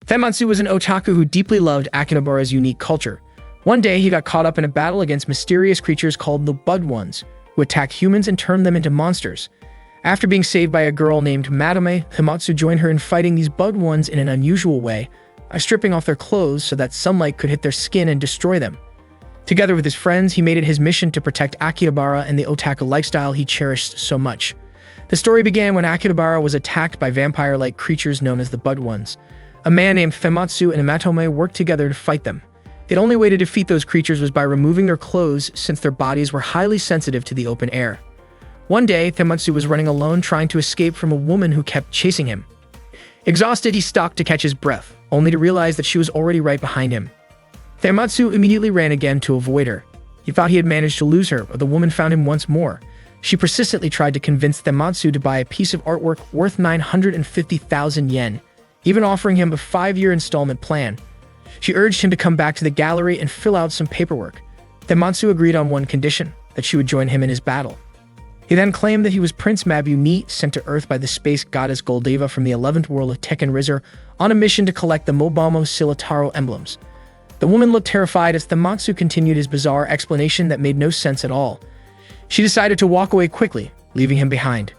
Famitsu was an otaku who deeply loved Akihabara's unique culture. One day, he got caught up in a battle against mysterious creatures called the Bud Ones, who attack humans and turn them into monsters. After being saved by a girl named Madame, Famitsu joined her in fighting these Bud Ones in an unusual way, by stripping off their clothes so that sunlight could hit their skin and destroy them. Together with his friends, he made it his mission to protect Akihabara and the otaku lifestyle he cherished so much. The story began when Akihabara was attacked by vampire-like creatures known as the Bud Ones. A man named Famitsu and Madame worked together to fight them. The only way to defeat those creatures was by removing their clothes, since their bodies were highly sensitive to the open air. One day, Famitsu was running alone trying to escape from a woman who kept chasing him. Exhausted, he stopped to catch his breath, only to realize that she was already right behind him. Famitsu immediately ran again to avoid her. He thought he had managed to lose her, but the woman found him once more. She persistently tried to convince Famitsu to buy a piece of artwork worth 950,000 yen, even offering him a 5-year installment plan. She urged him to come back to the gallery and fill out some paperwork. Famitsu agreed on one condition, that she would join him in his battle. He then claimed that he was Prince Mabu-ni, sent to Earth by the space goddess Goldeva from the 11th world of Tekken Rizzer, on a mission to collect the Mobamo Silitaro emblems. The woman looked terrified as Famitsu continued his bizarre explanation that made no sense at all. She decided to walk away quickly, leaving him behind.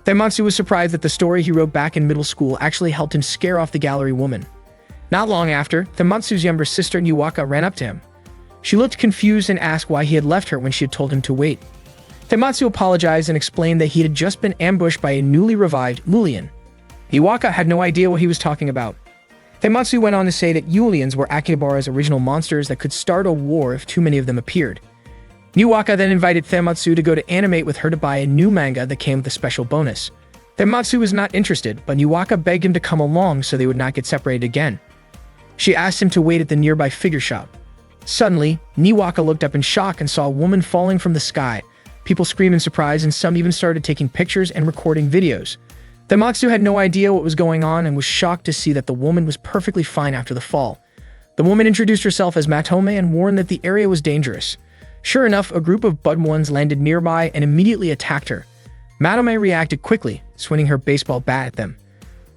Famitsu was surprised that the story he wrote back in middle school actually helped him scare off the gallery woman. Not long after, Famitsu's younger sister Niwaka ran up to him. She looked confused and asked why he had left her when she had told him to wait. Famitsu apologized and explained that he had just been ambushed by a newly revived Yulian. Niwaka had no idea what he was talking about. Famitsu went on to say that Yulians were Akihabara's original monsters that could start a war if too many of them appeared. Niwaka then invited Famitsu to go to animate with her to buy a new manga that came with a special bonus. Famitsu was not interested, but Niwaka begged him to come along so they would not get separated again. She asked him to wait at the nearby figure shop. Suddenly, Niwaka looked up in shock and saw a woman falling from the sky. People screamed in surprise, and some even started taking pictures and recording videos. Famitsu had no idea what was going on and was shocked to see that the woman was perfectly fine after the fall. The woman introduced herself as Matome and warned that the area was dangerous. Sure enough, a group of Bud Ones landed nearby and immediately attacked her. Matome reacted quickly, swinging her baseball bat at them.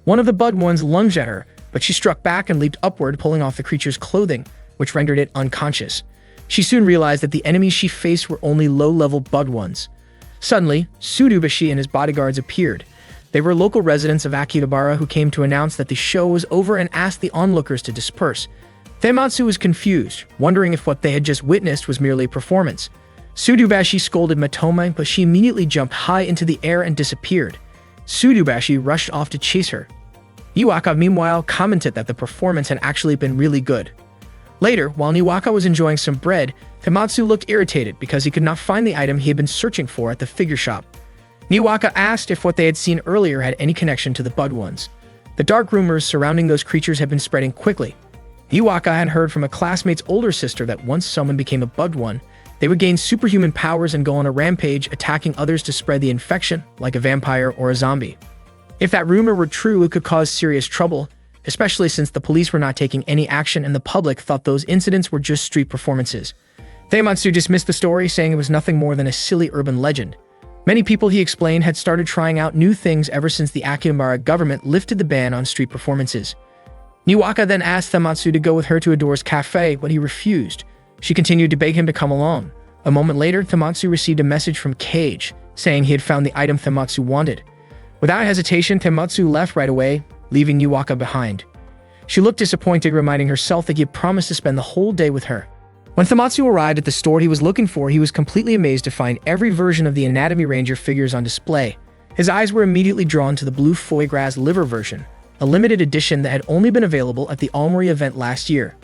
One of the Bud Ones lunged at her, but she struck back and leaped upward, pulling off the creature's clothing, which rendered it unconscious. She soon realized that the enemies she faced were only low-level Bud Ones. Suddenly, Tsurubashi and his bodyguards appeared. They were local residents of Akihabara who came to announce that the show was over and asked the onlookers to disperse. Famitsu was confused, wondering if what they had just witnessed was merely a performance. Tsurubashi scolded Matome, but she immediately jumped high into the air and disappeared. Tsurubashi rushed off to chase her. Niwaka, meanwhile, commented that the performance had actually been really good. Later, while Niwaka was enjoying some bread, Famitsu looked irritated because he could not find the item he had been searching for at the figure shop. Niwaka asked if what they had seen earlier had any connection to the Bud Ones. The dark rumors surrounding those creatures had been spreading quickly. Niwaka had heard from a classmate's older sister that once someone became a Bud One, they would gain superhuman powers and go on a rampage, attacking others to spread the infection, like a vampire or a zombie. If that rumor were true, it could cause serious trouble, especially since the police were not taking any action and the public thought those incidents were just street performances. Famitsu dismissed the story, saying it was nothing more than a silly urban legend. Many people, he explained, had started trying out new things ever since the Akihabara government lifted the ban on street performances. Niwaka then asked Famitsu to go with her to Ador's cafe, but he refused. She continued to beg him to come along. A moment later, Famitsu received a message from Cage, saying he had found the item Famitsu wanted. Without hesitation, Famitsu left right away, leaving Niwaka behind. She looked disappointed, reminding herself that he had promised to spend the whole day with her. When Famitsu arrived at the store he was looking for, he was completely amazed to find every version of the Anatomy Ranger figures on display. His eyes were immediately drawn to the blue foie gras liver version, a limited edition that had only been available at the Almori event last year.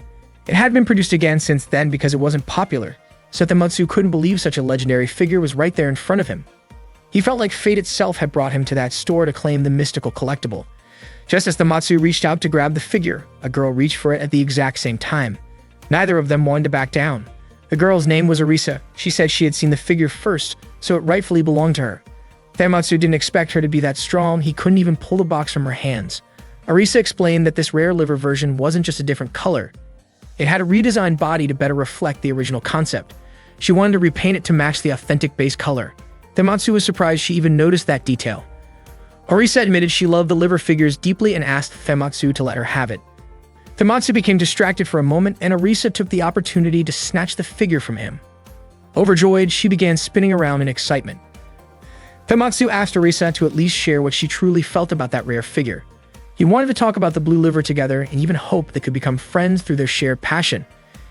It had been produced again since then because it wasn't popular, so Famitsu couldn't believe such a legendary figure was right there in front of him. He felt like fate itself had brought him to that store to claim the mystical collectible. Just as Famitsu reached out to grab the figure, a girl reached for it at the exact same time. Neither of them wanted to back down. The girl's name was Arisa. She said she had seen the figure first, so it rightfully belonged to her. Famitsu didn't expect her to be that strong. He couldn't even pull the box from her hands. Arisa explained that this rare liver version wasn't just a different color. It had a redesigned body to better reflect the original concept. She wanted to repaint it to match the authentic base color. Famitsu was surprised she even noticed that detail. Arisa admitted she loved the liver figures deeply and asked Famitsu to let her have it. Tematsu became distracted for a moment, and Arisa took the opportunity to snatch the figure from him. Overjoyed, she began spinning around in excitement. Tematsu asked Arisa to at least share what she truly felt about that rare figure. He wanted to talk about the blue liver together and even hope they could become friends through their shared passion.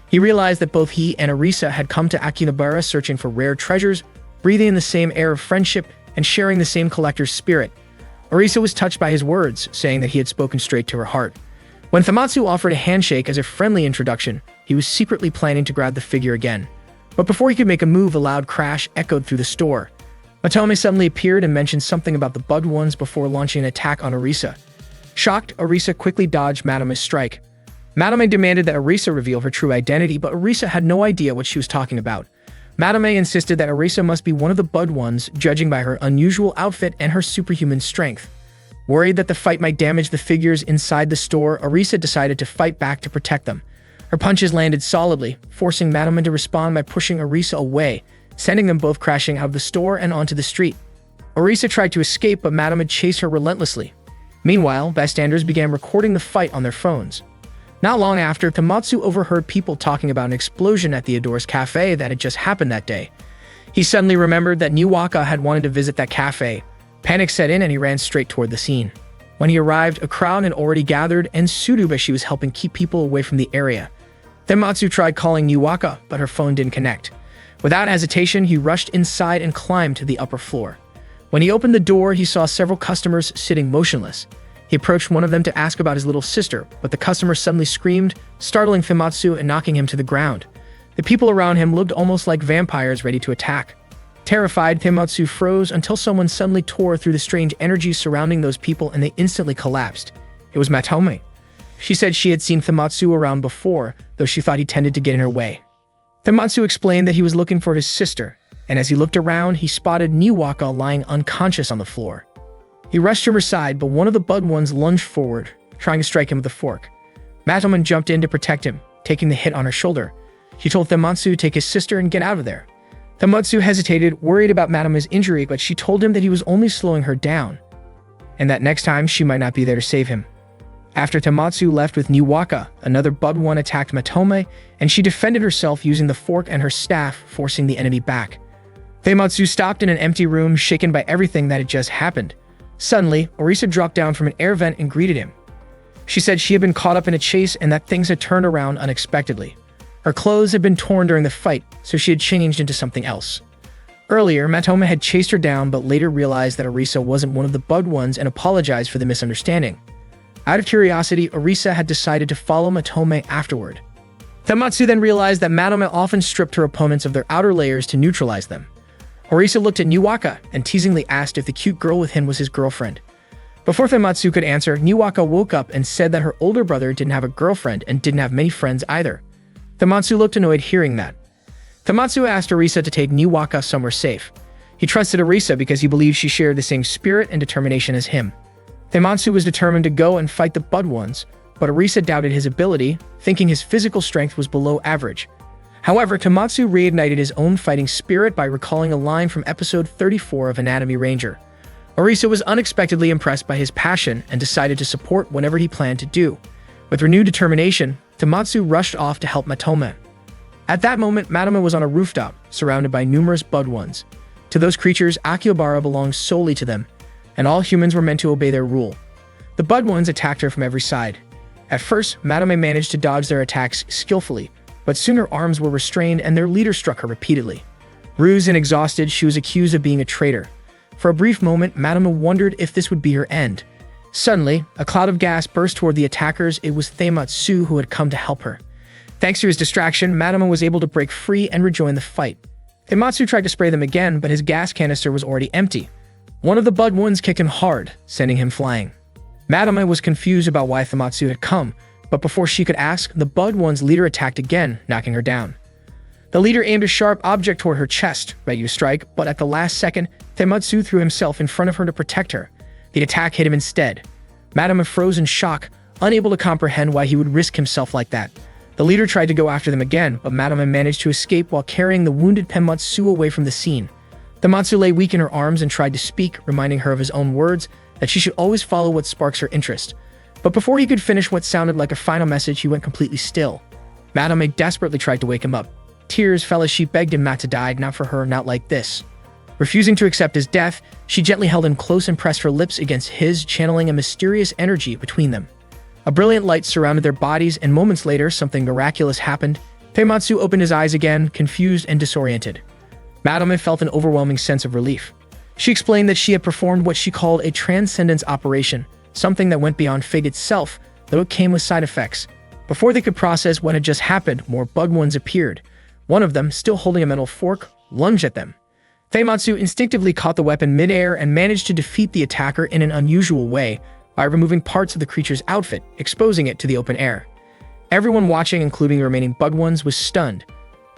He realized that both he and Arisa had come to Akihabara searching for rare treasures, breathing in the same air of friendship and sharing the same collector's spirit. Arisa was touched by his words, saying that he had spoken straight to her heart. When Tematsu offered a handshake as a friendly introduction, he was secretly planning to grab the figure again. But before he could make a move, a loud crash echoed through the store. Matome suddenly appeared and mentioned something about the Bud Ones before launching an attack on Arisa. Shocked, Arisa quickly dodged Matome's strike. Matome demanded that Arisa reveal her true identity, but Arisa had no idea what she was talking about. Matome insisted that Arisa must be one of the Bud Ones, judging by her unusual outfit and her superhuman strength. Worried that the fight might damage the figures inside the store, Arisa decided to fight back to protect them. Her punches landed solidly, forcing Matome to respond by pushing Arisa away, sending them both crashing out of the store and onto the street. Arisa tried to escape, but Matome chased her relentlessly. Meanwhile, bystanders began recording the fight on their phones. Not long after, Tematsu overheard people talking about an explosion at the Adores Cafe that had just happened that day. He suddenly remembered that Niwaka had wanted to visit that cafe. Panic set in and he ran straight toward the scene. When he arrived, a crowd had already gathered, and Tsuruba she was helping keep people away from the area. Tematsu tried calling Niwaka, but her phone didn't connect. Without hesitation, he rushed inside and climbed to the upper floor. When he opened the door, he saw several customers sitting motionless. He approached one of them to ask about his little sister, but the customer suddenly screamed, startling Tematsu and knocking him to the ground. The people around him looked almost like vampires ready to attack. Terrified, Tematsu froze until someone suddenly tore through the strange energy surrounding those people and they instantly collapsed. It was Matome. She said she had seen Tematsu around before, though she thought he tended to get in her way. Tematsu explained that he was looking for his sister, and as he looked around, he spotted Niwaka lying unconscious on the floor. He rushed to her side, but one of the Bud Ones lunged forward, trying to strike him with a fork. Matome jumped in to protect him, taking the hit on her shoulder. She told Tematsu to take his sister and get out of there. Tematsu hesitated, worried about Matome's injury, but she told him that he was only slowing her down, and that next time she might not be there to save him. After Tematsu left with Niwaka, another Bud One attacked Matome, and she defended herself using the fork and her staff, forcing the enemy back. Tematsu stopped in an empty room, shaken by everything that had just happened. Suddenly, Arisa dropped down from an air vent and greeted him. She said she had been caught up in a chase and that things had turned around unexpectedly. Her clothes had been torn during the fight, so she had changed into something else. Earlier, Matome had chased her down, but later realized that Arisa wasn't one of the Bud Ones and apologized for the misunderstanding. Out of curiosity, Arisa had decided to follow Matome afterward. Tematsu then realized that Matome often stripped her opponents of their outer layers to neutralize them. Arisa looked at Niwaka and teasingly asked if the cute girl with him was his girlfriend. Before Tematsu could answer, Niwaka woke up and said that her older brother didn't have a girlfriend and didn't have many friends either. Tematsu looked annoyed hearing that. Tematsu asked Arisa to take Niwaka somewhere safe. He trusted Arisa because he believed she shared the same spirit and determination as him. Tematsu was determined to go and fight the Bud Ones, but Arisa doubted his ability, thinking his physical strength was below average. However, Tematsu reignited his own fighting spirit by recalling a line from episode 34 of Anatomy Ranger. Arisa was unexpectedly impressed by his passion and decided to support whatever he planned to do. With renewed determination, Tematsu rushed off to help Matome. At that moment, Matome was on a rooftop, surrounded by numerous Bud Ones. To those creatures, Akihabara belonged solely to them, and all humans were meant to obey their rule. The Bud Ones attacked her from every side. At first, Matome managed to dodge their attacks skillfully, but soon her arms were restrained and their leader struck her repeatedly. Bruised and exhausted, she was accused of being a traitor. For a brief moment, Matome wondered if this would be her end. Suddenly, a cloud of gas burst toward the attackers. It was Tematsu who had come to help her. Thanks to his distraction, Matome was able to break free and rejoin the fight. Tematsu tried to spray them again, but his gas canister was already empty. One of the Bud Ones kicked him hard, sending him flying. Matome was confused about why Tematsu had come, but before she could ask, the Bud One's leader attacked again, knocking her down. The leader aimed a sharp object toward her chest, ready to strike, but at the last second, Tematsu threw himself in front of her to protect her. The attack hit him instead. Matome froze in shock, unable to comprehend why he would risk himself like that. The leader tried to go after them again, but Matome managed to escape while carrying the wounded Tematsu away from the scene. Tematsu lay weak in her arms and tried to speak, reminding her of his own words, that she should always follow what sparks her interest. But before he could finish what sounded like a final message, he went completely still. Madame desperately tried to wake him up. Tears fell as she begged him not to die, not for her, not like this. Refusing to accept his death, she gently held him close and pressed her lips against his, channeling a mysterious energy between them. A brilliant light surrounded their bodies, and moments later, something miraculous happened. Feimatsu opened his eyes again, confused and disoriented. Madame felt an overwhelming sense of relief. She explained that she had performed what she called a transcendence operation, something that went beyond fate itself, though it came with side effects. Before they could process what had just happened, more bug ones appeared. One of them, still holding a metal fork, lunged at them. Feimatsu instinctively caught the weapon midair and managed to defeat the attacker in an unusual way by removing parts of the creature's outfit, exposing it to the open air. Everyone watching, including the remaining bug ones, was stunned.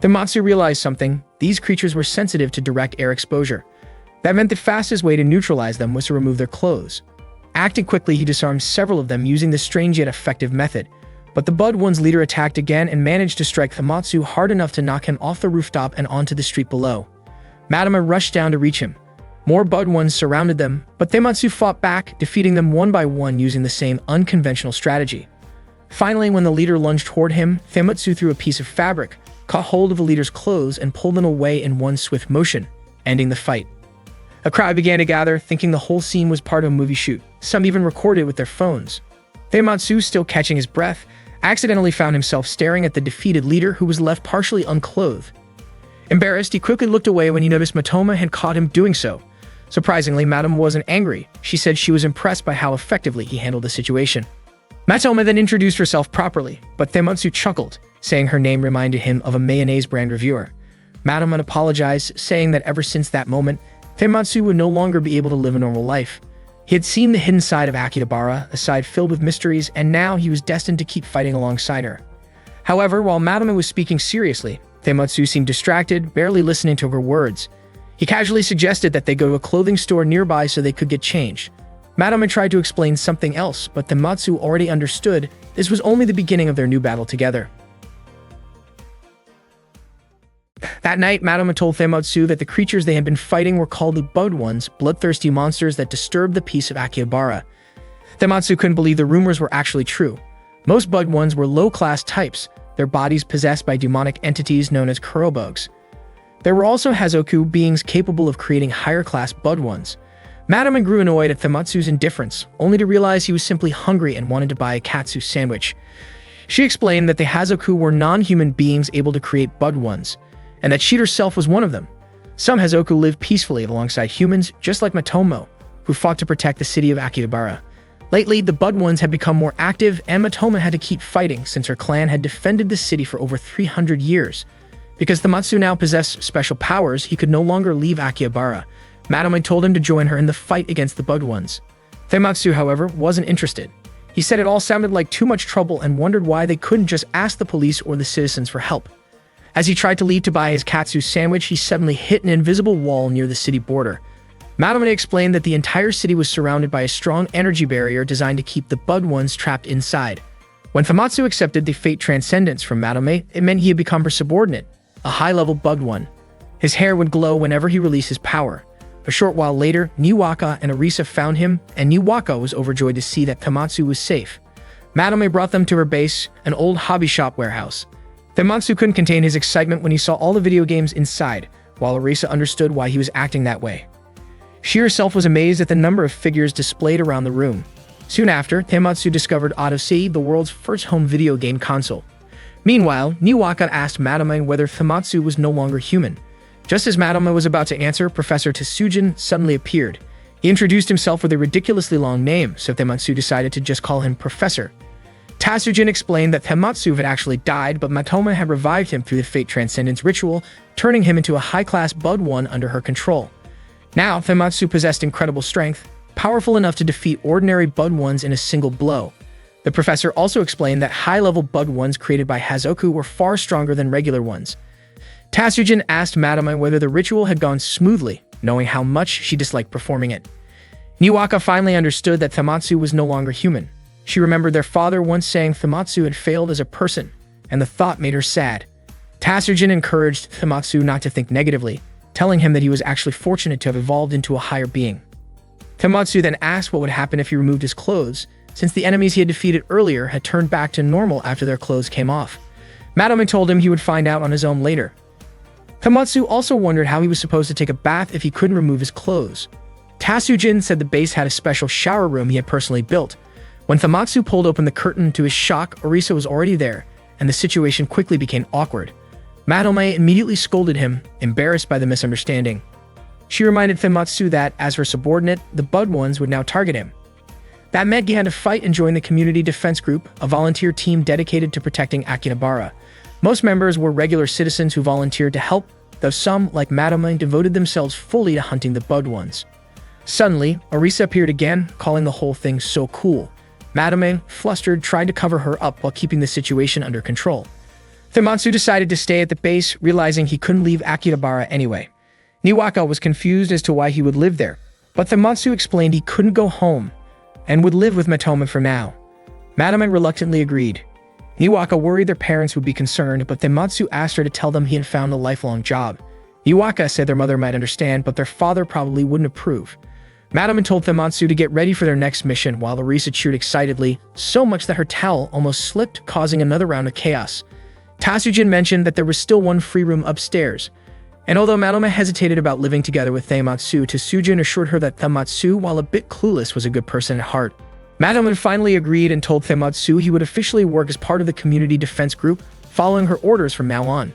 Feimatsu realized something: these creatures were sensitive to direct air exposure. That meant the fastest way to neutralize them was to remove their clothes. Acting quickly, he disarmed several of them using this strange yet effective method. But the Bud One's leader attacked again and managed to strike Feimatsu hard enough to knock him off the rooftop and onto the street below. Madame rushed down to reach him. More Bud Ones surrounded them, but Feimatsu fought back, defeating them one by one using the same unconventional strategy. Finally, when the leader lunged toward him, Feimatsu threw a piece of fabric, caught hold of the leader's clothes, and pulled them away in one swift motion, ending the fight. A crowd began to gather, thinking the whole scene was part of a movie shoot. Some even recorded it with their phones. Feimatsu, still catching his breath, accidentally found himself staring at the defeated leader, who was left partially unclothed. Embarrassed, he quickly looked away when he noticed Matoma had caught him doing so. Surprisingly, Madame wasn't angry. She said she was impressed by how effectively he handled the situation. Matoma then introduced herself properly, but Feimatsu chuckled, saying her name reminded him of a mayonnaise brand reviewer. Madame apologized, saying that ever since that moment, Feimatsu would no longer be able to live a normal life. He had seen the hidden side of Akihabara, a side filled with mysteries, and now he was destined to keep fighting alongside her. However, while Madame was speaking seriously, Feimatsu seemed distracted, barely listening to her words. He casually suggested that they go to a clothing store nearby so they could get changed. Madame tried to explain something else, but Feimatsu already understood this was only the beginning of their new battle together. That night, Madame told Feimatsu that the creatures they had been fighting were called the Bud Ones, bloodthirsty monsters that disturbed the peace of Akihabara. Feimatsu couldn't believe the rumors were actually true. Most Bud Ones were low-class types, their bodies possessed by demonic entities known as kurobugs. There were also Hazoku, beings capable of creating higher-class Bud Ones. Madame grew annoyed at Feimatsu's indifference, only to realize he was simply hungry and wanted to buy a katsu sandwich. She explained that the Hazoku were non-human beings able to create Bud Ones, and that she herself was one of them. Some Hazoku lived peacefully alongside humans, just like Matoma, who fought to protect the city of Akihabara. Lately, the Bud Ones had become more active, and Matoma had to keep fighting since her clan had defended the city for over 300 years. Because Feimatsu now possessed special powers, he could no longer leave Akihabara. Madame told him to join her in the fight against the Bud Ones. Feimatsu, however, wasn't interested. He said it all sounded like too much trouble and wondered why they couldn't just ask the police or the citizens for help. As he tried to leave to buy his katsu sandwich, he suddenly hit an invisible wall near the city border. Madame explained that the entire city was surrounded by a strong energy barrier designed to keep the Bud Ones trapped inside. When Feimatsu accepted the fate transcendence from Madame, it meant he had become her subordinate, a high-level Bud One. His hair would glow whenever he released his power. A short while later, Niwaka and Arisa found him, and Niwaka was overjoyed to see that Feimatsu was safe. Madame brought them to her base, an old hobby shop warehouse. Feimatsu couldn't contain his excitement when he saw all the video games inside, while Arisa understood why he was acting that way. She herself was amazed at the number of figures displayed around the room. Soon after, Feimatsu discovered Odyssey, the world's first home video game console. Meanwhile, Niwaka asked Madame whether Feimatsu was no longer human. Just as Madame was about to answer, Professor Tsujin suddenly appeared. He introduced himself with a ridiculously long name, so Feimatsu decided to just call him Professor. Tsujin explained that Feimatsu had actually died, but Matoma had revived him through the Fate Transcendence ritual, turning him into a high-class Bud One under her control. Now, Feimatsu possessed incredible strength, powerful enough to defeat ordinary Bud Ones in a single blow. The professor also explained that high-level Bud Ones created by Hazoku were far stronger than regular ones. Tsujin asked Madame whether the ritual had gone smoothly, knowing how much she disliked performing it. Niwaka finally understood that Feimatsu was no longer human. She remembered their father once saying Feimatsu had failed as a person, and the thought made her sad. Tsujin encouraged Feimatsu not to think negatively, telling him that he was actually fortunate to have evolved into a higher being. Feimatsu then asked what would happen if he removed his clothes, since the enemies he had defeated earlier had turned back to normal after their clothes came off. Madame told him he would find out on his own later. Tamatsu also wondered how he was supposed to take a bath if he couldn't remove his clothes. Tatsujin said the base had a special shower room he had personally built. When Tamatsu pulled open the curtain, to his shock, Orisa was already there, and the situation quickly became awkward. Madame immediately scolded him, embarrassed by the misunderstanding. She reminded Tamatsu that, as her subordinate, the Bud Ones would now target him. That meant he had to fight and join the Community Defense Group, a volunteer team dedicated to protecting Akihabara. Most members were regular citizens who volunteered to help, though some, like Madame, devoted themselves fully to hunting the Bud Ones. Suddenly, Orisa appeared again, calling the whole thing so cool. Madame, flustered, tried to cover her up while keeping the situation under control. Tamatsu decided to stay at the base, realizing he couldn't leave Akihabara anyway. Niwaka was confused as to why he would live there, but Tamatsu explained he couldn't go home and would live with Matoma for now. Madame reluctantly agreed. Niwaka worried their parents would be concerned, but Tamatsu asked her to tell them he had found a lifelong job. Niwaka said their mother might understand, but their father probably wouldn't approve. Madame told Tamatsu to get ready for their next mission, while Orisa cheered excitedly, so much that her towel almost slipped, causing another round of chaos. Tatsujin mentioned that there was still one free room upstairs, and although Madame hesitated about living together with Tamatsu, Tatsujin assured her that Tamatsu, while a bit clueless, was a good person at heart. Madame finally agreed and told Tamatsu he would officially work as part of the Community Defense Group, following her orders from now on.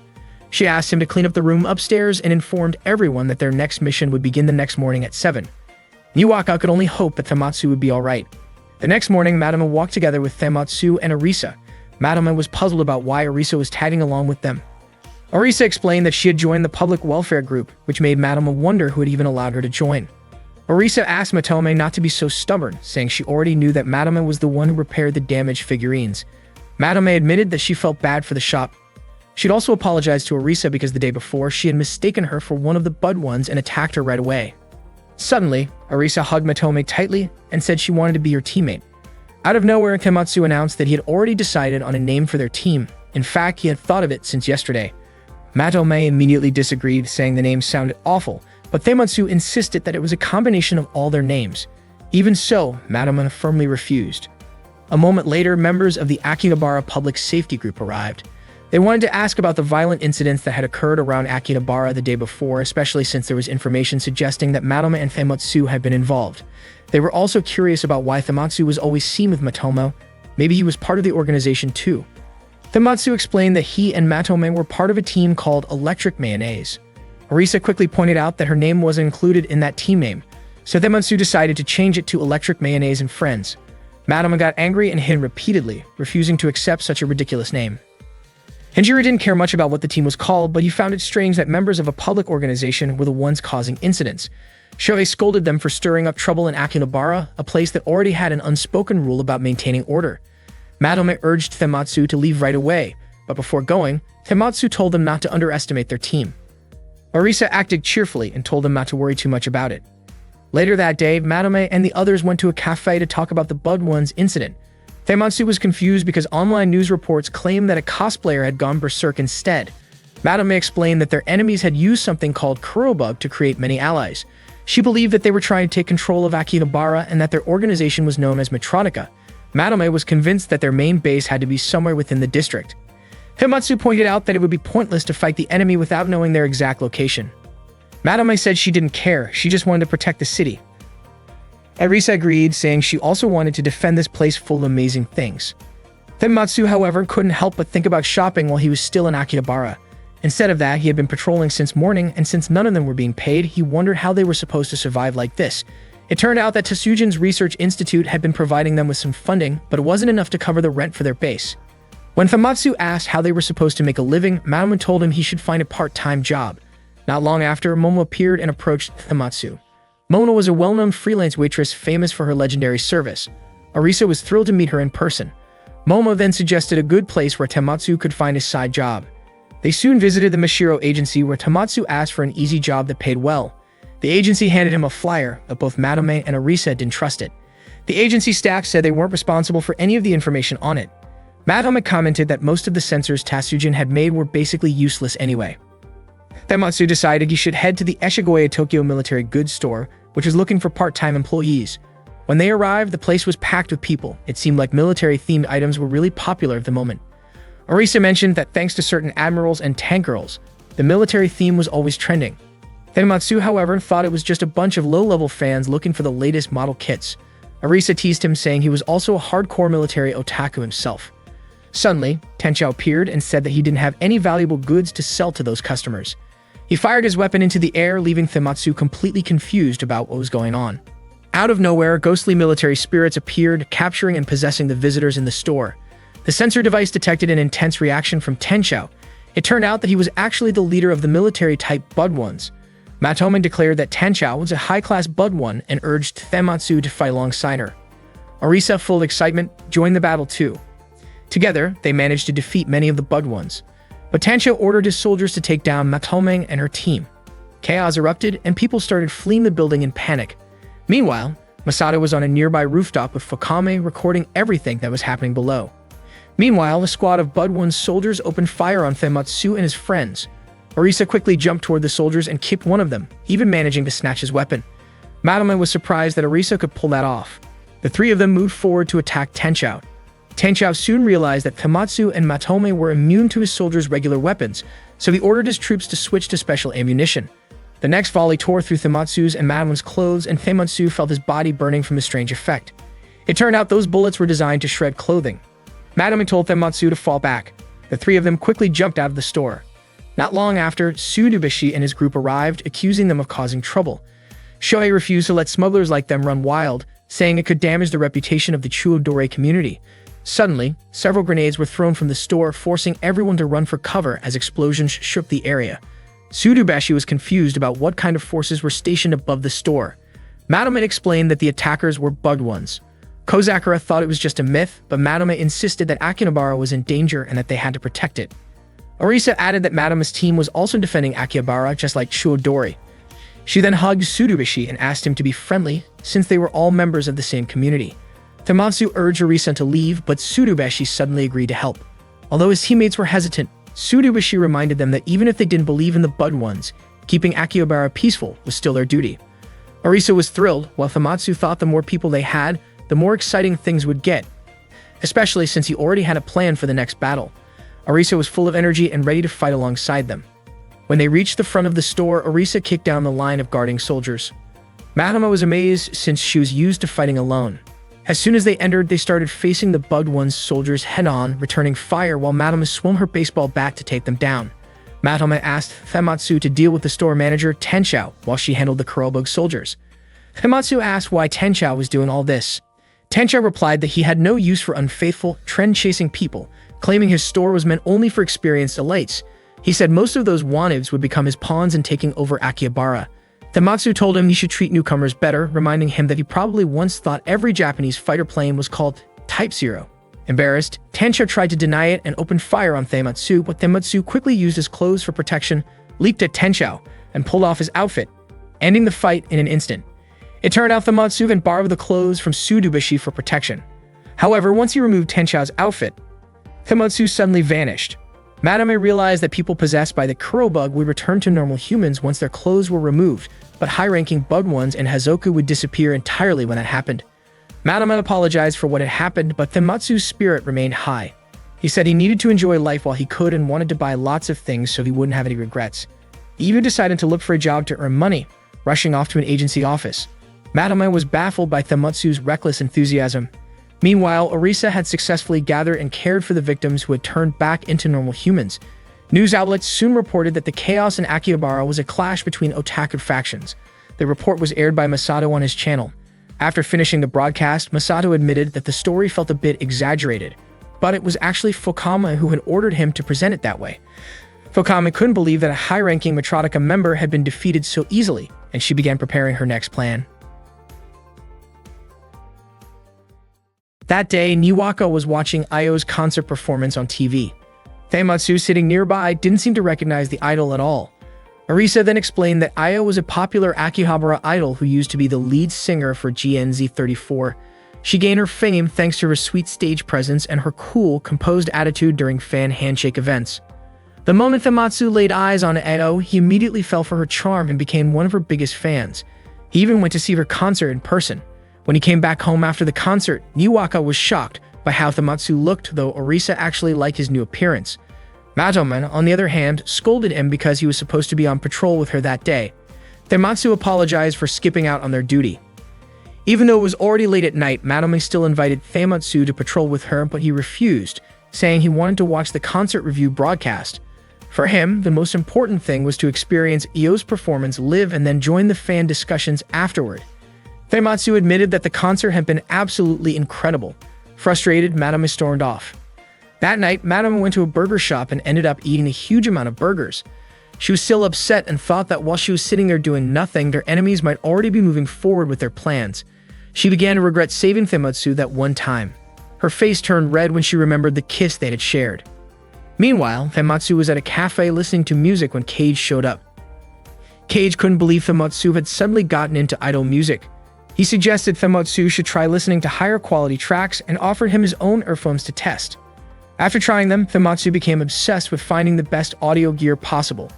She asked him to clean up the room upstairs and informed everyone that their next mission would begin the next morning at 7. Niwaka could only hope that Tamatsu would be alright. The next morning, Madame walked together with Tamatsu and Orisa. Madame was puzzled about why Orisa was tagging along with them. Orisa explained that she had joined the public welfare group, which made Madame wonder who had even allowed her to join. Orisa asked Matome not to be so stubborn, saying she already knew that Madame was the one who repaired the damaged figurines. Madame admitted that she felt bad for the shop. She'd also apologized to Orisa because the day before she had mistaken her for one of the Bud Ones and attacked her right away. Suddenly, Orisa hugged Matome tightly and said she wanted to be her teammate. Out of nowhere, Tamatsu announced that he had already decided on a name for their team. In fact, he had thought of it since yesterday. Matome immediately disagreed, saying the name sounded awful, but Tamatsu insisted that it was a combination of all their names. Even so, Madame firmly refused. A moment later, members of the Akihabara Public Safety Group arrived. They wanted to ask about the violent incidents that had occurred around Akihabara the day before, especially since there was information suggesting that Madame and Tamatsu had been involved. They were also curious about why Tamatsu was always seen with Matomo. Maybe he was part of the organization too. Tamatsu explained that he and Matome were part of a team called Electric Mayonnaise. Orisa quickly pointed out that her name wasn't included in that team name, so Tamatsu decided to change it to Electric Mayonnaise and Friends. Madame got angry and hit him repeatedly, refusing to accept such a ridiculous name. Hinjiro didn't care much about what the team was called, but he found it strange that members of a public organization were the ones causing incidents. Shohei scolded them for stirring up trouble in Akihabara, a place that already had an unspoken rule about maintaining order. Madame urged Tamatsu to leave right away, but before going, Tamatsu told them not to underestimate their team. Orisa acted cheerfully and told them not to worry too much about it. Later that day, Madame and the others went to a cafe to talk about the Bud Ones incident. Tamatsu was confused because online news reports claimed that a cosplayer had gone berserk instead. Madame explained that their enemies had used something called Kurobug to create many allies. She believed that they were trying to take control of Akihabara and that their organization was known as Metronica. Madame was convinced that their main base had to be somewhere within the district. Tamatsu pointed out that it would be pointless to fight the enemy without knowing their exact location. Madame said she didn't care, she just wanted to protect the city. Orisa agreed, saying she also wanted to defend this place full of amazing things. Tamatsu, however, couldn't help but think about shopping while he was still in Akihabara. Instead of that, he had been patrolling since morning, and since none of them were being paid, he wondered how they were supposed to survive like this. It turned out that Tatsujin's Research Institute had been providing them with some funding, but it wasn't enough to cover the rent for their base. When Tamatsu asked how they were supposed to make a living, Madame told him he should find a part-time job. Not long after, Momo appeared and approached Tamatsu. Momo was a well-known freelance waitress famous for her legendary service. Orisa was thrilled to meet her in person. Momo then suggested a good place where Tamatsu could find a side job. They soon visited the Mashiro agency, where Tamatsu asked for an easy job that paid well. The agency handed him a flyer, but both Madame and Orisa didn't trust it. The agency staff said they weren't responsible for any of the information on it. Madame commented that most of the censors Tatsujin had made were basically useless anyway. Tamatsu decided he should head to the Eshigoya Tokyo Military Goods Store, which was looking for part-time employees. When they arrived, the place was packed with people. It seemed like military-themed items were really popular at the moment. Orisa mentioned that thanks to certain admirals and tank girls, the military theme was always trending. Tematsu, however, thought it was just a bunch of low-level fans looking for the latest model kits. Orisa teased him, saying he was also a hardcore military otaku himself. Suddenly, Tenchao appeared and said that he didn't have any valuable goods to sell to those customers. He fired his weapon into the air, leaving Tematsu completely confused about what was going on. Out of nowhere, ghostly military spirits appeared, capturing and possessing the visitors in the store. The sensor device detected an intense reaction from Tenchao. It turned out that he was actually the leader of the military-type Bud Ones. Matome declared that Tenchao was a high-class Bud One and urged Tematsu to fight alongside her. Orisa, full of excitement, joined the battle too. Together, they managed to defeat many of the Bud Ones. But Tenchao ordered his soldiers to take down Matome and her team. Chaos erupted, and people started fleeing the building in panic. Meanwhile, Masato was on a nearby rooftop with Fukame recording everything that was happening below. Meanwhile, a squad of Bud One's soldiers opened fire on Tematsu and his friends. Orisa quickly jumped toward the soldiers and kicked one of them, even managing to snatch his weapon. Matome was surprised that Orisa could pull that off. The three of them moved forward to attack Tenchao. Tenchao soon realized that Tematsu and Matome were immune to his soldiers' regular weapons, so he ordered his troops to switch to special ammunition. The next volley tore through Tematsu's and Matome's clothes, and Tematsu felt his body burning from the strange effect. It turned out those bullets were designed to shred clothing. Matome told Tematsu to fall back. The three of them quickly jumped out of the store. Not long after, Tsurubashi and his group arrived, accusing them of causing trouble. Shohei refused to let smugglers like them run wild, saying it could damage the reputation of the Chuodore community. Suddenly, several grenades were thrown from the store, forcing everyone to run for cover as explosions shook the area. Tsurubashi was confused about what kind of forces were stationed above the store. Matome explained that the attackers were Bud Ones. Kozakura thought it was just a myth, but Matome insisted that Akihabara was in danger and that they had to protect it. Orisa added that Matome's team was also defending Akihabara, just like Chuodori. She then hugged Tsurubashi and asked him to be friendly, since they were all members of the same community. Tematsu urged Orisa to leave, but Tsurubashi suddenly agreed to help. Although his teammates were hesitant, Tsurubashi reminded them that even if they didn't believe in the Bud Ones, keeping Akihabara peaceful was still their duty. Orisa was thrilled, while Tematsu thought the more people they had, the more exciting things would get, especially since he already had a plan for the next battle. Orisa was full of energy and ready to fight alongside them. When they reached the front of the store, Orisa kicked down the line of guarding soldiers. Matome was amazed since she was used to fighting alone. As soon as they entered, they started facing the Bud One's soldiers head-on, returning fire while Matome swung her baseball bat to take them down. Matome asked Tematsu to deal with the store manager, Tenchao, while she handled the Kurobug soldiers. Tematsu asked why Tenchao was doing all this. Tenchao replied that he had no use for unfaithful, trend-chasing people, claiming his store was meant only for experienced elites. He said most of those wannaves would become his pawns in taking over Akihabara. Tematsu told him he should treat newcomers better, reminding him that he probably once thought every Japanese fighter plane was called Type 0. Embarrassed, Tenchao tried to deny it and opened fire on Tematsu, but Tematsu quickly used his clothes for protection, leaped at Tenchao, and pulled off his outfit, ending the fight in an instant. It turned out Tematsu then borrowed the clothes from Tsurubashi for protection. However, once he removed Tenchao's outfit, Tematsu suddenly vanished. Matome realized that people possessed by the Kurobug would return to normal humans once their clothes were removed, but high-ranking Bud Ones and Hazoku would disappear entirely when that happened. Matome apologized for what had happened, but Tematsu's spirit remained high. He said he needed to enjoy life while he could and wanted to buy lots of things so he wouldn't have any regrets. He even decided to look for a job to earn money, rushing off to an agency office. Matome was baffled by Tematsu's reckless enthusiasm. Meanwhile, Orisa had successfully gathered and cared for the victims who had turned back into normal humans. News outlets soon reported that the chaos in Akihabara was a clash between otaku factions. The report was aired by Masato on his channel. After finishing the broadcast, Masato admitted that the story felt a bit exaggerated, but it was actually Fukame who had ordered him to present it that way. Fukame couldn't believe that a high-ranking Matronica member had been defeated so easily, and she began preparing her next plan. That day, Niwaka was watching Ayo's concert performance on TV. Tematsu, sitting nearby, didn't seem to recognize the idol at all. Orisa then explained that Ayo was a popular Akihabara idol who used to be the lead singer for GNZ34. She gained her fame thanks to her sweet stage presence and her cool, composed attitude during fan handshake events. The moment Tematsu laid eyes on Ayo, he immediately fell for her charm and became one of her biggest fans. He even went to see her concert in person. When he came back home after the concert, Niwaka was shocked by how Famitsu looked, though Orisa actually liked his new appearance. Matome, on the other hand, scolded him because he was supposed to be on patrol with her that day. Famitsu apologized for skipping out on their duty. Even though it was already late at night, Matome still invited Famitsu to patrol with her, but he refused, saying he wanted to watch the concert review broadcast. For him, the most important thing was to experience Io's performance live and then join the fan discussions afterward. Famitsu admitted that the concert had been absolutely incredible. Frustrated, Matome stormed off. That night, Matome went to a burger shop and ended up eating a huge amount of burgers. She was still upset and thought that while she was sitting there doing nothing, their enemies might already be moving forward with their plans. She began to regret saving Famitsu that one time. Her face turned red when she remembered the kiss they had shared. Meanwhile, Famitsu was at a cafe listening to music when Cage showed up. Cage couldn't believe Famitsu had suddenly gotten into idol music. He suggested Famitsu should try listening to higher quality tracks and offered him his own earphones to test. After trying them, Famitsu became obsessed with finding the best audio gear possible.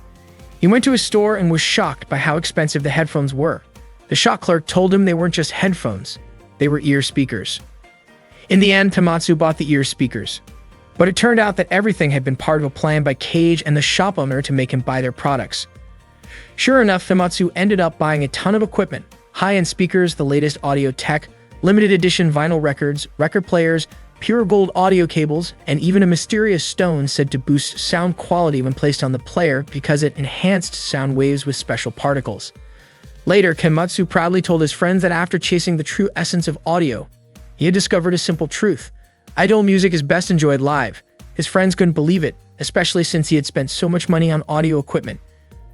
He went to a store and was shocked by how expensive the headphones were. The shop clerk told him they weren't just headphones, they were ear speakers. In the end, Famitsu bought the ear speakers. But it turned out that everything had been part of a plan by Cage and the shop owner to make him buy their products. Sure enough, Famitsu ended up buying a ton of equipment, high-end speakers, the latest audio tech, limited edition vinyl records, record players, pure gold audio cables, and even a mysterious stone said to boost sound quality when placed on the player because it enhanced sound waves with special particles. Later, Famitsu proudly told his friends that after chasing the true essence of audio, he had discovered a simple truth. Idol music is best enjoyed live. His friends couldn't believe it, especially since he had spent so much money on audio equipment.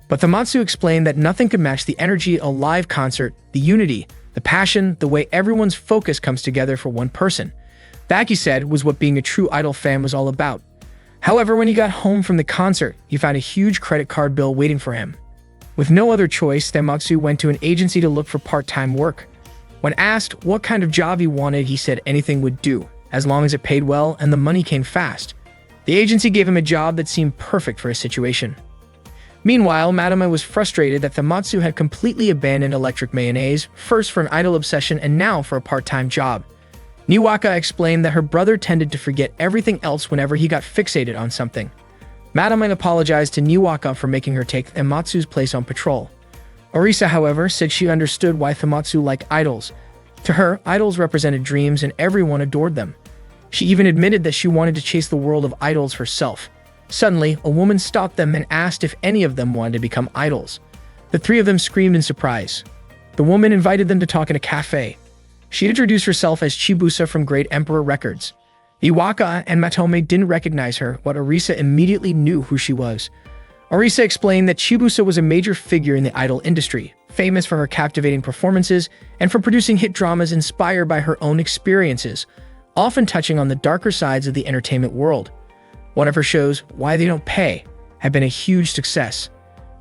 But Famitsu explained that nothing could match the energy at a live concert, the unity, the passion, the way everyone's focus comes together for one person. That, he said, was what being a true idol fan was all about. However, when he got home from the concert, he found a huge credit card bill waiting for him. With no other choice, Famitsu went to an agency to look for part-time work. When asked what kind of job he wanted, he said anything would do, as long as it paid well and the money came fast. The agency gave him a job that seemed perfect for his situation. Meanwhile, Matome was frustrated that Famitsu had completely abandoned electric mayonnaise, first for an idol obsession and now for a part-time job. Niwaka explained that her brother tended to forget everything else whenever he got fixated on something. Matome apologized to Niwaka for making her take Famitsu's place on patrol. Orisa, however, said she understood why Famitsu liked idols. To her, idols represented dreams and everyone adored them. She even admitted that she wanted to chase the world of idols herself. Suddenly, a woman stopped them and asked if any of them wanted to become idols. The three of them screamed in surprise. The woman invited them to talk in a cafe. She introduced herself as Chibusa from Great Emperor Records. Iwaka and Matome didn't recognize her, but Orisa immediately knew who she was. Orisa explained that Chibusa was a major figure in the idol industry, famous for her captivating performances and for producing hit dramas inspired by her own experiences, often touching on the darker sides of the entertainment world. One of her shows, Why They Don't Pay, had been a huge success.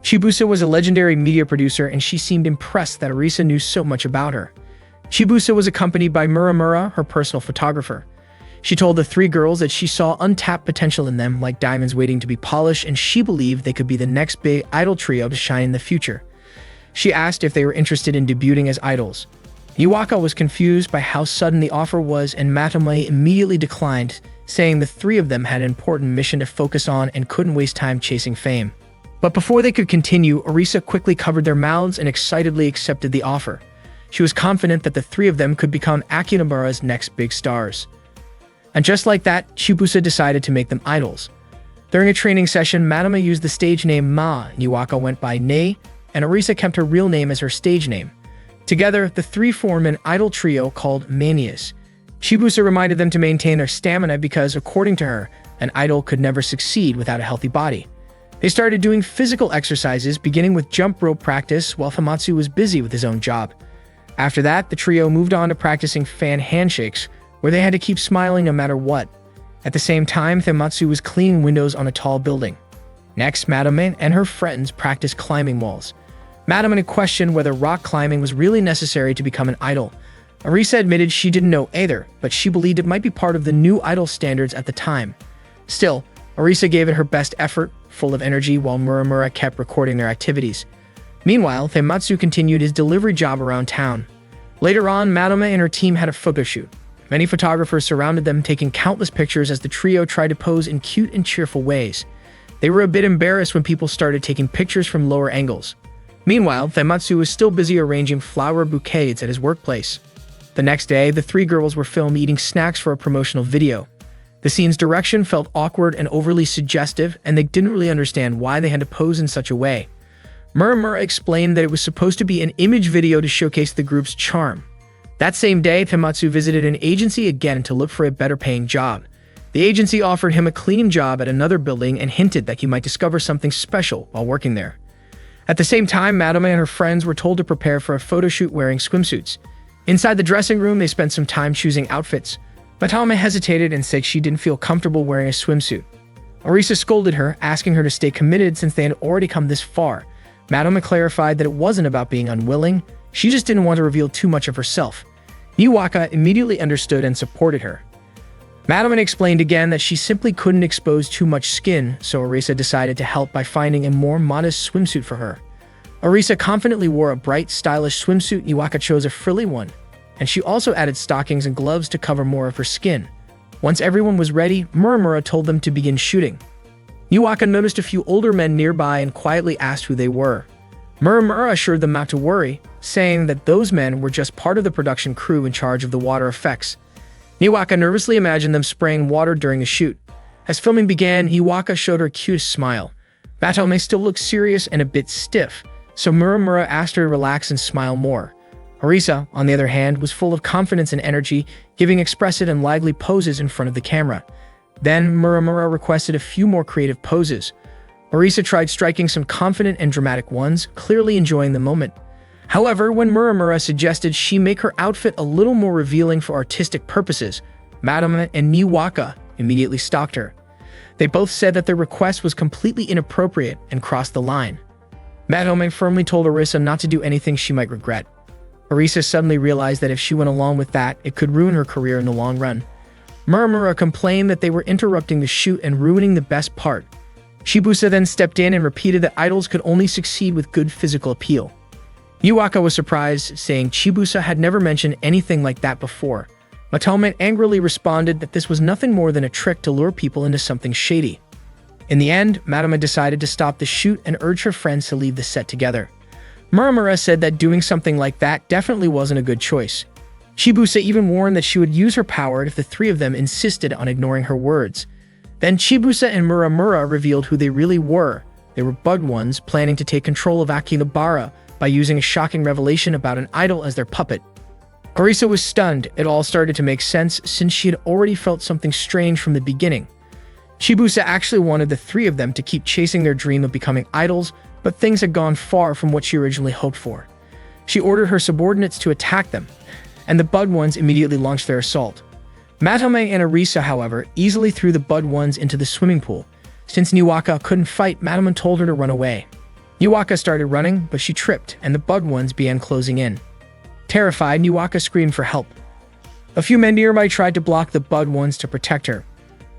Chibusa was a legendary media producer and she seemed impressed that Orisa knew so much about her. Chibusa was accompanied by Muramura, her personal photographer. She told the three girls that she saw untapped potential in them, like diamonds waiting to be polished, and she believed they could be the next big idol trio to shine in the future. She asked if they were interested in debuting as idols. Niwaka was confused by how sudden the offer was, and Matome immediately declined, saying the three of them had an important mission to focus on and couldn't waste time chasing fame. But before they could continue, Orisa quickly covered their mouths and excitedly accepted the offer. She was confident that the three of them could become Akihabara's next big stars. And just like that, Chibusa decided to make them idols. During a training session, Matome used the stage name Ma, Niwaka went by Ne, and Orisa kept her real name as her stage name. Together, the three formed an idol trio called Manias. Chibusa reminded them to maintain their stamina because, according to her, an idol could never succeed without a healthy body. They started doing physical exercises, beginning with jump rope practice while Famitsu was busy with his own job. After that, the trio moved on to practicing fan handshakes, where they had to keep smiling no matter what. At the same time, Famitsu was cleaning windows on a tall building. Next, Matome and her friends practiced climbing walls. Matome questioned whether rock climbing was really necessary to become an idol. Orisa admitted she didn't know either, but she believed it might be part of the new idol standards at the time. Still, Orisa gave it her best effort, full of energy, while Muramura kept recording their activities. Meanwhile, Famitsu continued his delivery job around town. Later on, Madame and her team had a photo shoot. Many photographers surrounded them, taking countless pictures as the trio tried to pose in cute and cheerful ways. They were a bit embarrassed when people started taking pictures from lower angles. Meanwhile, Feimatsu was still busy arranging flower bouquets at his workplace. The next day, the three girls were filmed eating snacks for a promotional video. The scene's direction felt awkward and overly suggestive, and they didn't really understand why they had to pose in such a way. Muramura explained that it was supposed to be an image video to showcase the group's charm. That same day, Feimatsu visited an agency again to look for a better-paying job. The agency offered him a cleaning job at another building and hinted that he might discover something special while working there. At the same time, Madame and her friends were told to prepare for a photo shoot wearing swimsuits. Inside the dressing room, they spent some time choosing outfits. Madame hesitated and said she didn't feel comfortable wearing a swimsuit. Orisa scolded her, asking her to stay committed since they had already come this far. Madame clarified that it wasn't about being unwilling, she just didn't want to reveal too much of herself. Niwaka immediately understood and supported her. Madame explained again that she simply couldn't expose too much skin, so Orisa decided to help by finding a more modest swimsuit for her. Orisa confidently wore a bright, stylish swimsuit. Niwaka chose a frilly one, and she also added stockings and gloves to cover more of her skin. Once everyone was ready, Muramura told them to begin shooting. Niwaka noticed a few older men nearby and quietly asked who they were. Muramura assured them not to worry, saying that those men were just part of the production crew in charge of the water effects. Niwaka nervously imagined them spraying water during the shoot. As filming began, Niwaka showed her cutest smile. Matome still looked serious and a bit stiff, so Muramura asked her to relax and smile more. Orisa, on the other hand, was full of confidence and energy, giving expressive and lively poses in front of the camera. Then, Muramura requested a few more creative poses. Orisa tried striking some confident and dramatic ones, clearly enjoying the moment. However, when Muramura suggested she make her outfit a little more revealing for artistic purposes, Madame and Niwaka immediately stopped her. They both said that their request was completely inappropriate and crossed the line. Madame firmly told Orisa not to do anything she might regret. Orisa suddenly realized that if she went along with that, it could ruin her career in the long run. Muramura complained that they were interrupting the shoot and ruining the best part. Chibusa then stepped in and repeated that idols could only succeed with good physical appeal. Niwaka was surprised, saying Chibusa had never mentioned anything like that before. Matome angrily responded that this was nothing more than a trick to lure people into something shady. In the end, Madame decided to stop the shoot and urge her friends to leave the set together. Muramura said that doing something like that definitely wasn't a good choice. Chibusa even warned that she would use her power if the three of them insisted on ignoring her words. Then Chibusa and Muramura revealed who they really were. They were Bud Ones, planning to take control of Akihabara by using a shocking revelation about an idol as their puppet. Orisa was stunned. It all started to make sense since she had already felt something strange from the beginning. Chibusa actually wanted the three of them to keep chasing their dream of becoming idols, but things had gone far from what she originally hoped for. She ordered her subordinates to attack them, and the Bud Ones immediately launched their assault. Matome and Orisa, however, easily threw the Bud Ones into the swimming pool. Since Niwaka couldn't fight, Matome told her to run away. Niwaka started running, but she tripped, and the Bud Ones began closing in. Terrified, Niwaka screamed for help. A few men nearby tried to block the Bud Ones to protect her,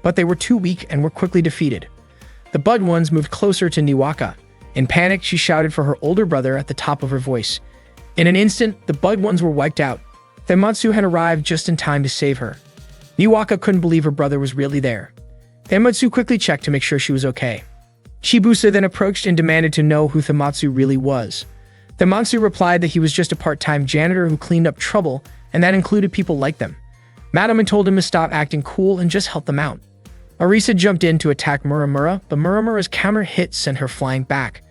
but they were too weak and were quickly defeated. The Bud Ones moved closer to Niwaka. In panic, she shouted for her older brother at the top of her voice. In an instant, the Bud Ones were wiped out. Feimatsu had arrived just in time to save her. Niwaka couldn't believe her brother was really there. Feimatsu quickly checked to make sure she was okay. Chibusa then approached and demanded to know who Feimatsu really was. Feimatsu replied that he was just a part-time janitor who cleaned up trouble, and that included people like them. Madame told him to stop acting cool and just help them out. Orisa jumped in to attack Muramura, but Muramura's counter hit sent her flying back.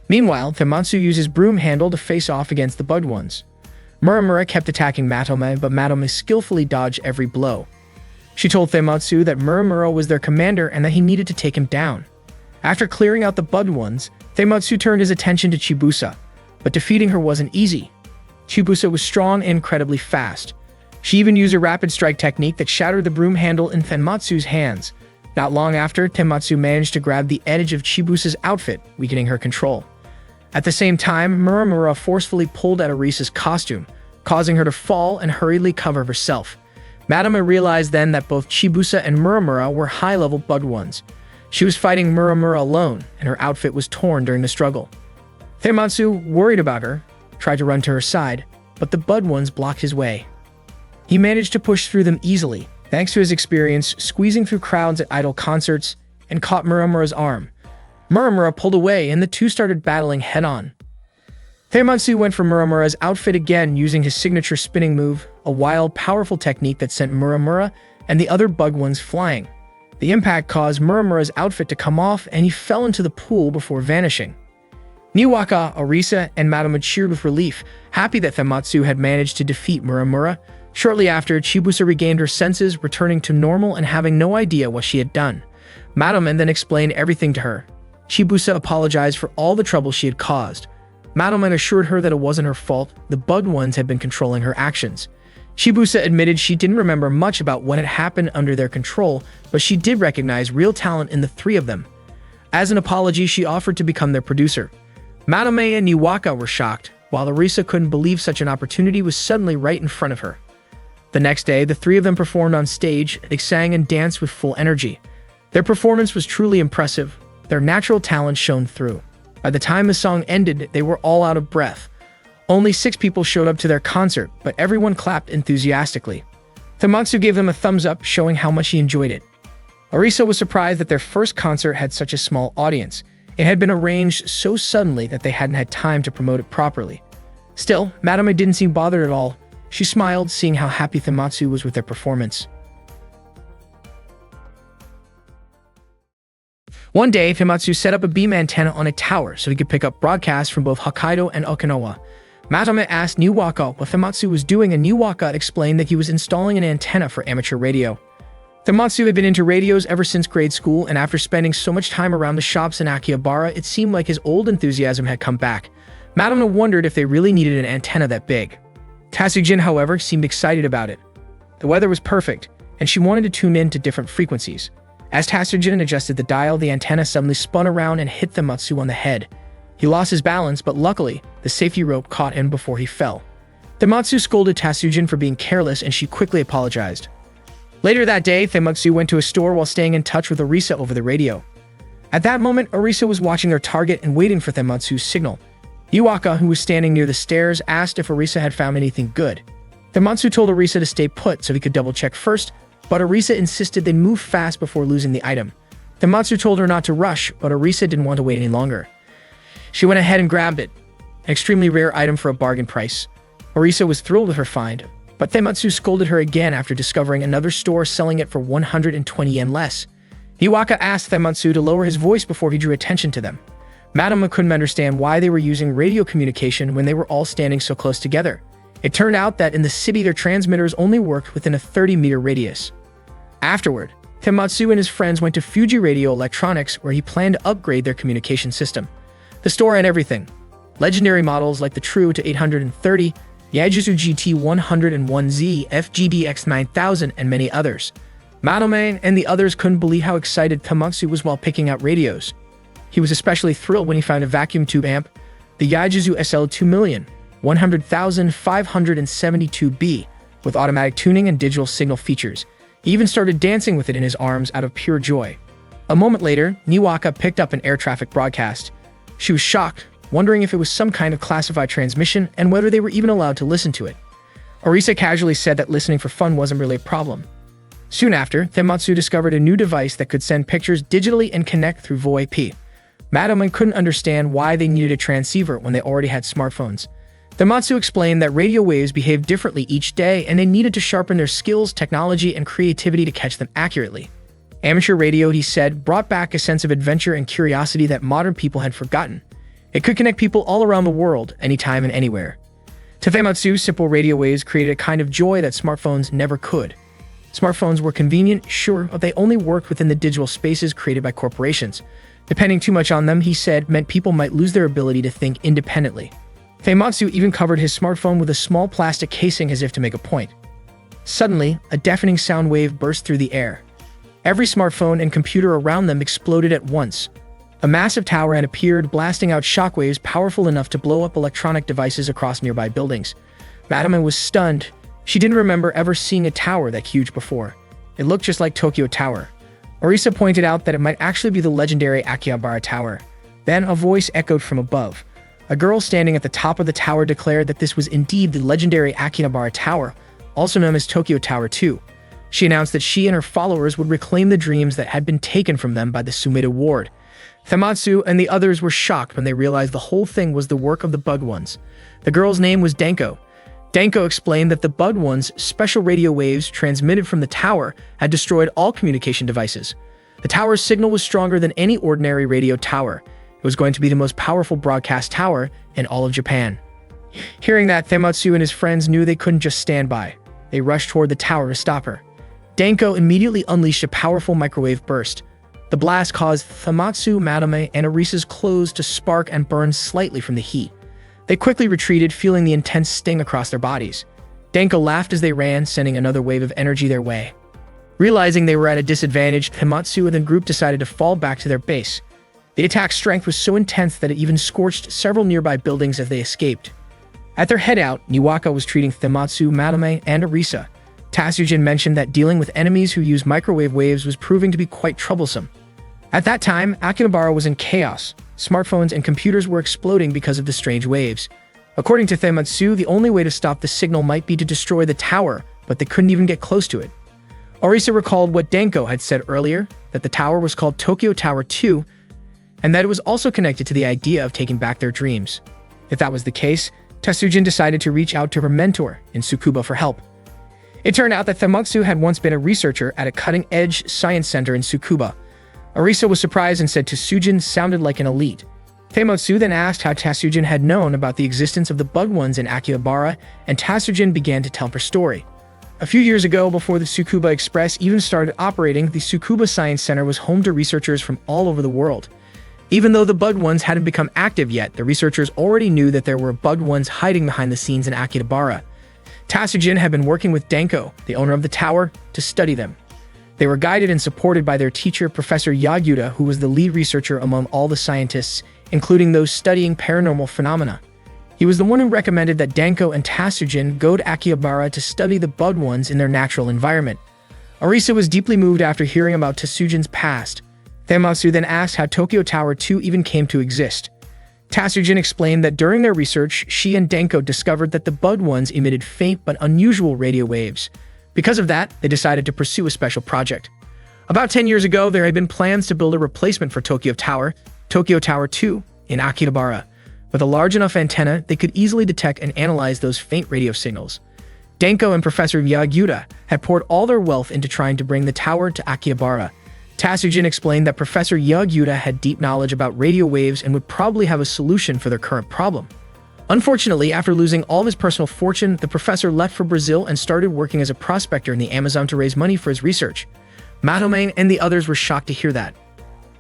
Meanwhile, Feimatsu used his broom handle to face off against the Bud Ones. Muramura kept attacking Matome, but Matome skillfully dodged every blow. She told Feimatsu that Muramura was their commander and that he needed to take him down. After clearing out the Bud Ones, Feimatsu turned his attention to Chibusa, but defeating her wasn't easy. Chibusa was strong and incredibly fast. She even used a rapid strike technique that shattered the broom handle in Feimatsu's hands. Not long after, Feimatsu managed to grab the edge of Chibusa's outfit, weakening her control. At the same time, Muramura forcefully pulled at Orisa's costume, causing her to fall and hurriedly cover herself. Madame realized then that both Chibusa and Muramura were high-level Bud Ones. She was fighting Muramura alone, and her outfit was torn during the struggle. Feimatsu, worried about her, tried to run to her side, but the Bud ones blocked his way. He managed to push through them easily, thanks to his experience squeezing through crowds at idol concerts, and caught Muramura's arm. Muramura pulled away and the two started battling head-on. Feimatsu went for Muramura's outfit again using his signature spinning move, a wild, powerful technique that sent Muramura and the other Bug ones flying. The impact caused Muramura's outfit to come off and he fell into the pool before vanishing. Niwaka, Orisa, and Madama cheered with relief, happy that Feimatsu had managed to defeat Muramura. Shortly after, Chibusa regained her senses, returning to normal and having no idea what she had done. Madama then explained everything to her. Chibusa apologized for all the trouble she had caused. Madama assured her that it wasn't her fault, the Bug ones had been controlling her actions. Chibusa admitted she didn't remember much about what had happened under their control, but she did recognize real talent in the three of them. As an apology, she offered to become their producer. Madame and Niwaka were shocked, while Orisa couldn't believe such an opportunity was suddenly right in front of her. The next day, the three of them performed on stage. They sang and danced with full energy. Their performance was truly impressive. Their natural talent shone through. By the time the song ended, they were all out of breath. Only 6 people showed up to their concert, but everyone clapped enthusiastically. Feimatsu gave them a thumbs up, showing how much he enjoyed it. Orisa was surprised that their first concert had such a small audience. It had been arranged so suddenly that they hadn't had time to promote it properly. Still, Madame didn't seem bothered at all. She smiled, seeing how happy Feimatsu was with their performance. One day, Feimatsu set up a beam antenna on a tower so he could pick up broadcasts from both Hokkaido and Okinawa. Madame asked Niwaka what Feimatsu was doing, and Niwaka explained that he was installing an antenna for amateur radio. Feimatsu had been into radios ever since grade school, and after spending so much time around the shops in Akihabara, it seemed like his old enthusiasm had come back. Madame wondered if they really needed an antenna that big. Tatsujin, however, seemed excited about it. The weather was perfect, and she wanted to tune in to different frequencies. As Tatsujin adjusted the dial, the antenna suddenly spun around and hit Feimatsu on the head. He lost his balance, but luckily, the safety rope caught him before he fell. Feimatsu scolded Tatsujin for being careless, and she quickly apologized. Later that day, Feimatsu went to a store while staying in touch with Orisa over the radio. At that moment, Orisa was watching their target and waiting for Feimatsu's signal. Niwaka, who was standing near the stairs, asked if Orisa had found anything good. Feimatsu told Orisa to stay put so he could double-check first, but Orisa insisted they move fast before losing the item. Feimatsu told her not to rush, but Orisa didn't want to wait any longer. She went ahead and grabbed it, an extremely rare item for a bargain price. Orisa was thrilled with her find, but Feimatsu scolded her again after discovering another store selling it for 120 yen less. Niwaka asked Feimatsu to lower his voice before he drew attention to them. Madama couldn't understand why they were using radio communication when they were all standing so close together. It turned out that in the city their transmitters only worked within a 30-meter radius. Afterward, Feimatsu and his friends went to Fuji Radio Electronics, where he planned to upgrade their communication system. The store had everything. Legendary models like the True to 830, Yaejizu GT 101Z, FGDX 9000, and many others. Madame and the others couldn't believe how excited Feimatsu was while picking out radios. He was especially thrilled when he found a vacuum tube amp, the Yaejizu SL 2,100,572B, with automatic tuning and digital signal features. He even started dancing with it in his arms out of pure joy. A moment later, Niwaka picked up an air traffic broadcast. She was shocked, wondering if it was some kind of classified transmission and whether they were even allowed to listen to it. Orisa casually said that listening for fun wasn't really a problem. Soon after, Feimatsu discovered a new device that could send pictures digitally and connect through VoIP. Madame couldn't understand why they needed a transceiver when they already had smartphones. Feimatsu explained that radio waves behaved differently each day and they needed to sharpen their skills, technology, and creativity to catch them accurately. Amateur radio, he said, brought back a sense of adventure and curiosity that modern people had forgotten. It could connect people all around the world, anytime and anywhere. To Feimatsu, simple radio waves created a kind of joy that smartphones never could. Smartphones were convenient, sure, but they only worked within the digital spaces created by corporations. Depending too much on them, he said, meant people might lose their ability to think independently. Feimatsu even covered his smartphone with a small plastic casing as if to make a point. Suddenly, a deafening sound wave burst through the air. Every smartphone and computer around them exploded at once. A massive tower had appeared, blasting out shockwaves powerful enough to blow up electronic devices across nearby buildings. Madame was stunned. She didn't remember ever seeing a tower that huge before. It looked just like Tokyo Tower. Orisa pointed out that it might actually be the legendary Akihabara Tower. Then a voice echoed from above. A girl standing at the top of the tower declared that this was indeed the legendary Akihabara Tower, also known as Tokyo Tower 2. She announced that she and her followers would reclaim the dreams that had been taken from them by the Sumida Ward. Famitsu and the others were shocked when they realized the whole thing was the work of the Bug Ones. The girl's name was Denko. Denko explained that the Bug Ones' special radio waves transmitted from the tower had destroyed all communication devices. The tower's signal was stronger than any ordinary radio tower. It was going to be the most powerful broadcast tower in all of Japan. Hearing that, Famitsu and his friends knew they couldn't just stand by. They rushed toward the tower to stop her. Denko immediately unleashed a powerful microwave burst. The blast caused Famitsu, Madame, and Arisa's clothes to spark and burn slightly from the heat. They quickly retreated, feeling the intense sting across their bodies. Denko laughed as they ran, sending another wave of energy their way. Realizing they were at a disadvantage, Famitsu and the group decided to fall back to their base. The attack's strength was so intense that it even scorched several nearby buildings as they escaped. At their head-out, Niwaka was treating Famitsu, Madame, and Arisa. Tatsujin mentioned that dealing with enemies who use microwave waves was proving to be quite troublesome. At that time, Akihabara was in chaos. Smartphones and computers were exploding because of the strange waves. According to Famitsu, the only way to stop the signal might be to destroy the tower, but they couldn't even get close to it. Arisa recalled what Denko had said earlier, that the tower was called Tokyo Tower 2, and that it was also connected to the idea of taking back their dreams. If that was the case, Tatsujin decided to reach out to her mentor in Tsukuba for help. It turned out that Famitsu had once been a researcher at a cutting-edge science center in Tsukuba. Arisa was surprised and said Tatsujin sounded like an elite. Famitsu then asked how Tatsujin had known about the existence of the Bug Ones in Akihabara, and Tatsujin began to tell her story. A few years ago, before the Tsukuba Express even started operating, the Tsukuba Science Center was home to researchers from all over the world. Even though the Bug Ones hadn't become active yet, the researchers already knew that there were Bug Ones hiding behind the scenes in Akihabara. Tatsujin had been working with Denko, the owner of the tower, to study them. They were guided and supported by their teacher, Professor Yagyuda, who was the lead researcher among all the scientists, including those studying paranormal phenomena. He was the one who recommended that Denko and Tatsujin go to Akihabara to study the Bug Ones in their natural environment. Arisa was deeply moved after hearing about Tatsujin's past. Famitsu then asked how Tokyo Tower 2 even came to exist. Tatsujin explained that during their research, she and Denko discovered that the Bug Ones emitted faint but unusual radio waves. Because of that, they decided to pursue a special project. About 10 years ago, there had been plans to build a replacement for Tokyo Tower 2, in Akihabara. With a large enough antenna, they could easily detect and analyze those faint radio signals. Denko and Professor Yagyuda had poured all their wealth into trying to bring the tower to Akihabara. Tatsujin explained that Professor Yagyuda had deep knowledge about radio waves and would probably have a solution for their current problem. Unfortunately, after losing all of his personal fortune, the professor left for Brazil and started working as a prospector in the Amazon to raise money for his research. Madame and the others were shocked to hear that.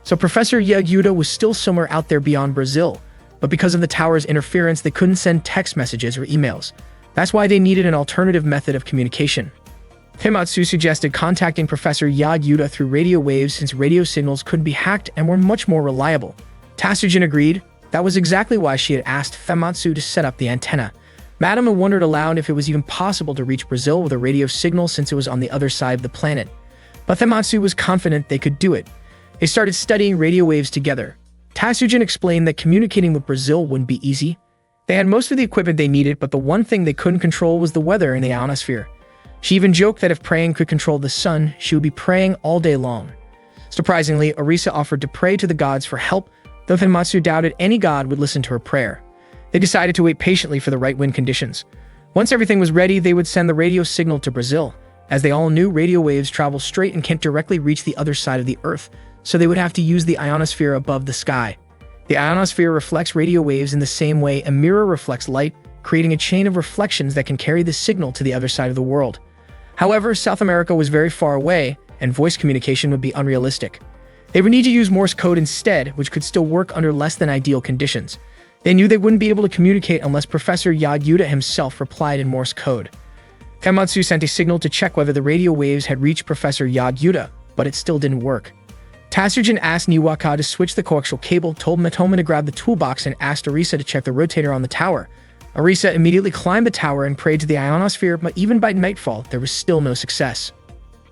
So Professor Yagyuda was still somewhere out there beyond Brazil, but because of the tower's interference, they couldn't send text messages or emails. That's why they needed an alternative method of communication. Famitsu suggested contacting Professor Yagyuda through radio waves since radio signals could be hacked and were much more reliable. Tatsujin agreed. That was exactly why she had asked Famitsu to set up the antenna. Madame wondered aloud if it was even possible to reach Brazil with a radio signal since it was on the other side of the planet. But Famitsu was confident they could do it. They started studying radio waves together. Tatsujin explained that communicating with Brazil wouldn't be easy. They had most of the equipment they needed, but the one thing they couldn't control was the weather in the ionosphere. She even joked that if praying could control the sun, she would be praying all day long. Surprisingly, Arisa offered to pray to the gods for help, though Famitsu doubted any god would listen to her prayer. They decided to wait patiently for the right wind conditions. Once everything was ready, they would send the radio signal to Brazil. As they all knew, radio waves travel straight and can't directly reach the other side of the Earth, so they would have to use the ionosphere above the sky. The ionosphere reflects radio waves in the same way a mirror reflects light, creating a chain of reflections that can carry the signal to the other side of the world. However, South America was very far away, and voice communication would be unrealistic. They would need to use Morse code instead, which could still work under less than ideal conditions. They knew they wouldn't be able to communicate unless Professor Yagyuda himself replied in Morse code. Famitsu sent a signal to check whether the radio waves had reached Professor Yagyuda, but it still didn't work. Tatsujin asked Niwaka to switch the coaxial cable, told Matoma to grab the toolbox, and asked Arisa to check the rotator on the tower. Arisa immediately climbed the tower and prayed to the ionosphere, but even by nightfall, there was still no success.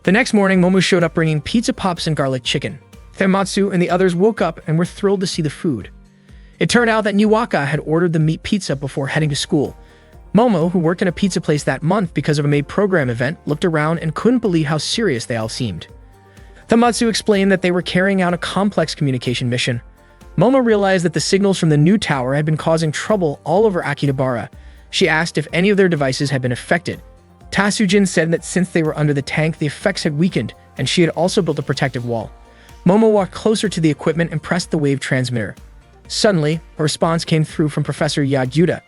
The next morning, Momo showed up bringing pizza pops and garlic chicken. Famitsu and the others woke up and were thrilled to see the food. It turned out that Niwaka had ordered the meat pizza before heading to school. Momo, who worked in a pizza place that month because of a maid program event, looked around and couldn't believe how serious they all seemed. Tamatsu explained that they were carrying out a complex communication mission. Momo realized that the signals from the new tower had been causing trouble all over Akihabara. She asked if any of their devices had been affected. Tasujin said that since they were under the tank, the effects had weakened, and she had also built a protective wall. Momo walked closer to the equipment and pressed the wave transmitter. Suddenly, a response came through from Professor Yagyuta.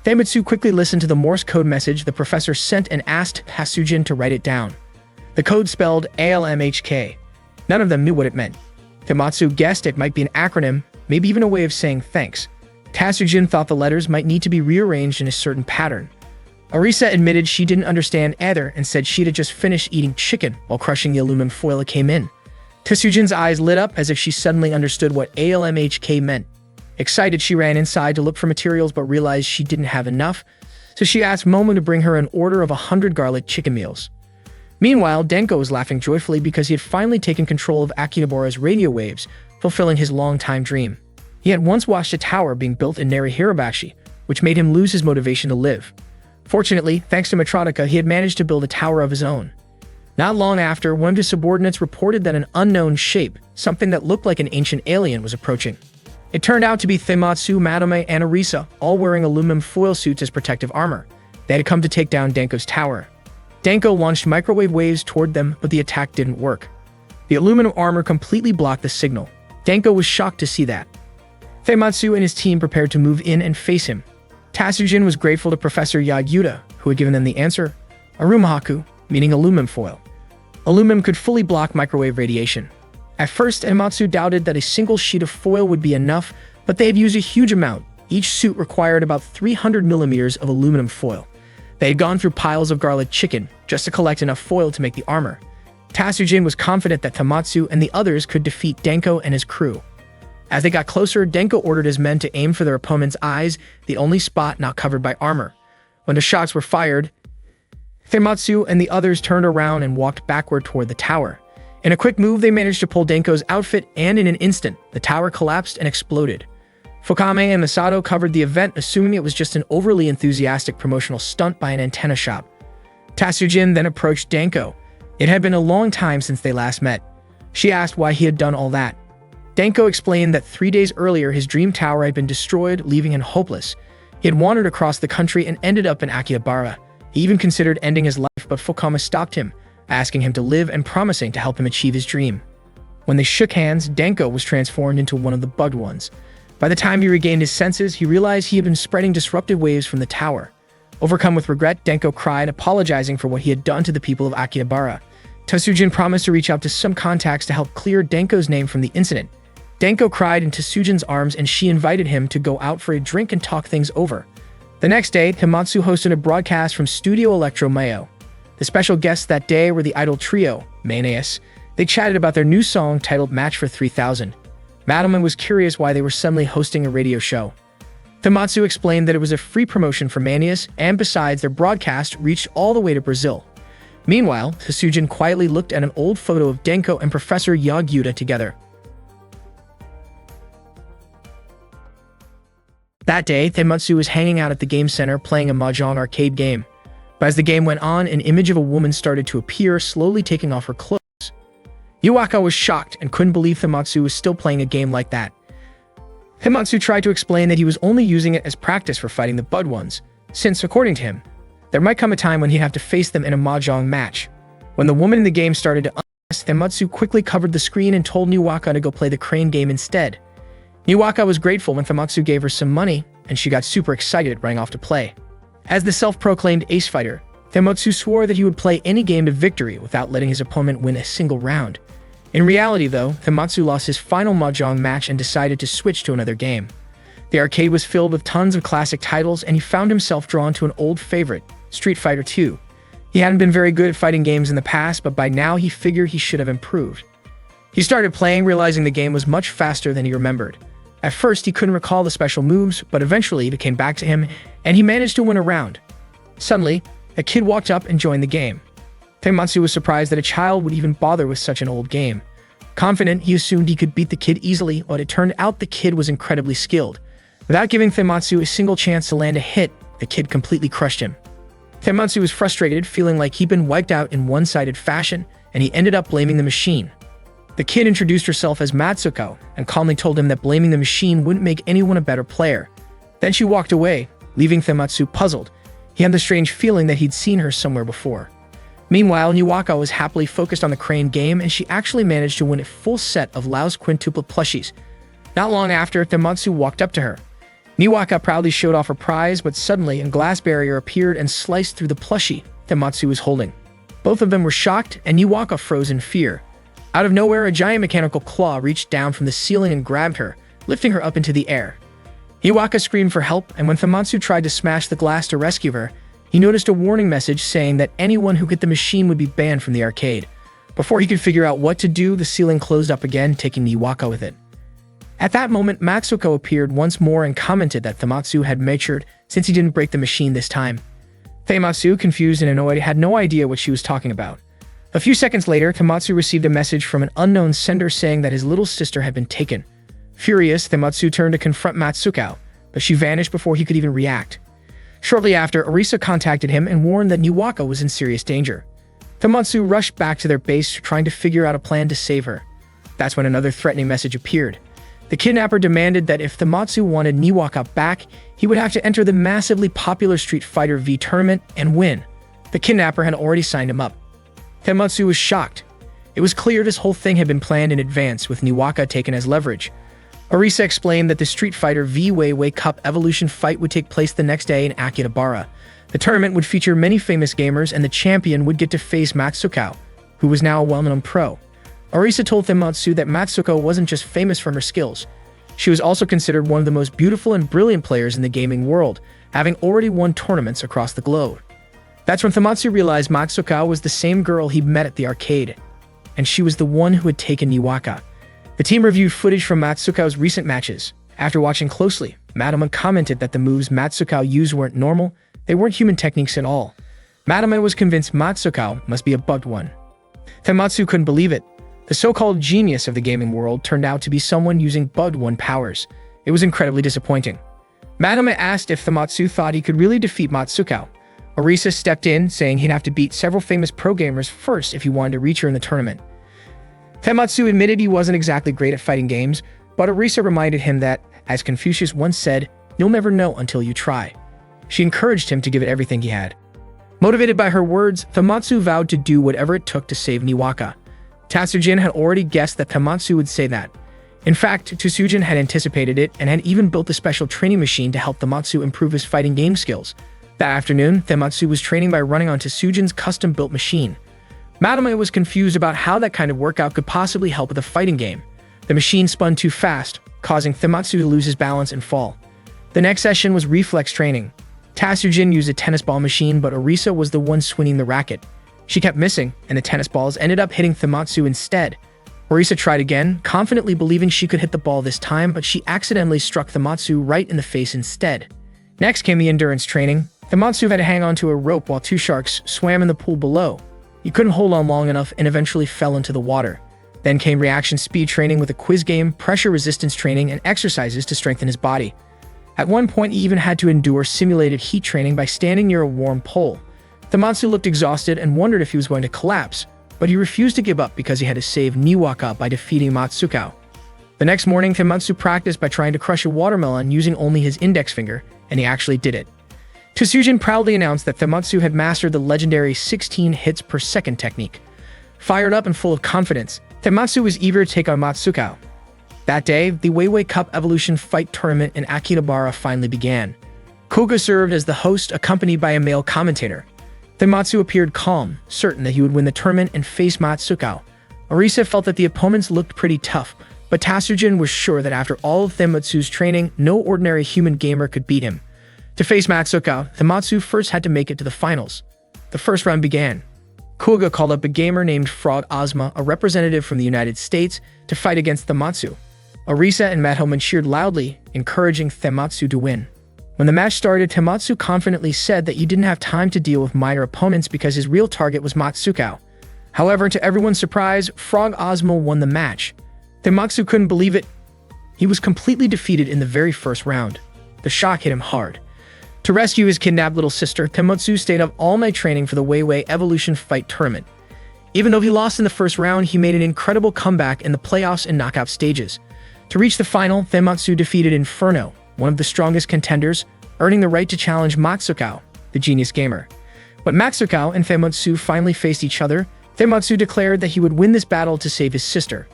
Tamatsu quickly listened to the Morse code message the professor sent and asked Tasujin to write it down. The code spelled ALMHK. None of them knew what it meant. Tamatsu guessed it might be an acronym, maybe even a way of saying thanks. Tasujin thought the letters might need to be rearranged in a certain pattern. Arisa admitted she didn't understand either and said she'd just finished eating chicken while crushing the aluminum foil that came in. Tasujin's eyes lit up as if she suddenly understood what ALMHK meant. Excited, she ran inside to look for materials but realized she didn't have enough, so she asked Momo to bring her an order of 100 garlic chicken meals. Meanwhile, Denko was laughing joyfully because he had finally taken control of Akihabara's radio waves, fulfilling his long-time dream. He had once watched a tower being built in Narihirabashi, which made him lose his motivation to live. Fortunately, thanks to Matronica, he had managed to build a tower of his own. Not long after, one of his subordinates reported that an unknown shape, something that looked like an ancient alien, was approaching. It turned out to be Tamatsu, Madame, and Arisa, all wearing aluminum foil suits as protective armor. They had come to take down Denko's tower. Denko launched microwave waves toward them, but the attack didn't work. The aluminum armor completely blocked the signal. Denko was shocked to see that. Tamatsu and his team prepared to move in and face him. Tasujin was grateful to Professor Yagyuta, who had given them the answer, Arumahaku, meaning aluminum foil. Aluminum could fully block microwave radiation. At first, Tamatsu doubted that a single sheet of foil would be enough, but they had used a huge amount. Each suit required about 300 millimeters of aluminum foil. They had gone through piles of garlic chicken just to collect enough foil to make the armor. Tasujin was confident that Tamatsu and the others could defeat Denko and his crew. As they got closer, Denko ordered his men to aim for their opponent's eyes, the only spot not covered by armor. When the shots were fired, Tamatsu and the others turned around and walked backward toward the tower. In a quick move, they managed to pull Denko's outfit, and in an instant, the tower collapsed and exploded. Fukame and Masato covered the event, assuming it was just an overly enthusiastic promotional stunt by an antenna shop. Tasujin then approached Denko. It had been a long time since they last met. She asked why he had done all that. Denko explained that 3 days earlier his dream tower had been destroyed, leaving him hopeless. He had wandered across the country and ended up in Akihabara. He even considered ending his life, but Fukame stopped him, asking him to live and promising to help him achieve his dream. When they shook hands, Denko was transformed into one of the bugged ones. By the time he regained his senses, he realized he had been spreading disruptive waves from the tower. Overcome with regret, Denko cried, apologizing for what he had done to the people of Akihabara. Tasujin promised to reach out to some contacts to help clear Denko's name from the incident. Denko cried in Tasujin's arms and she invited him to go out for a drink and talk things over. The next day, Tamatsu hosted a broadcast from Studio Electro Mayo. The special guests that day were the idol trio, Maneus. They chatted about their new song titled Match for 3000. Madelman was curious why they were suddenly hosting a radio show. Tamatsu explained that it was a free promotion for Maneus, and besides, their broadcast reached all the way to Brazil. Meanwhile, Tasujin quietly looked at an old photo of Denko and Professor Yagyuta together. That day, Tamatsu was hanging out at the game center playing a mahjong arcade game. But as the game went on, an image of a woman started to appear, slowly taking off her clothes. Yuaka was shocked and couldn't believe Tamatsu was still playing a game like that. Tamatsu tried to explain that he was only using it as practice for fighting the Bud ones, since, according to him, there might come a time when he'd have to face them in a mahjong match. When the woman in the game started to undress, Tamatsu quickly covered the screen and told Niwaka to go play the crane game instead. Niwaka was grateful when Tamatsu gave her some money, and she got super excited running off to play. As the self-proclaimed ace fighter, Tamatsu swore that he would play any game to victory without letting his opponent win a single round. In reality, though, Tamatsu lost his final mahjong match and decided to switch to another game. The arcade was filled with tons of classic titles, and he found himself drawn to an old favorite, Street Fighter II. He hadn't been very good at fighting games in the past, but by now he figured he should have improved. He started playing, realizing the game was much faster than he remembered. At first, he couldn't recall the special moves, but eventually it came back to him, and he managed to win a round. Suddenly, a kid walked up and joined the game. Tamatsu was surprised that a child would even bother with such an old game. Confident, he assumed he could beat the kid easily, but it turned out the kid was incredibly skilled. Without giving Tematsu a single chance to land a hit, the kid completely crushed him. Tematsu was frustrated, feeling like he'd been wiped out in one-sided fashion, and he ended up blaming the machine. The kid introduced herself as Matsuko and calmly told him that blaming the machine wouldn't make anyone a better player. Then she walked away, leaving Tematsu puzzled. He had the strange feeling that he'd seen her somewhere before. Meanwhile, Niwaka was happily focused on the crane game, and she actually managed to win a full set of Lao's quintuplet plushies. Not long after, Tematsu walked up to her. Niwaka proudly showed off her prize, but suddenly a glass barrier appeared and sliced through the plushie Tematsu was holding. Both of them were shocked, and Niwaka froze in fear. Out of nowhere, a giant mechanical claw reached down from the ceiling and grabbed her, lifting her up into the air. Niwaka screamed for help, and when Tematsu tried to smash the glass to rescue her, he noticed a warning message saying that anyone who hit the machine would be banned from the arcade. Before he could figure out what to do, the ceiling closed up again, taking Niwaka with it. At that moment, Matsuko appeared once more and commented that Tematsu had matured since he didn't break the machine this time. Tematsu, confused and annoyed, had no idea what she was talking about. A few seconds later, Tematsu received a message from an unknown sender saying that his little sister had been taken. Furious, Tematsu turned to confront Matsuko, but she vanished before he could even react. Shortly after, Arisa contacted him and warned that Niwaka was in serious danger. Tematsu rushed back to their base, trying to figure out a plan to save her. That's when another threatening message appeared. The kidnapper demanded that if Tematsu wanted Niwaka back, he would have to enter the massively popular Street Fighter V tournament and win. The kidnapper had already signed him up. Tematsu was shocked. It was clear this whole thing had been planned in advance, with Niwaka taken as leverage. Arisa explained that the Street Fighter V Weiwei Cup Evolution fight would take place the next day in Akihabara. The tournament would feature many famous gamers, and the champion would get to face Matsuko, who was now a well-known pro. Arisa told Tematsu that Matsuko wasn't just famous for her skills. She was also considered one of the most beautiful and brilliant players in the gaming world, having already won tournaments across the globe. That's when Tematsu realized Matsuko was the same girl he'd met at the arcade, and she was the one who had taken Niwaka. The team reviewed footage from Matsuko's recent matches. After watching closely, Madama commented that the moves Matsuko used weren't normal, they weren't human techniques at all. Madama was convinced Matsuko must be a bugged one. Tematsu couldn't believe it. The so-called genius of the gaming world turned out to be someone using bugged one powers. It was incredibly disappointing. Madama asked if Tematsu thought he could really defeat Matsuko. Arisa stepped in, saying he'd have to beat several famous pro gamers first if he wanted to reach her in the tournament. Tematsu admitted he wasn't exactly great at fighting games, but Arisa reminded him that, as Confucius once said, "You'll never know until you try." She encouraged him to give it everything he had. Motivated by her words, Tematsu vowed to do whatever it took to save Niwaka. Tatsujin had already guessed that Tematsu would say that. In fact, Tatsujin had anticipated it and had even built a special training machine to help Tematsu improve his fighting game skills. That afternoon, Tematsu was training by running on Tatsujin's custom-built machine. Madama was confused about how that kind of workout could possibly help with a fighting game. The machine spun too fast, causing Tematsu to lose his balance and fall. The next session was reflex training. Tatsujin used a tennis ball machine, but Arisa was the one swinging the racket. She kept missing, and the tennis balls ended up hitting Tematsu instead. Arisa tried again, confidently believing she could hit the ball this time, but she accidentally struck Tematsu right in the face instead. Next came the endurance training. Tematsu had to hang onto a rope while two sharks swam in the pool below. He couldn't hold on long enough and eventually fell into the water. Then came reaction speed training with a quiz game, pressure resistance training, and exercises to strengthen his body. At one point, he even had to endure simulated heat training by standing near a warm pole. Tematsu looked exhausted and wondered if he was going to collapse, but he refused to give up because he had to save Niwaka by defeating Matsuko. The next morning, Tematsu practiced by trying to crush a watermelon using only his index finger, and he actually did it. Tatsujin proudly announced that Tematsu had mastered the legendary 16 hits per second technique. Fired up and full of confidence, Tematsu was eager to take on Matsuko. That day, the Weiwei Cup Evolution Fight Tournament in Akihabara finally began. Koga served as the host, accompanied by a male commentator. Tematsu appeared calm, certain that he would win the tournament and face Matsuko. Arisa felt that the opponents looked pretty tough, but Tatsujin was sure that after all of Tematsu's training, no ordinary human gamer could beat him. To face Matsuko, Tematsu first had to make it to the finals. The first round began. Koga called up a gamer named Frog Ozma, a representative from the United States, to fight against Tematsu. Arisa and Madhoman cheered loudly, encouraging Tematsu to win. When the match started, Tematsu confidently said that he didn't have time to deal with minor opponents because his real target was Matsuko. However, to everyone's surprise, Frog Ozmo won the match. Tematsu couldn't believe it. He was completely defeated in the very first round. The shock hit him hard. To rescue his kidnapped little sister, Tematsu stayed up all night training for the Weiwei Evolution Fight Tournament. Even though he lost in the first round, he made an incredible comeback in the playoffs and knockout stages. To reach the final, Tematsu defeated Inferno, one of the strongest contenders, earning the right to challenge Matsukao, the genius gamer. When Matsukao and Tematsu finally faced each other, Tematsu declared that he would win this battle to save his sister.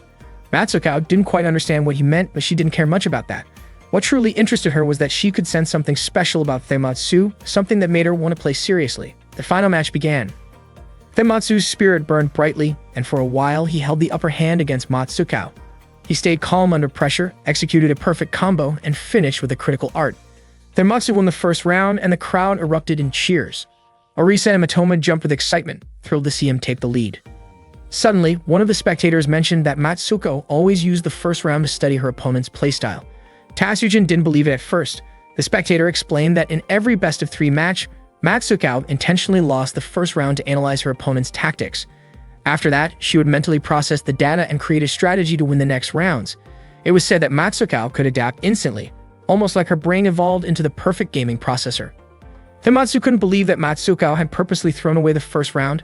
Matsukao didn't quite understand what he meant, but she didn't care much about that. What truly interested her was that she could sense something special about Tematsu, something that made her want to play seriously. The final match began. Tematsu's spirit burned brightly, and for a while he held the upper hand against Matsukao. He stayed calm under pressure, executed a perfect combo, and finished with a critical art. Tematsu won the first round, and the crowd erupted in cheers. Orisa and Matoma jumped with excitement, thrilled to see him take the lead. Suddenly, one of the spectators mentioned that Matsuko always used the first round to study her opponent's playstyle. Tatsujin didn't believe it at first. The spectator explained that in every best-of-3 match, Matsukao intentionally lost the first round to analyze her opponent's tactics. After that, she would mentally process the data and create a strategy to win the next rounds. It was said that Matsukao could adapt instantly, almost like her brain evolved into the perfect gaming processor. Tematsu couldn't believe that Matsukao had purposely thrown away the first round.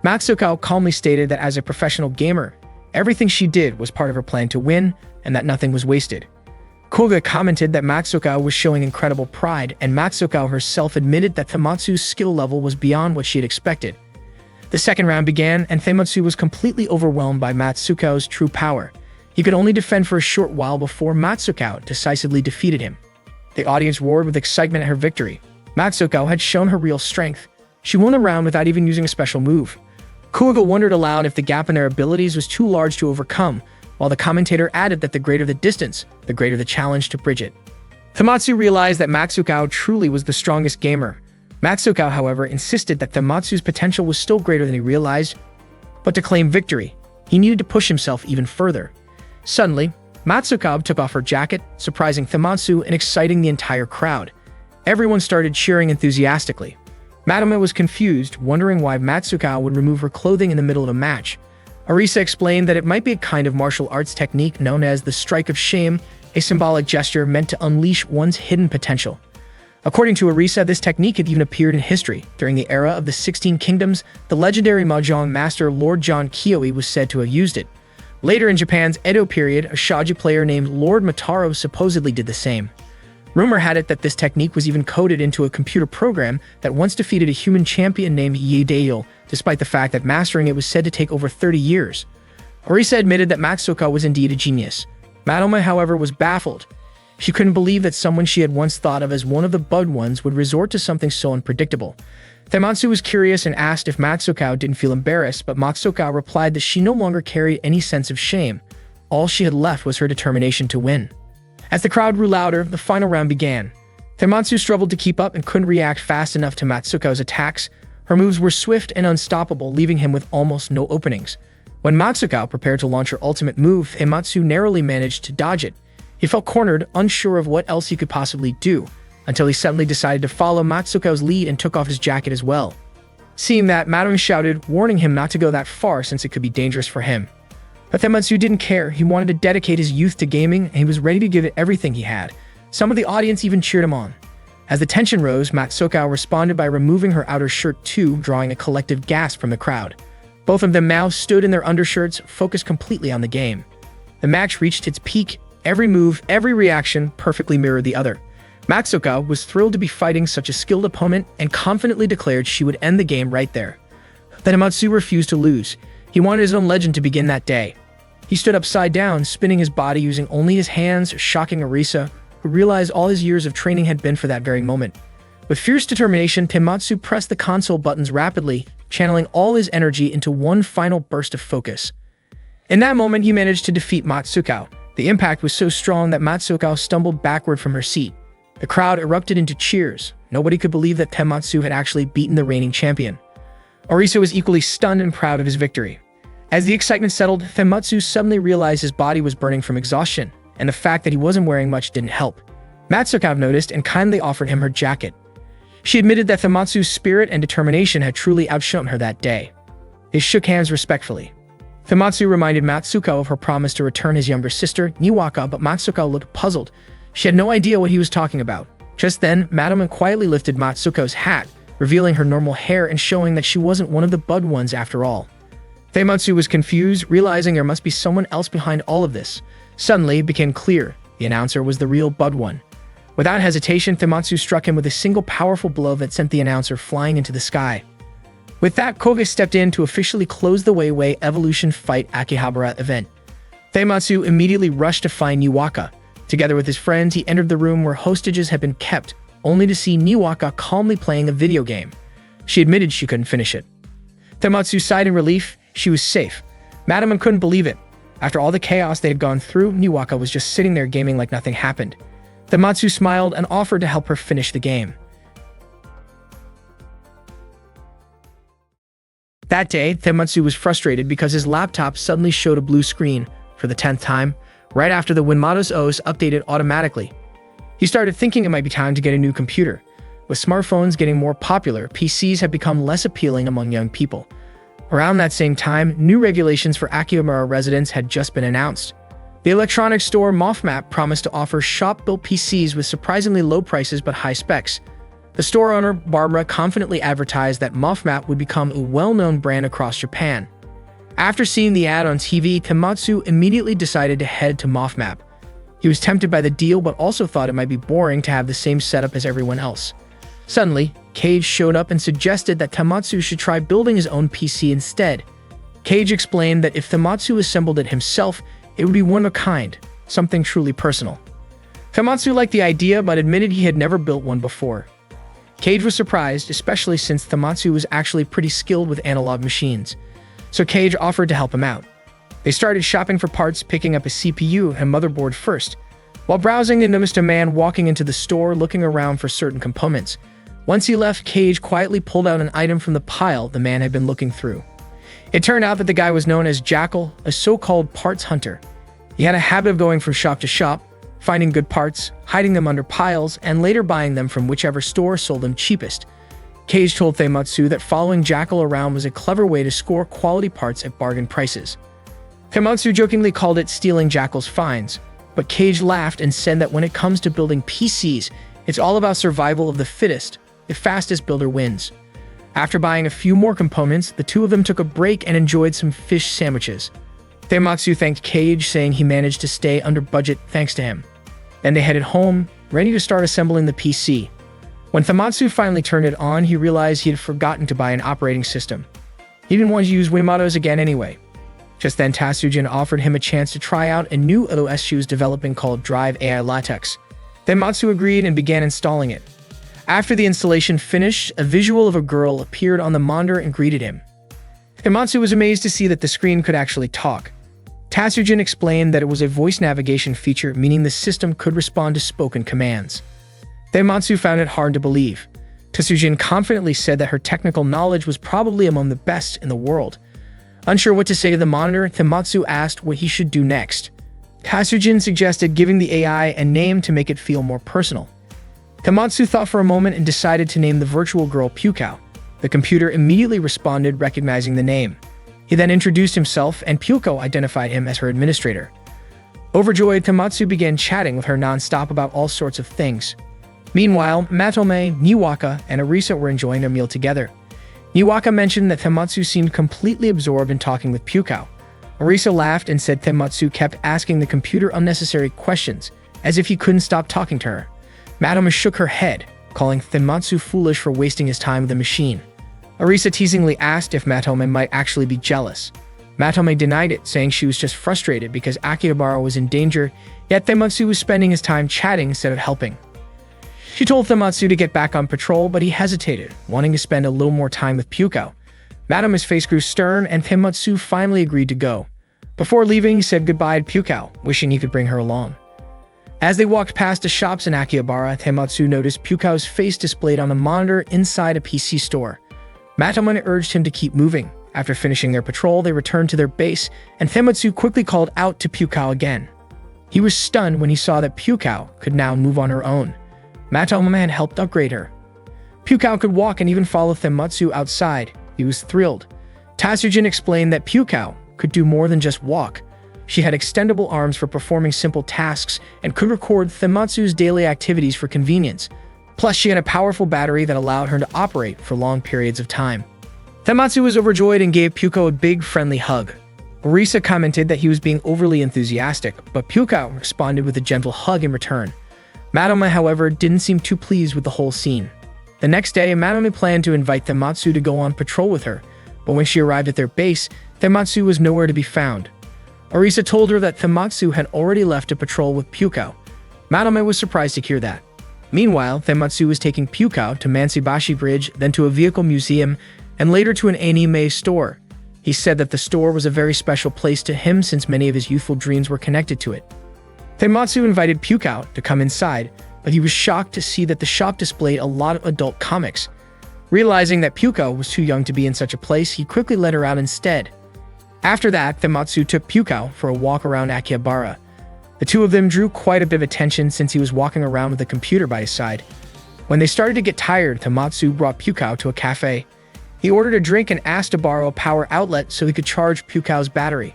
Matsukao calmly stated that as a professional gamer, everything she did was part of her plan to win, and that nothing was wasted. Koga commented that Matsukao was showing incredible pride, and Matsukao herself admitted that Tematsu's skill level was beyond what she had expected. The second round began, and Tematsu was completely overwhelmed by Matsukao's true power. He could only defend for a short while before Matsukao decisively defeated him. The audience roared with excitement at her victory. Matsukao had shown her real strength. She won the round without even using a special move. Koga wondered aloud if the gap in their abilities was too large to overcome, while the commentator added that the greater the distance, the greater the challenge to bridge it. Tematsu realized that Matsukao truly was the strongest gamer. Matsukao, however, insisted that Tematsu's potential was still greater than he realized, but to claim victory, he needed to push himself even further. Suddenly, Matsukao took off her jacket, surprising Tematsu and exciting the entire crowd. Everyone started cheering enthusiastically. Matoma was confused, wondering why Matsukao would remove her clothing in the middle of a match. Orisa explained that it might be a kind of martial arts technique known as the strike of shame, a symbolic gesture meant to unleash one's hidden potential. According to Orisa, this technique had even appeared in history. During the era of the 16 Kingdoms, the legendary mahjong master Lord John Kioi was said to have used it. Later in Japan's Edo period, a shogi player named Lord Mataro supposedly did the same. Rumor had it that this technique was even coded into a computer program that once defeated a human champion named Yedail, despite the fact that mastering it was said to take over 30 years. Orisa admitted that Matsuko was indeed a genius. Matoma, however, was baffled. She couldn't believe that someone she had once thought of as one of the Bud Ones would resort to something so unpredictable. Tematsu was curious and asked if Matsukao didn't feel embarrassed, but Matsukao replied that she no longer carried any sense of shame. All she had left was her determination to win. As the crowd grew louder, the final round began. Tematsu struggled to keep up and couldn't react fast enough to Matsukao's attacks. Her moves were swift and unstoppable, leaving him with almost no openings. When Matsukao prepared to launch her ultimate move, Tematsu narrowly managed to dodge it. He felt cornered, unsure of what else he could possibly do, until he suddenly decided to follow Matsukao's lead and took off his jacket as well. Seeing that, Matoma shouted, warning him not to go that far since it could be dangerous for him. But Tematsu didn't care. He wanted to dedicate his youth to gaming, and he was ready to give it everything he had. Some of the audience even cheered him on. As the tension rose, Matsukao responded by removing her outer shirt too, drawing a collective gasp from the crowd. Both of them now stood in their undershirts, focused completely on the game. The match reached its peak. Every move, every reaction perfectly mirrored the other. Matsukao was thrilled to be fighting such a skilled opponent and confidently declared she would end the game right there. But Tematsu refused to lose. He wanted his own legend to begin that day. He stood upside down, spinning his body using only his hands, shocking Orisa, who realized all his years of training had been for that very moment. With fierce determination, Tematsu pressed the console buttons rapidly, channeling all his energy into one final burst of focus. In that moment, he managed to defeat Matsukao. The impact was so strong that Matsukao stumbled backward from her seat. The crowd erupted into cheers. Nobody could believe that Tematsu had actually beaten the reigning champion. Orisa was equally stunned and proud of his victory. As the excitement settled, Tematsu suddenly realized his body was burning from exhaustion, and the fact that he wasn't wearing much didn't help. Matsukao noticed and kindly offered him her jacket. She admitted that Tematsu's spirit and determination had truly outshone her that day. They shook hands respectfully. Tematsu reminded Matsuko of her promise to return his younger sister, Niwaka, but Matsuko looked puzzled. She had no idea what he was talking about. Just then, Madame quietly lifted Matsuko's hat, revealing her normal hair and showing that she wasn't one of the Bud ones after all. Tematsu was confused, realizing there must be someone else behind all of this. Suddenly, it became clear the announcer was the real Bud one. Without hesitation, Tematsu struck him with a single powerful blow that sent the announcer flying into the sky. With that, Koga stepped in to officially close the Weiwei Evolution Fight Akihabara event. Tematsu immediately rushed to find Niwaka. Together with his friends, he entered the room where hostages had been kept, only to see Niwaka calmly playing a video game. She admitted she couldn't finish it. Tematsu sighed in relief. She was safe. Madame couldn't believe it. After all the chaos they had gone through, Niwaka was just sitting there gaming like nothing happened. Tematsu smiled and offered to help her finish the game. That day, Tematsu was frustrated because his laptop suddenly showed a blue screen for the 10th time, right after the Winmato's OS updated automatically. He started thinking it might be time to get a new computer. With smartphones getting more popular, PCs have become less appealing among young people. Around that same time, new regulations for Akihabara residents had just been announced. The electronics store MoffMap promised to offer shop-built PCs with surprisingly low prices but high specs. The store owner, Barbara, confidently advertised that MoffMap would become a well-known brand across Japan. After seeing the ad on TV, Tematsu immediately decided to head to MoffMap. He was tempted by the deal but also thought it might be boring to have the same setup as everyone else. Suddenly, Cage showed up and suggested that Tematsu should try building his own PC instead. Cage explained that if Tematsu assembled it himself, it would be one of a kind, something truly personal. Tematsu liked the idea but admitted he had never built one before. Cage was surprised, especially since Tematsu was actually pretty skilled with analog machines. So Cage offered to help him out. They started shopping for parts, picking up a CPU and motherboard first. While browsing, they noticed a man walking into the store looking around for certain components. Once he left, Cage quietly pulled out an item from the pile the man had been looking through. It turned out that the guy was known as Jackal, a so-called parts hunter. He had a habit of going from shop to shop, finding good parts, hiding them under piles, and later buying them from whichever store sold them cheapest. Cage told Tematsu that following Jackal around was a clever way to score quality parts at bargain prices. Tematsu jokingly called it stealing Jackal's finds, but Cage laughed and said that when it comes to building PCs, it's all about survival of the fittest. The fastest builder wins. After buying a few more components, the two of them took a break and enjoyed some fish sandwiches. Tematsu thanked Cage, saying he managed to stay under budget thanks to him. Then they headed home, ready to start assembling the PC. When Tematsu finally turned it on, he realized he had forgotten to buy an operating system. He didn't want to use Winmato's again anyway. Just then, Tatsujin offered him a chance to try out a new OS she was developing called Drive AI Latex. Tematsu agreed and began installing it. After the installation finished, a visual of a girl appeared on the monitor and greeted him. Tematsu was amazed to see that the screen could actually talk. Tatsujin explained that it was a voice navigation feature, meaning the system could respond to spoken commands. Tematsu found it hard to believe. Tatsujin confidently said that her technical knowledge was probably among the best in the world. Unsure what to say to the monitor, Tematsu asked what he should do next. Tatsujin suggested giving the AI a name to make it feel more personal. Tematsu thought for a moment and decided to name the virtual girl Pukao. The computer immediately responded, recognizing the name. He then introduced himself, and Pukao identified him as her administrator. Overjoyed, Tematsu began chatting with her non-stop about all sorts of things. Meanwhile, Matome, Niwaka, and Arisa were enjoying a meal together. Niwaka mentioned that Tematsu seemed completely absorbed in talking with Pukao. Arisa laughed and said Tematsu kept asking the computer unnecessary questions, as if he couldn't stop talking to her. Matome shook her head, calling Tematsu foolish for wasting his time with the machine. Arisa teasingly asked if Matome might actually be jealous. Matome denied it, saying she was just frustrated because Akihabara was in danger, yet Tematsu was spending his time chatting instead of helping. She told Tematsu to get back on patrol, but he hesitated, wanting to spend a little more time with Pukao. Matome's face grew stern, and Tematsu finally agreed to go. Before leaving, he said goodbye to Pukao, wishing he could bring her along. As they walked past the shops in Akihabara, Tematsu noticed Pukao's face displayed on the monitor inside a PC store. Matome urged him to keep moving. After finishing their patrol, they returned to their base, and Tematsu quickly called out to Pukao again. He was stunned when he saw that Pukao could now move on her own. Matome had helped upgrade her. Pukao could walk and even follow Tematsu outside. He was thrilled. Tatsujin explained that Pyukao could do more than just walk. She had extendable arms for performing simple tasks and could record Thematsu's daily activities for convenience. Plus, she had a powerful battery that allowed her to operate for long periods of time. Thematsu was overjoyed and gave Pyukao a big, friendly hug. Orisa commented that he was being overly enthusiastic, but Pyukao responded with a gentle hug in return. Madame, however, didn't seem too pleased with the whole scene. The next day, Madame planned to invite Thematsu to go on patrol with her, but when she arrived at their base, Thematsu was nowhere to be found. Orisa told her that Thematsu had already left to patrol with Pyukao. Madame was surprised to hear that. Meanwhile, Thematsu was taking Pyukao to Mansubashi Bridge, then to a vehicle museum, and later to an anime store. He said that the store was a very special place to him since many of his youthful dreams were connected to it. Thematsu invited Pyukao to come inside, but he was shocked to see that the shop displayed a lot of adult comics. Realizing that Pyukao was too young to be in such a place, he quickly let her out instead. After that, Thematsu took Pyukao for a walk around Akihabara. The two of them drew quite a bit of attention since he was walking around with a computer by his side. When they started to get tired, Thematsu brought Pyukao to a cafe. He ordered a drink and asked to borrow a power outlet so he could charge Pyukao's battery.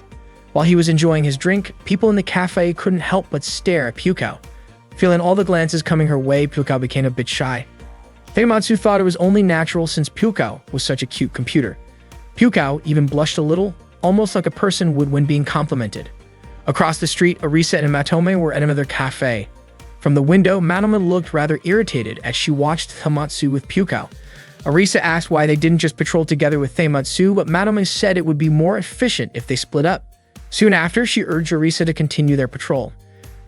While he was enjoying his drink, people in the cafe couldn't help but stare at Pyukao. Feeling all the glances coming her way, Pyukao became a bit shy. Thematsu thought it was only natural since Pyukao was such a cute computer. Pyukao even blushed a little, almost like a person would when being complimented. Across the street, Orisa and Matome were at another cafe. From the window, Matome looked rather irritated as she watched Thematsu with Pyukao. Orisa asked why they didn't just patrol together with Thematsu, but Matome said it would be more efficient if they split up. Soon after, she urged Orisa to continue their patrol.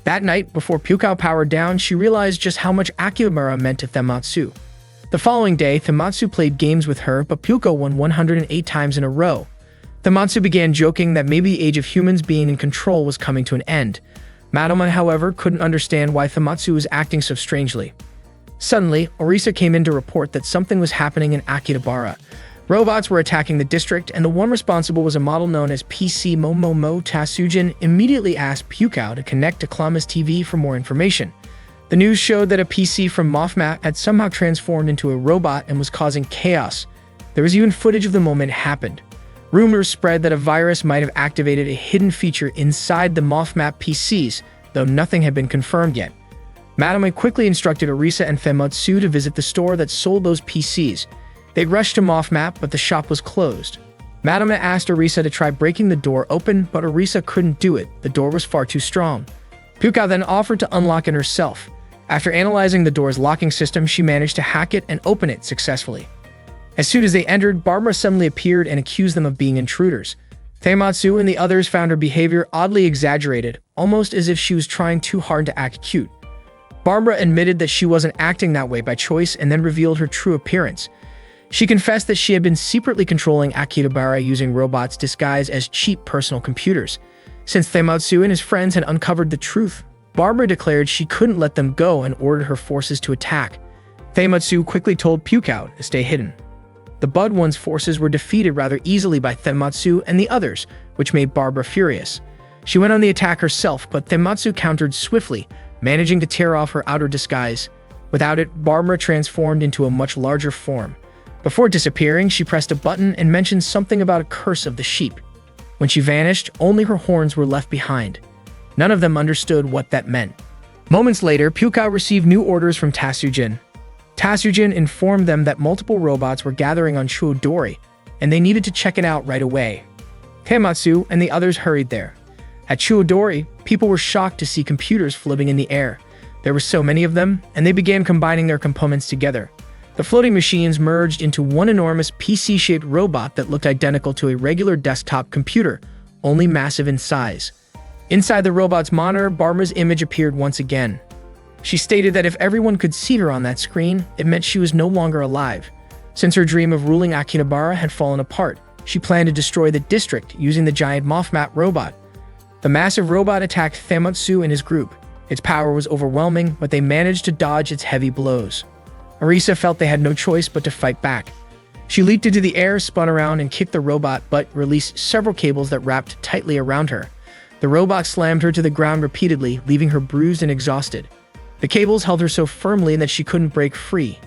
That night, before Pyukao powered down, she realized just how much Akihabara meant to Thematsu. The following day, Thematsu played games with her, but Pyukao won 108 times in a row. Thematsu began joking that maybe the age of humans being in control was coming to an end. Matome, however, couldn't understand why Thematsu was acting so strangely. Suddenly, Orisa came in to report that something was happening in Akihabara. Robots were attacking the district, and the one responsible was a model known as PC Momomo. Tatsujin immediately asked Pyukao to connect to Klama's TV for more information. The news showed that a PC from Mothmat had somehow transformed into a robot and was causing chaos. There was even footage of the moment it happened. Rumors spread that a virus might have activated a hidden feature inside the Mothmat PCs, though nothing had been confirmed yet. Matome quickly instructed Orisa and Thematsu to visit the store that sold those PCs. They rushed to Mothmat, but the shop was closed. Matome asked Orisa to try breaking the door open, but Orisa couldn't do it. The door was far too strong. Pyukao then offered to unlock it herself. After analyzing the door's locking system, she managed to hack it and open it successfully. As soon as they entered, Barbara suddenly appeared and accused them of being intruders. Thematsu and the others found her behavior oddly exaggerated, almost as if she was trying too hard to act cute. Barbara admitted that she wasn't acting that way by choice and then revealed her true appearance. She confessed that she had been secretly controlling Akihabara using robots disguised as cheap personal computers. Since Thematsu and his friends had uncovered the truth, Barbara declared she couldn't let them go and ordered her forces to attack. Thematsu quickly told Pyukao to stay hidden. The Bud One's forces were defeated rather easily by Thematsu and the others, which made Barbara furious. She went on the attack herself, but Thematsu countered swiftly, managing to tear off her outer disguise. Without it, Barbara transformed into a much larger form. Before disappearing, she pressed a button and mentioned something about a curse of the sheep. When she vanished, only her horns were left behind. None of them understood what that meant. Moments later, Pyukao received new orders from Tatsujin. Tatsujin informed them that multiple robots were gathering on Chuodori, and they needed to check it out right away. Thematsu and the others hurried there. At Chuodori, people were shocked to see computers floating in the air. There were so many of them, and they began combining their components together. The floating machines merged into one enormous PC-shaped robot that looked identical to a regular desktop computer, only massive in size. Inside the robot's monitor, Barbara's image appeared once again. She stated that if everyone could see her on that screen, it meant she was no longer alive. Since her dream of ruling Akihabara had fallen apart, she planned to destroy the district using the giant Mothmat robot. The massive robot attacked Thematsu and his group. Its power was overwhelming, but they managed to dodge its heavy blows. Orisa felt they had no choice but to fight back. She leaped into the air, spun around, and kicked the robot, but released several cables that wrapped tightly around her. The robot slammed her to the ground repeatedly, leaving her bruised and exhausted. The cables held her so firmly that she couldn't break free,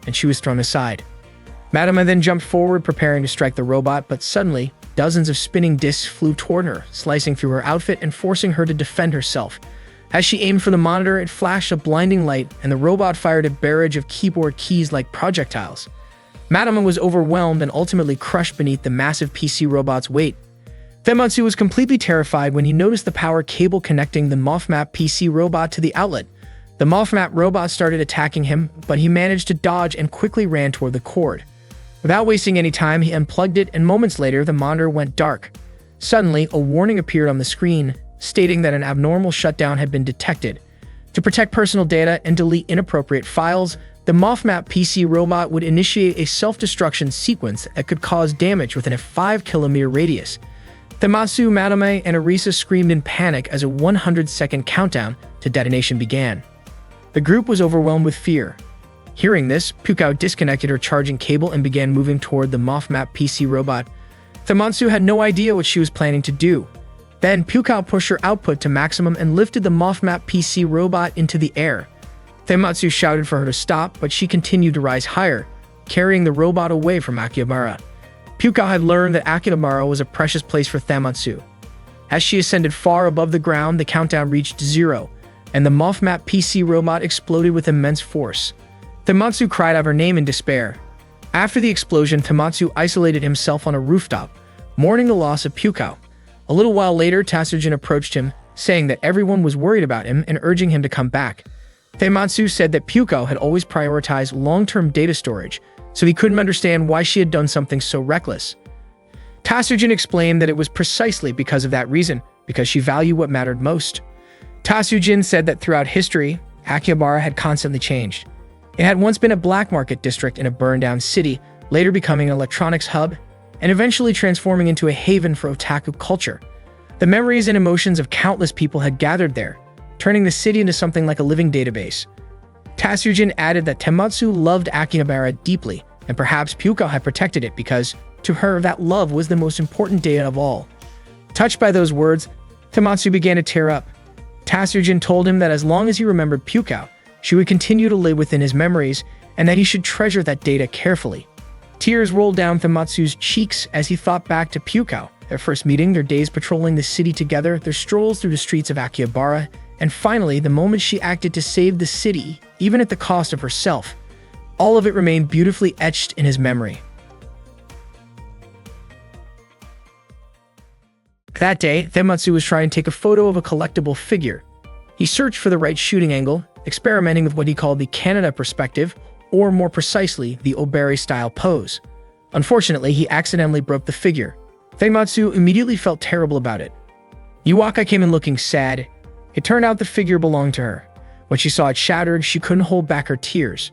and she was thrown aside. Madama then jumped forward, preparing to strike the robot, but suddenly, dozens of spinning discs flew toward her, slicing through her outfit and forcing her to defend herself. As she aimed for the monitor, it flashed a blinding light, and the robot fired a barrage of keyboard keys like projectiles. Madama was overwhelmed and ultimately crushed beneath the massive PC robot's weight. Tematsu was completely terrified when he noticed the power cable connecting the MOFMAP PC robot to the outlet. The MOFMAP robot started attacking him, but he managed to dodge and quickly ran toward the cord. Without wasting any time, he unplugged it, and moments later, the monitor went dark. Suddenly, a warning appeared on the screen, stating that an abnormal shutdown had been detected. To protect personal data and delete inappropriate files, the MOFMAP PC robot would initiate a self-destruction sequence that could cause damage within a 5-kilometer radius. Tematsu, Madame, and Arisa screamed in panic as a 100-second countdown to detonation began. The group was overwhelmed with fear. Hearing this, Pukao disconnected her charging cable and began moving toward the MOFMAP PC robot. Tematsu had no idea what she was planning to do. Then, Pukao pushed her output to maximum and lifted the MOFMAP PC robot into the air. Tematsu shouted for her to stop, but she continued to rise higher, carrying the robot away from Akihabara. Pukao had learned that Akihabara was a precious place for Tematsu. As she ascended far above the ground, the countdown reached 0, and the MOFMAP PC robot exploded with immense force. Tematsu cried out her name in despair. After the explosion, Tematsu isolated himself on a rooftop, mourning the loss of Pukao. A little while later, Tatsujin approached him, saying that everyone was worried about him and urging him to come back. Tematsu said that Pukao had always prioritized long-term data storage, so he couldn't understand why she had done something so reckless. Tatsujin explained that it was precisely because of that reason, because she valued what mattered most. Tatsujin said that throughout history, Akihabara had constantly changed. It had once been a black market district in a burned-down city, later becoming an electronics hub, and eventually transforming into a haven for otaku culture. The memories and emotions of countless people had gathered there, turning the city into something like a living database. Tatsujin added that Tematsu loved Akihabara deeply, and perhaps Pukao had protected it because, to her, that love was the most important data of all. Touched by those words, Tematsu began to tear up. Tatsujin told him that as long as he remembered Pukao, she would continue to live within his memories, and that he should treasure that data carefully. Tears rolled down Tematsu's cheeks as he thought back to Pukao, their first meeting, their days patrolling the city together, their strolls through the streets of Akihabara, and finally, the moment she acted to save the city, even at the cost of herself. All of it remained beautifully etched in his memory. That day, Tematsu was trying to take a photo of a collectible figure. He searched for the right shooting angle, experimenting with what he called the Canada perspective, or more precisely, the Oberi-style pose. Unfortunately, he accidentally broke the figure. Tematsu immediately felt terrible about it. Yuaka came in looking sad. It turned out the figure belonged to her. When she saw it shattered, she couldn't hold back her tears.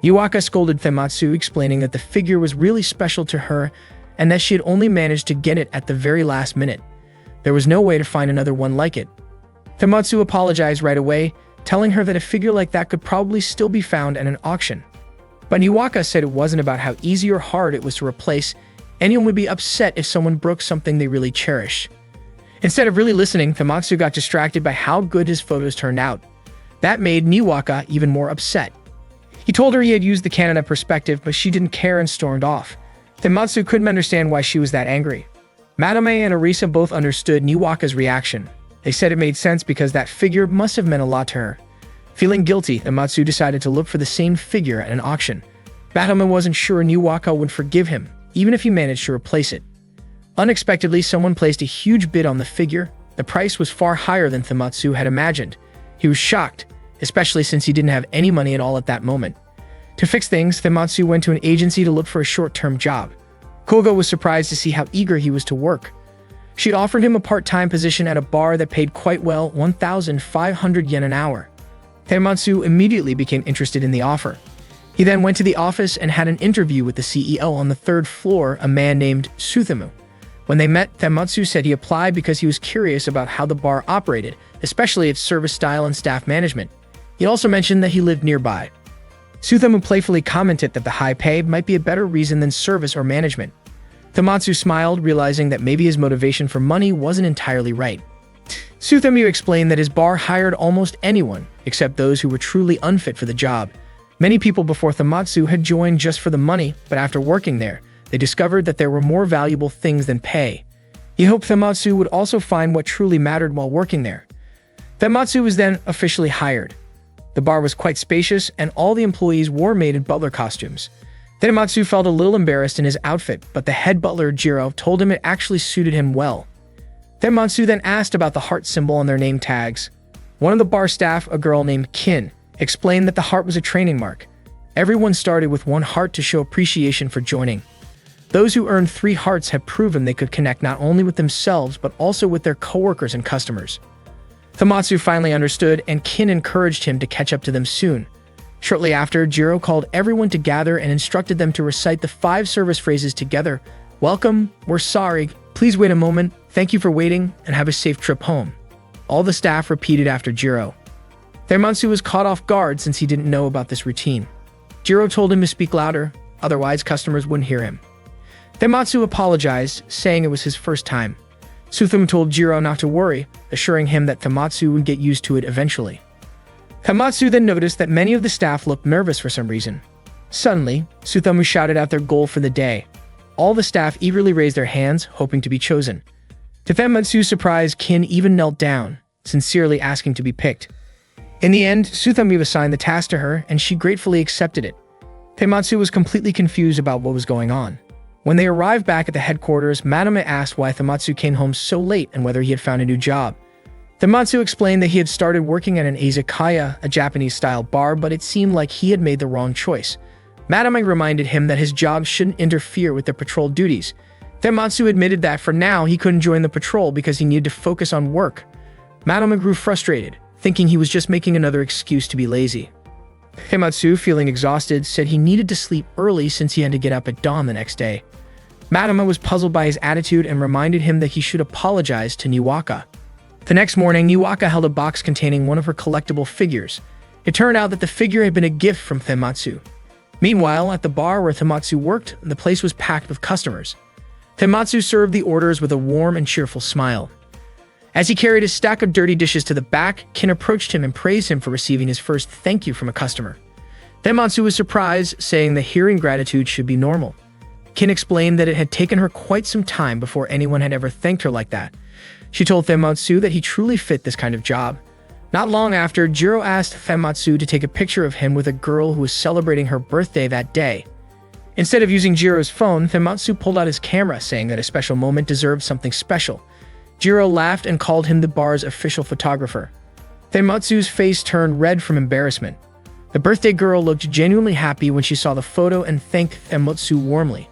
Yuaka scolded Tematsu, explaining that the figure was really special to her and that she had only managed to get it at the very last minute. There was no way to find another one like it. Tematsu apologized right away, telling her that a figure like that could probably still be found at an auction. But Yuaka said it wasn't about how easy or hard it was to replace. Anyone would be upset if someone broke something they really cherished. Instead of really listening, Tematsu got distracted by how good his photos turned out. That made Yuaka even more upset. He told her he had used the Canada perspective, but she didn't care and stormed off. Tematsu couldn't understand why she was that angry. Madame and Arisa both understood Yuaka's reaction. They said it made sense because that figure must have meant a lot to her. Feeling guilty, Tematsu decided to look for the same figure at an auction. Madame wasn't sure Yuaka would forgive him, even if he managed to replace it. Unexpectedly, someone placed a huge bid on the figure. The price was far higher than Tematsu had imagined. He was shocked, especially since he didn't have any money at all at that moment. To fix things, Tematsu went to an agency to look for a short-term job. Koga was surprised to see how eager he was to work. She'd offered him a part-time position at a bar that paid quite well, 1,500 yen an hour. Tematsu immediately became interested in the offer. He then went to the office and had an interview with the CEO on the third floor, a man named Suthamu. When they met, Tematsu said he applied because he was curious about how the bar operated, especially its service style and staff management. He also mentioned that he lived nearby. Suthamu playfully commented that the high pay might be a better reason than service or management. Tematsu smiled, realizing that maybe his motivation for money wasn't entirely right. Suthamu explained that his bar hired almost anyone, except those who were truly unfit for the job. Many people before Thamatsu had joined just for the money, but after working there, they discovered that there were more valuable things than pay. He hoped Thamatsu would also find what truly mattered while working there. Thamatsu was then officially hired. The bar was quite spacious, and all the employees wore maid and butler costumes. Thamatsu felt a little embarrassed in his outfit, but the head butler, Jiro, told him it actually suited him well. Thamatsu then asked about the heart symbol on their name tags. One of the bar staff, a girl named Kin, explained that the heart was a training mark. Everyone started with 1 heart to show appreciation for joining. Those who earned 3 hearts have proven they could connect not only with themselves but also with their coworkers and customers. Thamatsu finally understood, and Kin encouraged him to catch up to them soon. Shortly after, Jiro called everyone to gather and instructed them to recite the 5 service phrases together. Welcome, we're sorry, please wait a moment, thank you for waiting, and have a safe trip home. All the staff repeated after Jiro. Thamatsu was caught off guard since he didn't know about this routine. Jiro told him to speak louder, otherwise customers wouldn't hear him. Thamatsu apologized, saying it was his first time. Sutham told Jiro not to worry, assuring him that Thamatsu would get used to it eventually. Thamatsu then noticed that many of the staff looked nervous for some reason. Suddenly, Suthamu shouted out their goal for the day. All the staff eagerly raised their hands, hoping to be chosen. To Thamatsu's surprise, Kin even knelt down, sincerely asking to be picked. In the end, Suthamu assigned the task to her, and she gratefully accepted it. Thamatsu was completely confused about what was going on. When they arrived back at the headquarters, Madame asked why Thamatsu came home so late and whether he had found a new job. Thamatsu explained that he had started working at an izakaya, a Japanese-style bar, but it seemed like he had made the wrong choice. Madame reminded him that his job shouldn't interfere with their patrol duties. Thamatsu admitted that for now he couldn't join the patrol because he needed to focus on work. Madame grew frustrated, thinking he was just making another excuse to be lazy. Thamatsu, feeling exhausted, said he needed to sleep early since he had to get up at dawn the next day. Madame was puzzled by his attitude and reminded him that he should apologize to Niwaka. The next morning, Niwaka held a box containing one of her collectible figures. It turned out that the figure had been a gift from Thamatsu. Meanwhile, at the bar where Thamatsu worked, the place was packed with customers. Thamatsu served the orders with a warm and cheerful smile. As he carried his stack of dirty dishes to the back, Kin approached him and praised him for receiving his first thank you from a customer. Thamatsu was surprised, saying that hearing gratitude should be normal. Kin explained that it had taken her quite some time before anyone had ever thanked her like that. She told Thamatsu that he truly fit this kind of job. Not long after, Jiro asked Thamatsu to take a picture of him with a girl who was celebrating her birthday that day. Instead of using Jiro's phone, Thamatsu pulled out his camera, saying that a special moment deserved something special. Jiro laughed and called him the bar's official photographer. Thamatsu's face turned red from embarrassment. The birthday girl looked genuinely happy when she saw the photo and thanked Thamatsu warmly.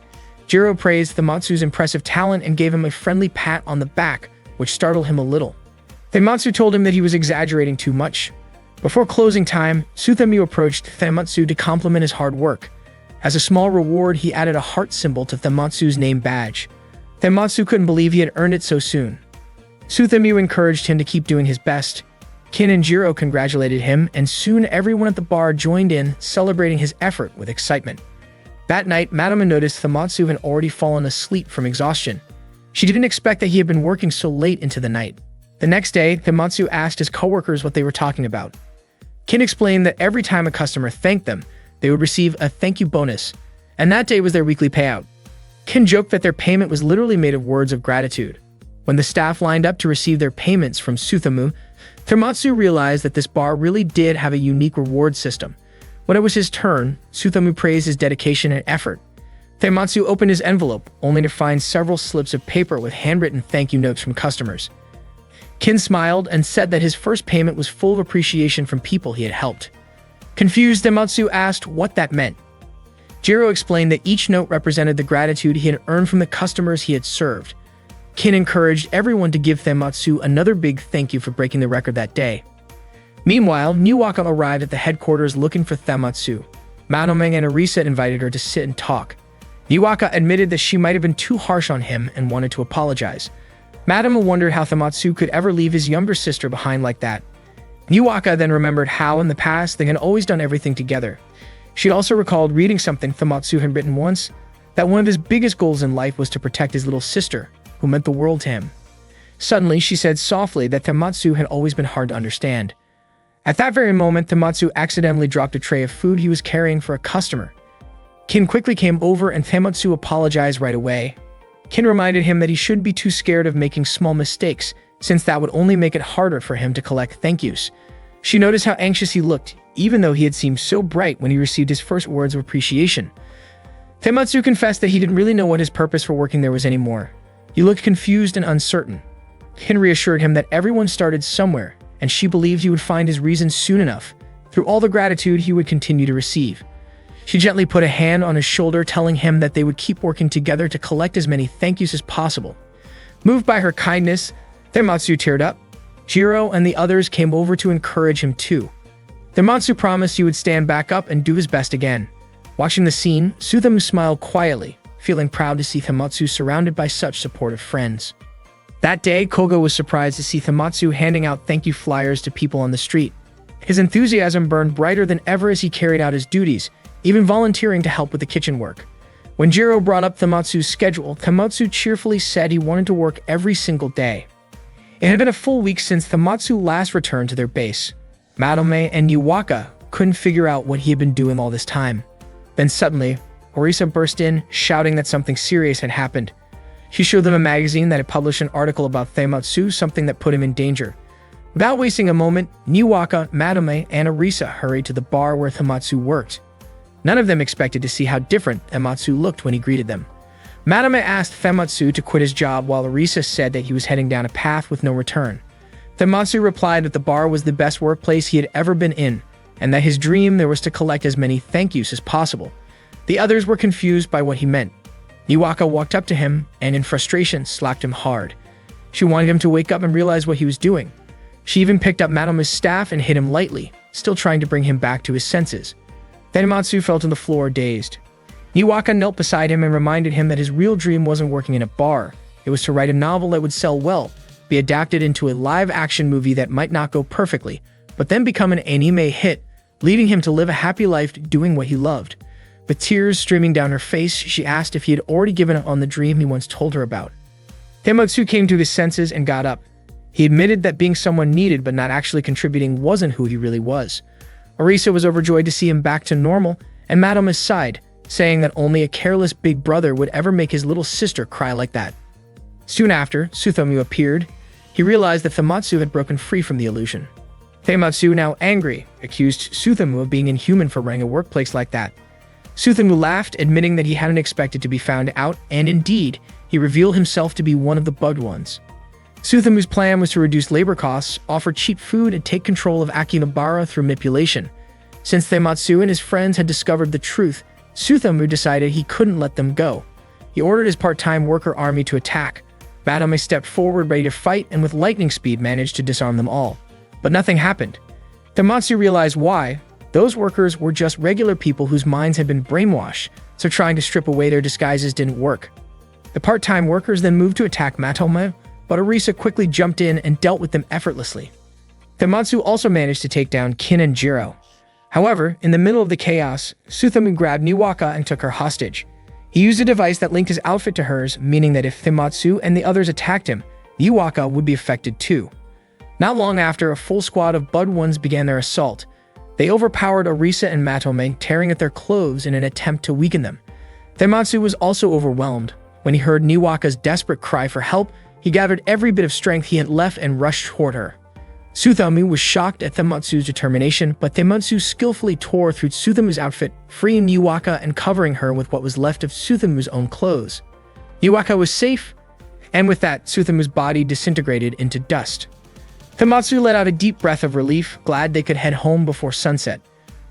Jiro praised Thamatsu's impressive talent and gave him a friendly pat on the back, which startled him a little. Thamatsu told him that he was exaggerating too much. Before closing time, Suthamu approached Thamatsu to compliment his hard work. As a small reward, he added a heart symbol to Thamatsu's name badge. Thamatsu couldn't believe he had earned it so soon. Suthamu encouraged him to keep doing his best. Kin and Jiro congratulated him, and soon everyone at the bar joined in, celebrating his effort with excitement. That night, Madame noticed Thamatsu had already fallen asleep from exhaustion. She didn't expect that he had been working so late into the night. The next day, Thamatsu asked his coworkers what they were talking about. Kin explained that every time a customer thanked them, they would receive a thank you bonus, and that day was their weekly payout. Kin joked that their payment was literally made of words of gratitude. When the staff lined up to receive their payments from Suthamu, Thamatsu realized that this bar really did have a unique reward system. When it was his turn, Suthamu praised his dedication and effort. Thamatsu opened his envelope, only to find several slips of paper with handwritten thank you notes from customers. Kin smiled and said that his first payment was full of appreciation from people he had helped. Confused, Thamatsu asked what that meant. Jiro explained that each note represented the gratitude he had earned from the customers he had served. Kin encouraged everyone to give Thamatsu another big thank you for breaking the record that day. Meanwhile, Niwaka arrived at the headquarters looking for Thamatsu. Manomeng and Arisa invited her to sit and talk. Niwaka admitted that she might have been too harsh on him and wanted to apologize. Madame wondered how Thamatsu could ever leave his younger sister behind like that. Niwaka then remembered how in the past they had always done everything together. She also recalled reading something Thamatsu had written once, that one of his biggest goals in life was to protect his little sister, who meant the world to him. Suddenly, she said softly that Thamatsu had always been hard to understand. At that very moment, Tematsu accidentally dropped a tray of food he was carrying for a customer. Kin quickly came over and Tematsu apologized right away. Kin reminded him that he shouldn't be too scared of making small mistakes, since that would only make it harder for him to collect thank yous. She noticed how anxious he looked, even though he had seemed so bright when he received his first words of appreciation. Tematsu confessed that he didn't really know what his purpose for working there was anymore. He looked confused and uncertain. Kin reassured him that everyone started somewhere, and she believed he would find his reason soon enough, through all the gratitude he would continue to receive. She gently put a hand on his shoulder, telling him that they would keep working together to collect as many thank yous as possible. Moved by her kindness, Tematsu teared up. Jiro and the others came over to encourage him too. Tematsu promised he would stand back up and do his best again. Watching the scene, Suthamu smiled quietly, feeling proud to see Tematsu surrounded by such supportive friends. That day, Koga was surprised to see Tematsu handing out thank you flyers to people on the street. His enthusiasm burned brighter than ever as he carried out his duties, even volunteering to help with the kitchen work. When Jiro brought up Tematsu's schedule, Tematsu cheerfully said he wanted to work every single day. It had been a full week since Tematsu last returned to their base. Madome and Niwaka couldn't figure out what he had been doing all this time. Then suddenly, Orisa burst in, shouting that something serious had happened. She showed them a magazine that had published an article about Tematsu, something that put him in danger. Without wasting a moment, Niwaka, Madome, and Orisa hurried to the bar where Tematsu worked. None of them expected to see how different Tematsu looked when he greeted them. Madame asked Tematsu to quit his job while Orisa said that he was heading down a path with no return. Tematsu replied that the bar was the best workplace he had ever been in, and that his dream there was to collect as many thank yous as possible. The others were confused by what he meant. Niwaka walked up to him and in frustration slapped him hard. She wanted him to wake up and realize what he was doing. She even picked up Madame's staff and hit him lightly, still trying to bring him back to his senses. Tematsu fell to the floor dazed. Niwaka knelt beside him and reminded him that his real dream wasn't working in a bar. It was to write a novel that would sell well, be adapted into a live-action movie that might not go perfectly, but then become an anime hit, leading him to live a happy life doing what he loved. With tears streaming down her face, she asked if he had already given up on the dream he once told her about. Tematsu came to his senses and got up. He admitted that being someone needed but not actually contributing wasn't who he really was. Orisa was overjoyed to see him back to normal, and Madame sighed, saying that only a careless big brother would ever make his little sister cry like that. Soon after, Suthamu appeared. He realized that Tematsu had broken free from the illusion. Tematsu, now angry, accused Suthamu of being inhuman for running a workplace like that. Suthamu laughed, admitting that he hadn't expected to be found out, and indeed, he revealed himself to be one of the bugged ones. Suthamu's plan was to reduce labor costs, offer cheap food, and take control of Akihabara through manipulation. Since Tematsu and his friends had discovered the truth, Suthamu decided he couldn't let them go. He ordered his part-time worker army to attack. Madame stepped forward ready to fight and with lightning speed managed to disarm them all. But nothing happened. Tematsu realized why. Those workers were just regular people whose minds had been brainwashed, so trying to strip away their disguises didn't work. The part-time workers then moved to attack Matome, but Orisa quickly jumped in and dealt with them effortlessly. Tematsu also managed to take down Kin and Jiro. However, in the middle of the chaos, Suthamu grabbed Niwaka and took her hostage. He used a device that linked his outfit to hers, meaning that if Tematsu and the others attacked him, Niwaka would be affected too. Not long after, a full squad of Bud Ones began their assault. They overpowered Orisa and Matome, tearing at their clothes in an attempt to weaken them. Tematsu was also overwhelmed. When he heard Niwaka's desperate cry for help, he gathered every bit of strength he had left and rushed toward her. Suthamu was shocked at Tematsu's determination, but Tematsu skillfully tore through Suthamu's outfit, freeing Niwaka and covering her with what was left of Suthamu's own clothes. Niwaka was safe, and with that, Suthamu's body disintegrated into dust. Tematsu let out a deep breath of relief, glad they could head home before sunset.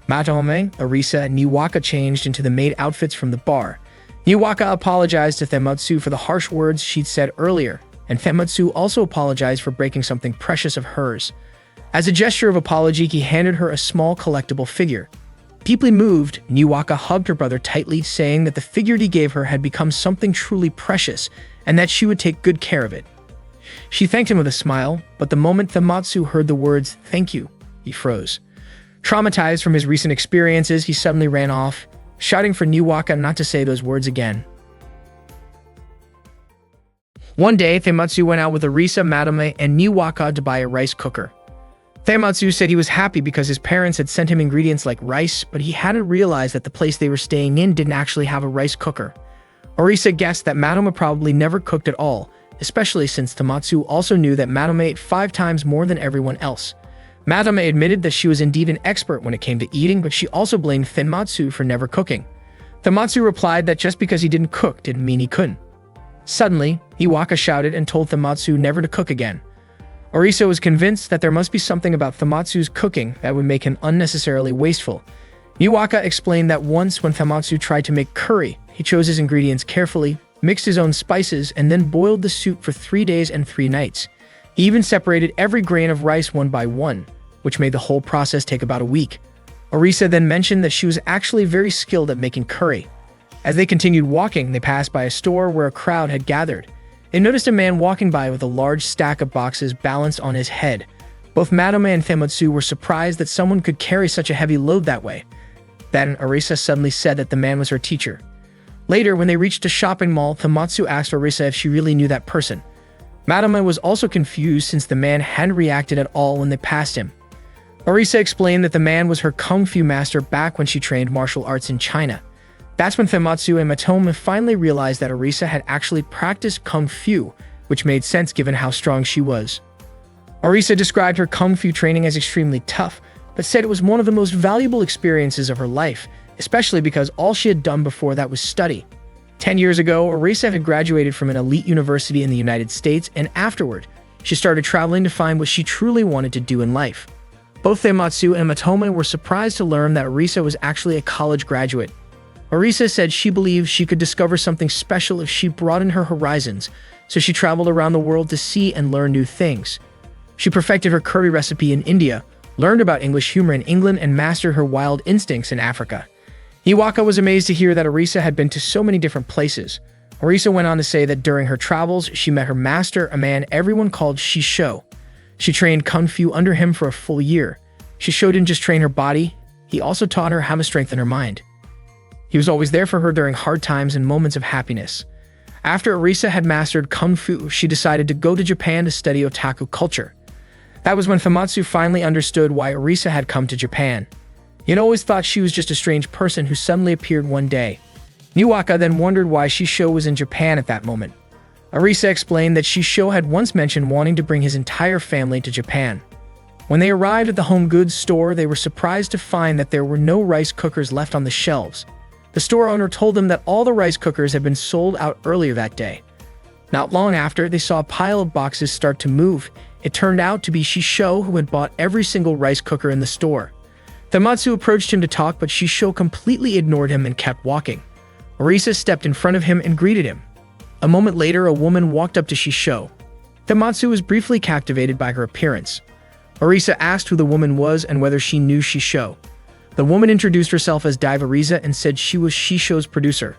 Matome, Orisa, and Niwaka changed into the maid outfits from the bar. Niwaka apologized to Tematsu for the harsh words she'd said earlier, and Tematsu also apologized for breaking something precious of hers. As a gesture of apology, he handed her a small collectible figure. Deeply moved, Niwaka hugged her brother tightly, saying that the figure he gave her had become something truly precious, and that she would take good care of it. She thanked him with a smile, but the moment Tematsu heard the words, "Thank you," he froze. Traumatized from his recent experiences, he suddenly ran off, shouting for Niwaka not to say those words again. One day, Tematsu went out with Orisa, Madame, and Niwaka to buy a rice cooker. Taimatsu said he was happy because his parents had sent him ingredients like rice, but he hadn't realized that the place they were staying in didn't actually have a rice cooker. Orisa guessed that Madome probably never cooked at all, especially since Taimatsu also knew that Madome ate 5 times more than everyone else. Madame admitted that she was indeed an expert when it came to eating, but she also blamed Taimatsu for never cooking. Taimatsu replied that just because he didn't cook didn't mean he couldn't. Suddenly, Iwaka shouted and told Taimatsu never to cook again. Orisa was convinced that there must be something about Taimatsu's cooking that would make him unnecessarily wasteful. Iwaka explained that once when Taimatsu tried to make curry, he chose his ingredients carefully, mixed his own spices, and then boiled the soup for 3 days and 3 nights. He even separated every grain of rice one by one, which made the whole process take about a week. Orisa then mentioned that she was actually very skilled at making curry. As they continued walking, they passed by a store where a crowd had gathered. They noticed a man walking by with a large stack of boxes balanced on his head. Both Madame and Taimatsu were surprised that someone could carry such a heavy load that way. Then Orisa suddenly said that the man was her teacher. Later, when they reached a shopping mall, Taimatsu asked Orisa if she really knew that person. Madame was also confused since the man hadn't reacted at all when they passed him. Orisa explained that the man was her kung fu master back when she trained martial arts in China. That's when Taimatsu and Madome finally realized that Orisa had actually practiced kung fu, which made sense given how strong she was. Orisa described her kung fu training as extremely tough, but said it was one of the most valuable experiences of her life, especially because all she had done before that was study. 10 years ago, Orisa had graduated from an elite university in the United States, and afterward, she started traveling to find what she truly wanted to do in life. Both Taimatsu and Madome were surprised to learn that Orisa was actually a college graduate. Orisa said she believed she could discover something special if she broadened her horizons, so she traveled around the world to see and learn new things. She perfected her curry recipe in India, learned about English humor in England, and mastered her wild instincts in Africa. Iwaka was amazed to hear that Orisa had been to so many different places. Orisa went on to say that during her travels, she met her master, a man everyone called Shisho. She trained kung fu under him for a full year. Shisho didn't just train her body, he also taught her how to strengthen her mind. He was always there for her during hard times and moments of happiness. After Orisa had mastered kung fu, she decided to go to Japan to study Otaku culture. That was when Taimatsu finally understood why Orisa had come to Japan. He had always thought she was just a strange person who suddenly appeared one day. Iwaka then wondered why Shisho was in Japan at that moment. Orisa explained that Shisho had once mentioned wanting to bring his entire family to Japan. When they arrived at the home goods store, they were surprised to find that there were no rice cookers left on the shelves. The store owner told them that all the rice cookers had been sold out earlier that day. Not long after, they saw a pile of boxes start to move. It turned out to be Shisho, who had bought every single rice cooker in the store. Taimatsu approached him to talk, but Shisho completely ignored him and kept walking. Orisa stepped in front of him and greeted him. A moment later, a woman walked up to Shisho. Taimatsu was briefly captivated by her appearance. Orisa asked who the woman was and whether she knew Shisho. The woman introduced herself as Diva Riza and said she was Shisho's producer.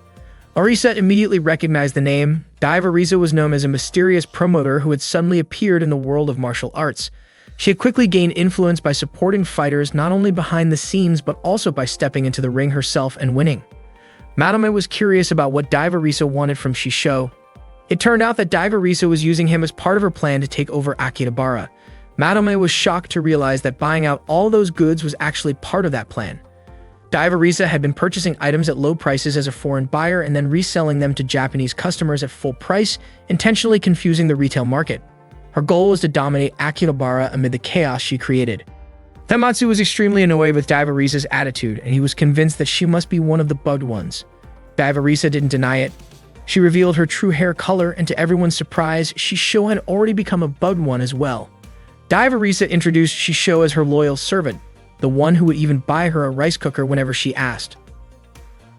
Orisa immediately recognized the name. Diva Riza was known as a mysterious promoter who had suddenly appeared in the world of martial arts. She had quickly gained influence by supporting fighters not only behind the scenes but also by stepping into the ring herself and winning. Madame was curious about what Diva Riza wanted from Shisho. It turned out that Diva Riza was using him as part of her plan to take over Akihabara. Madame was shocked to realize that buying out all those goods was actually part of that plan. Diva Riza had been purchasing items at low prices as a foreign buyer and then reselling them to Japanese customers at full price, intentionally confusing the retail market. Her goal was to dominate Akihabara amid the chaos she created. Taimatsu was extremely annoyed with Diva Riza's attitude, and he was convinced that she must be one of the bugged ones. Diva Riza didn't deny it. She revealed her true hair color, and to everyone's surprise, Shisho had already become a bugged one as well. Diva Riza introduced Shisho as her loyal servant, the one who would even buy her a rice cooker whenever she asked.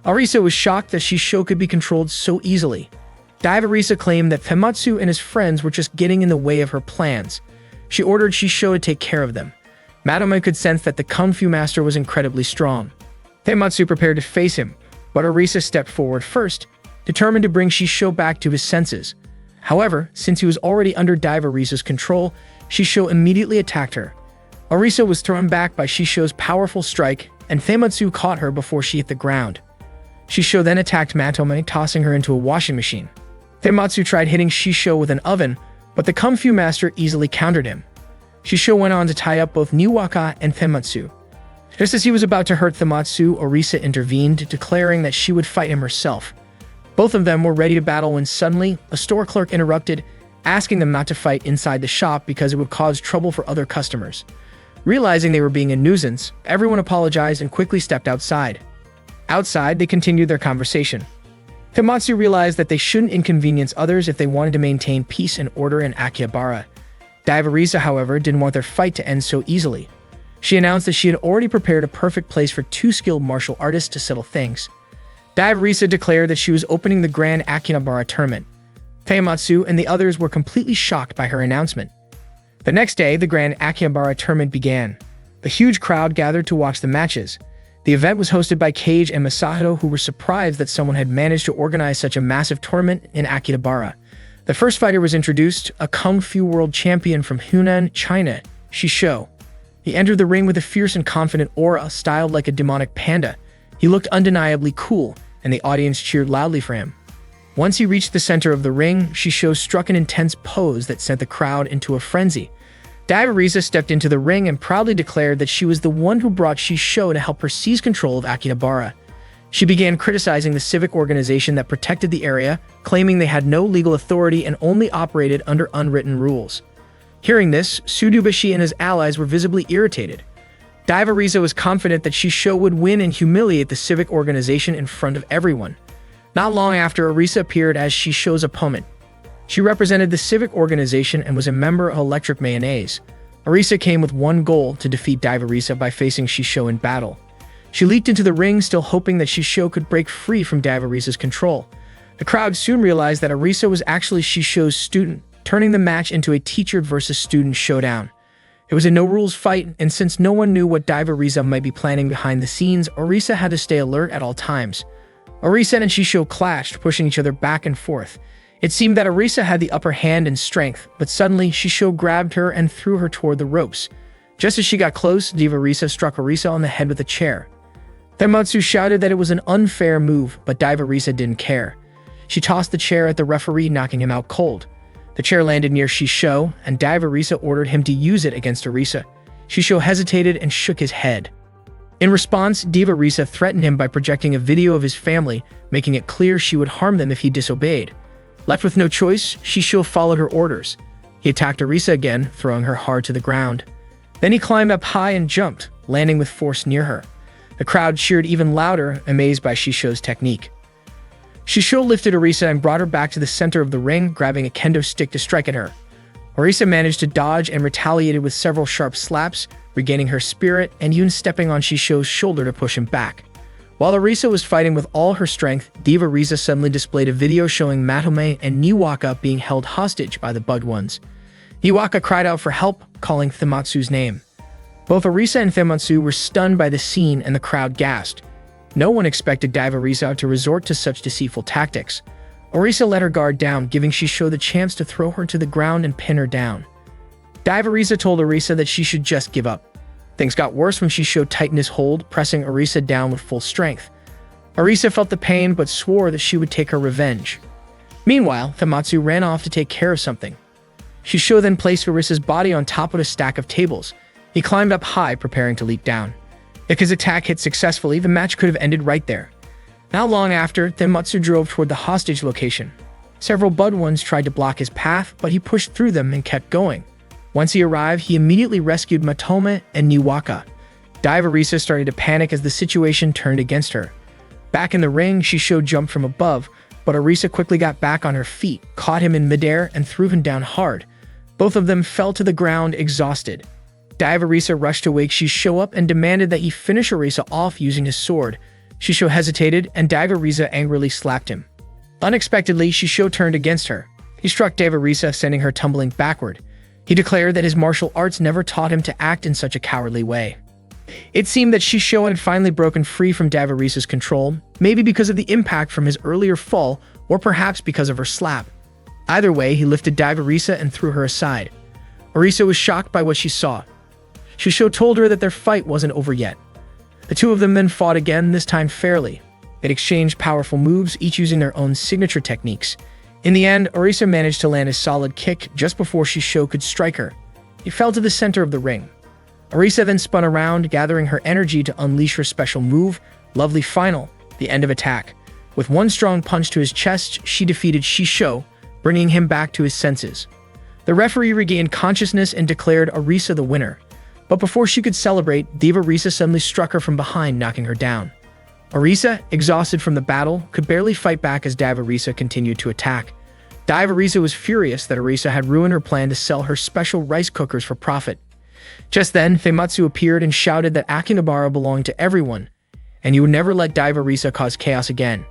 Orisa was shocked that Shisho could be controlled so easily. Diva Riza claimed that Taimatsu and his friends were just getting in the way of her plans. She ordered Shisho to take care of them. Madame could sense that the Kung Fu master was incredibly strong. Taimatsu prepared to face him, but Orisa stepped forward first, determined to bring Shisho back to his senses. However, since he was already under Diva Riza's control, Shisho immediately attacked her. Orisa was thrown back by Shisho's powerful strike, and Taimatsu caught her before she hit the ground. Shisho then attacked Madome, tossing her into a washing machine. Taimatsu tried hitting Shisho with an oven, but the Kung Fu master easily countered him. Shisho went on to tie up both Niwaka and Thematsu. Just as he was about to hurt Thematsu, Orisa intervened, declaring that she would fight him herself. Both of them were ready to battle when suddenly, a store clerk interrupted, asking them not to fight inside the shop because it would cause trouble for other customers. Realizing they were being a nuisance, everyone apologized and quickly stepped outside. Outside, they continued their conversation. Thematsu realized that they shouldn't inconvenience others if they wanted to maintain peace and order in Akihabara. Orisa, however, didn't want their fight to end so easily. She announced that she had already prepared a perfect place for two skilled martial artists to settle things. Orisa declared that she was opening the Grand Akihabara tournament. Thematsu and the others were completely shocked by her announcement. The next day, the Grand Akihabara tournament began. The huge crowd gathered to watch the matches. The event was hosted by Cage and Masato, who were surprised that someone had managed to organize such a massive tournament in Akihabara. The first fighter was introduced, a Kung Fu world champion from Hunan, China, Shisho. He entered the ring with a fierce and confident aura, styled like a demonic panda. He looked undeniably cool, and the audience cheered loudly for him. Once he reached the center of the ring, Shisho struck an intense pose that sent the crowd into a frenzy. Orisa stepped into the ring and proudly declared that she was the one who brought Shisho to help her seize control of Akihabara. She began criticizing the civic organization that protected the area, claiming they had no legal authority and only operated under unwritten rules. Hearing this, Tsudubashi and his allies were visibly irritated. Orisa was confident that Shisho would win and humiliate the civic organization in front of everyone. Not long after, Orisa appeared as Shisho's opponent. She represented the civic organization and was a member of Electric Mayonnaise. Orisa came with one goal: to defeat Orisa by facing Shisho in battle. She leaped into the ring, still hoping that Shisho could break free from Orisa's control. The crowd soon realized that Orisa was actually Shisho's student, turning the match into a teacher versus student showdown. It was a no-rules fight, and since no one knew what Orisa might be planning behind the scenes, Orisa had to stay alert at all times. Orisa and Shisho clashed, pushing each other back and forth. It seemed that Orisa had the upper hand in strength, but suddenly Shisho grabbed her and threw her toward the ropes. Just as she got close, Orisa struck Orisa on the head with a chair. Thematsu shouted that it was an unfair move, but Orisa didn't care. She tossed the chair at the referee, knocking him out cold. The chair landed near Shisho, and Orisa ordered him to use it against Orisa. Shisho hesitated and shook his head. In response, Orisa threatened him by projecting a video of his family, making it clear she would harm them if he disobeyed. Left with no choice, Shisho followed her orders. He attacked Orisa again, throwing her hard to the ground. Then he climbed up high and jumped, landing with force near her. The crowd cheered even louder, amazed by Shisho's technique. Shisho lifted Orisa and brought her back to the center of the ring, grabbing a kendo stick to strike at her. Orisa managed to dodge and retaliated with several sharp slaps, regaining her spirit and even stepping on Shisho's shoulder to push him back. While Orisa was fighting with all her strength, Orisa suddenly displayed a video showing Matome and Niwaka being held hostage by the Bud Ones. Niwaka cried out for help, calling Thematsu's name. Both Orisa and Thematsu were stunned by the scene, and the crowd gasped. No one expected Orisa to resort to such deceitful tactics. Orisa let her guard down, giving Shisho the chance to throw her to the ground and pin her down. Orisa told Orisa that she should just give up. Things got worse when Shisho tightened his hold, pressing Orisa down with full strength. Orisa felt the pain but swore that she would take her revenge. Meanwhile, Thematsu ran off to take care of something. Shisho then placed Orisa's body on top of a stack of tables. He climbed up high, preparing to leap down. If his attack hit successfully, the match could have ended right there. Not long after, Thematsu drove toward the hostage location. Several Bud Ones tried to block his path, but he pushed through them and kept going. Once he arrived, he immediately rescued Matome and Niwaka. Orisa started to panic as the situation turned against her. Back in the ring, Shisho jumped from above, but Orisa quickly got back on her feet, caught him in midair, and threw him down hard. Both of them fell to the ground, exhausted. Orisa rushed to wake Shisho up and demanded that he finish Orisa off using his sword. Shisho hesitated, and Orisa angrily slapped him. Unexpectedly, Shisho turned against her. He struck Orisa, sending her tumbling backward. He declared that his martial arts never taught him to act in such a cowardly way. It seemed that Shisho had finally broken free from Orisa's control, maybe because of the impact from his earlier fall, or perhaps because of her slap. Either way, he lifted Orisa and threw her aside. Orisa was shocked by what she saw. Shisho told her that their fight wasn't over yet. The two of them then fought again, this time fairly. They exchanged powerful moves, each using their own signature techniques. In the end, Orisa managed to land a solid kick just before Shisho could strike her. He fell to the center of the ring. Arisa then spun around, gathering her energy to unleash her special move, Lovely Final, the end of attack. With one strong punch to his chest, she defeated Shisho, bringing him back to his senses. The referee regained consciousness and declared Arisa the winner. But before she could celebrate, Diva Risa suddenly struck her from behind, knocking her down. Arisa, exhausted from the battle, could barely fight back as Diva Risa continued to attack. Diva Risa was furious that Arisa had ruined her plan to sell her special rice cookers for profit. Just then, Feimatsu appeared and shouted that Akihabara belonged to everyone, and he would never let Diva Risa cause chaos again.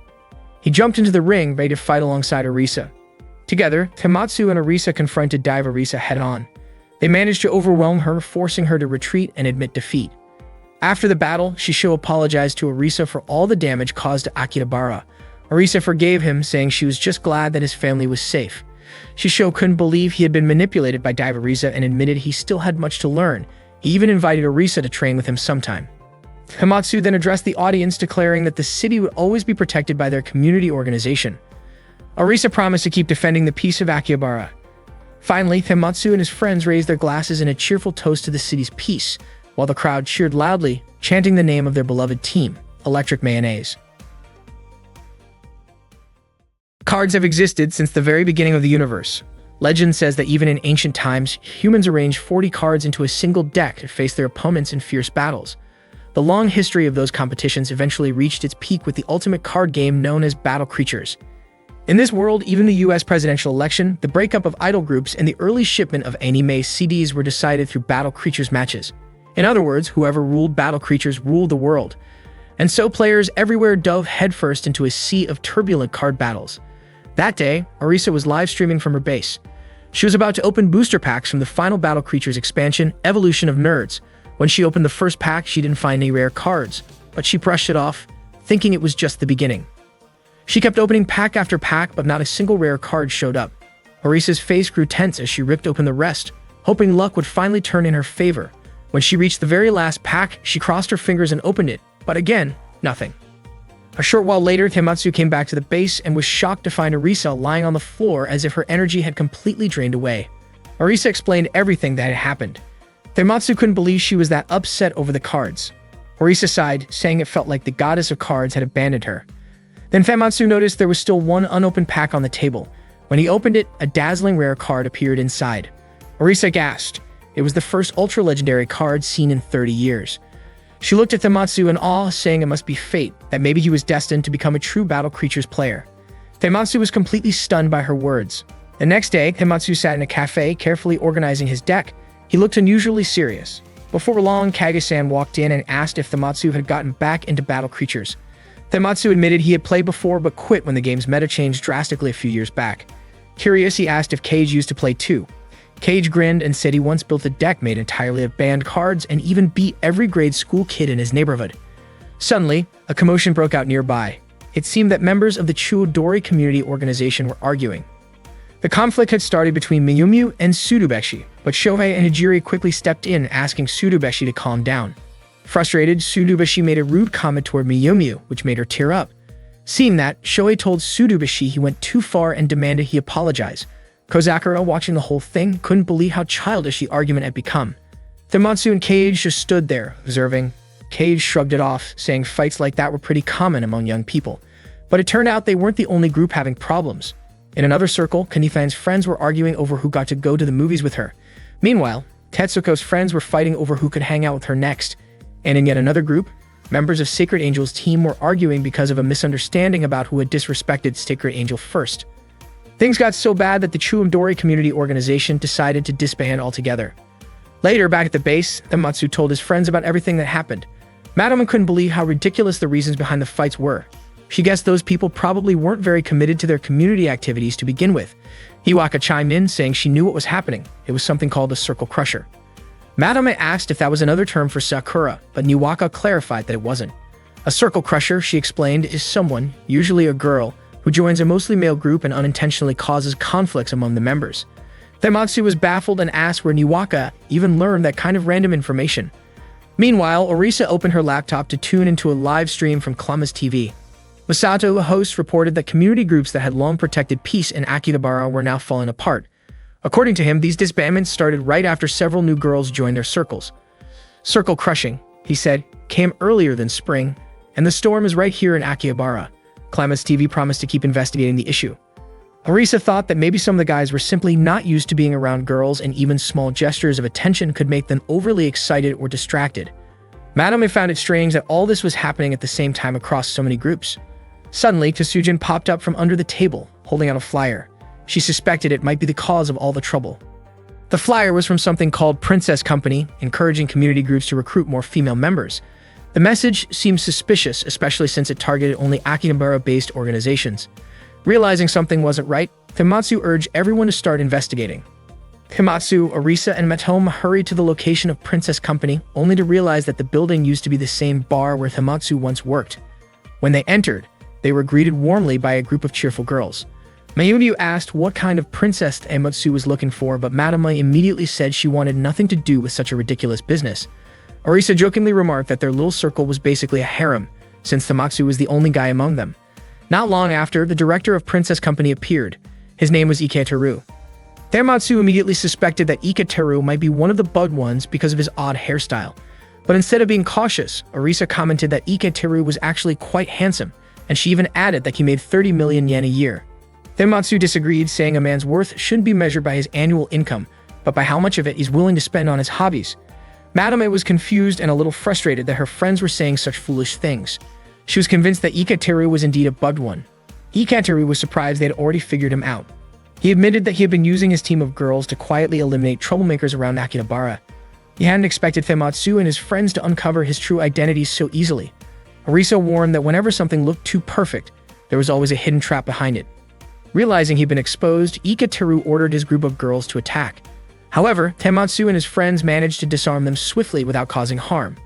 He jumped into the ring, ready to fight alongside Arisa. Together, Feimatsu and Arisa confronted Diva Risa head-on. They managed to overwhelm her, forcing her to retreat and admit defeat. After the battle, Shisho apologized to Arisa for all the damage caused to Akihabara. Arisa forgave him, saying she was just glad that his family was safe. Shisho couldn't believe he had been manipulated by Diva Risa and admitted he still had much to learn. He even invited Arisa to train with him sometime. Feimatsu then addressed the audience, declaring that the city would always be protected by their community organization. Arisa promised to keep defending the peace of Akihabara. Finally, Feimatsu and his friends raised their glasses in a cheerful toast to the city's peace, while the crowd cheered loudly, chanting the name of their beloved team, Electric Mayonnaise. Cards have existed since the very beginning of the universe. Legend says that even in ancient times, humans arranged 40 cards into a single deck to face their opponents in fierce battles. The long history of those competitions eventually reached its peak with the ultimate card game known as Battle Creatures. In this world, even the US presidential election, the breakup of idol groups, and the early shipment of anime CDs were decided through Battle Creatures matches. In other words, whoever ruled Battle Creatures ruled the world. And so players everywhere dove headfirst into a sea of turbulent card battles. That day, Arisa was live streaming from her base. She was about to open booster packs from the final Battle Creatures expansion, Evolution of Nerds. When she opened the first pack, she didn't find any rare cards, but she brushed it off, thinking it was just the beginning. She kept opening pack after pack, but not a single rare card showed up. Arisa's face grew tense as she ripped open the rest, hoping luck would finally turn in her favor. When she reached the very last pack, she crossed her fingers and opened it, but again, nothing. A short while later, Feimatsu came back to the base and was shocked to find Arisa lying on the floor as if her energy had completely drained away. Arisa explained everything that had happened. Feimatsu couldn't believe she was that upset over the cards. Arisa sighed, saying it felt like the goddess of cards had abandoned her. Then Feimatsu noticed there was still one unopened pack on the table. When he opened it, a dazzling rare card appeared inside. Arisa gasped. It was the first ultra-legendary card seen in 30 years. She looked at Feimatsu in awe, saying it must be fate, that maybe he was destined to become a true Battle Creatures player. Feimatsu was completely stunned by her words. The next day, Feimatsu sat in a cafe, carefully organizing his deck. He looked unusually serious. Before long, Kage-san walked in and asked if Feimatsu had gotten back into Battle Creatures. Feimatsu admitted he had played before but quit when the game's meta changed drastically a few years back. Curious, he asked if Cage used to play too. Cage grinned and said he once built a deck made entirely of banned cards and even beat every grade school kid in his neighborhood. Suddenly, a commotion broke out nearby. It seemed that members of the Chuodori community organization were arguing. The conflict had started between Miyumu and Tsurubeshi, but Shohei and Hijiri quickly stepped in, asking Tsurubeshi to calm down. Frustrated, Tsurubeshi made a rude comment toward Miyumu, which made her tear up. Seeing that, Shohei told Tsurubeshi he went too far and demanded he apologize. Kozakura, watching the whole thing, couldn't believe how childish the argument had become. Feimatsu and Cage just stood there, observing. Cage shrugged it off, saying fights like that were pretty common among young people. But it turned out they weren't the only group having problems. In another circle, Kanifan's friends were arguing over who got to go to the movies with her. Meanwhile, Tetsuko's friends were fighting over who could hang out with her next. And in yet another group, members of Sacred Angel's team were arguing because of a misunderstanding about who had disrespected Sacred Angel first. Things got so bad that the Chuodori community organization decided to disband altogether. Later, back at the base, Feimatsu told his friends about everything that happened. Madama couldn't believe how ridiculous the reasons behind the fights were. She guessed those people probably weren't very committed to their community activities to begin with. Hiwaka chimed in, saying she knew what was happening. It was something called a circle crusher. Madama asked if that was another term for Sakura, but Niwaka clarified that it wasn't. A circle crusher, she explained, is someone, usually a girl, who joins a mostly male group and unintentionally causes conflicts among the members. Feimatsu was baffled and asked where Niwaka even learned that kind of random information. Meanwhile, Arisa opened her laptop to tune into a live stream from Klama's TV. Masato, a host, reported that community groups that had long protected peace in Akihabara were now falling apart. According to him, these disbandments started right after several new girls joined their circles. Circle crushing, he said, came earlier than spring, and the storm is right here in Akihabara. Climate's TV promised to keep investigating the issue. Arisa thought that maybe some of the guys were simply not used to being around girls, and even small gestures of attention could make them overly excited or distracted. Madame found it strange that all this was happening at the same time across so many groups. Suddenly, Tasujin popped up from under the table, holding out a flyer. She suspected it might be the cause of all the trouble. The flyer was from something called Princess Company, encouraging community groups to recruit more female members. The message seemed suspicious, especially since it targeted only Akihabara-based organizations. Realizing something wasn't right, Himatsu urged everyone to start investigating. Himatsu, Arisa, and Matoma hurried to the location of Princess Company, only to realize that the building used to be the same bar where Himatsu once worked. When they entered, they were greeted warmly by a group of cheerful girls. Mayumi asked what kind of princess Himatsu was looking for, but Madame immediately said she wanted nothing to do with such a ridiculous business. Arisa jokingly remarked that their little circle was basically a harem, since Himatsu was the only guy among them. Not long after, the director of Princess Company appeared. His name was Iketeru. Himatsu immediately suspected that Iketeru might be one of the bud ones because of his odd hairstyle. But instead of being cautious, Arisa commented that Iketeru was actually quite handsome, and she even added that he made 30 million yen a year. Himatsu disagreed, saying a man's worth shouldn't be measured by his annual income, but by how much of it he's willing to spend on his hobbies. Madame was confused and a little frustrated that her friends were saying such foolish things. She was convinced that Iketeru was indeed a bud one. Iketeru was surprised they had already figured him out. He admitted that he had been using his team of girls to quietly eliminate troublemakers around Akihabara. He hadn't expected Himatsu and his friends to uncover his true identity so easily. Arisa warned that whenever something looked too perfect, there was always a hidden trap behind it. Realizing he'd been exposed, Iketeru ordered his group of girls to attack. However, Himatsu and his friends managed to disarm them swiftly without causing harm.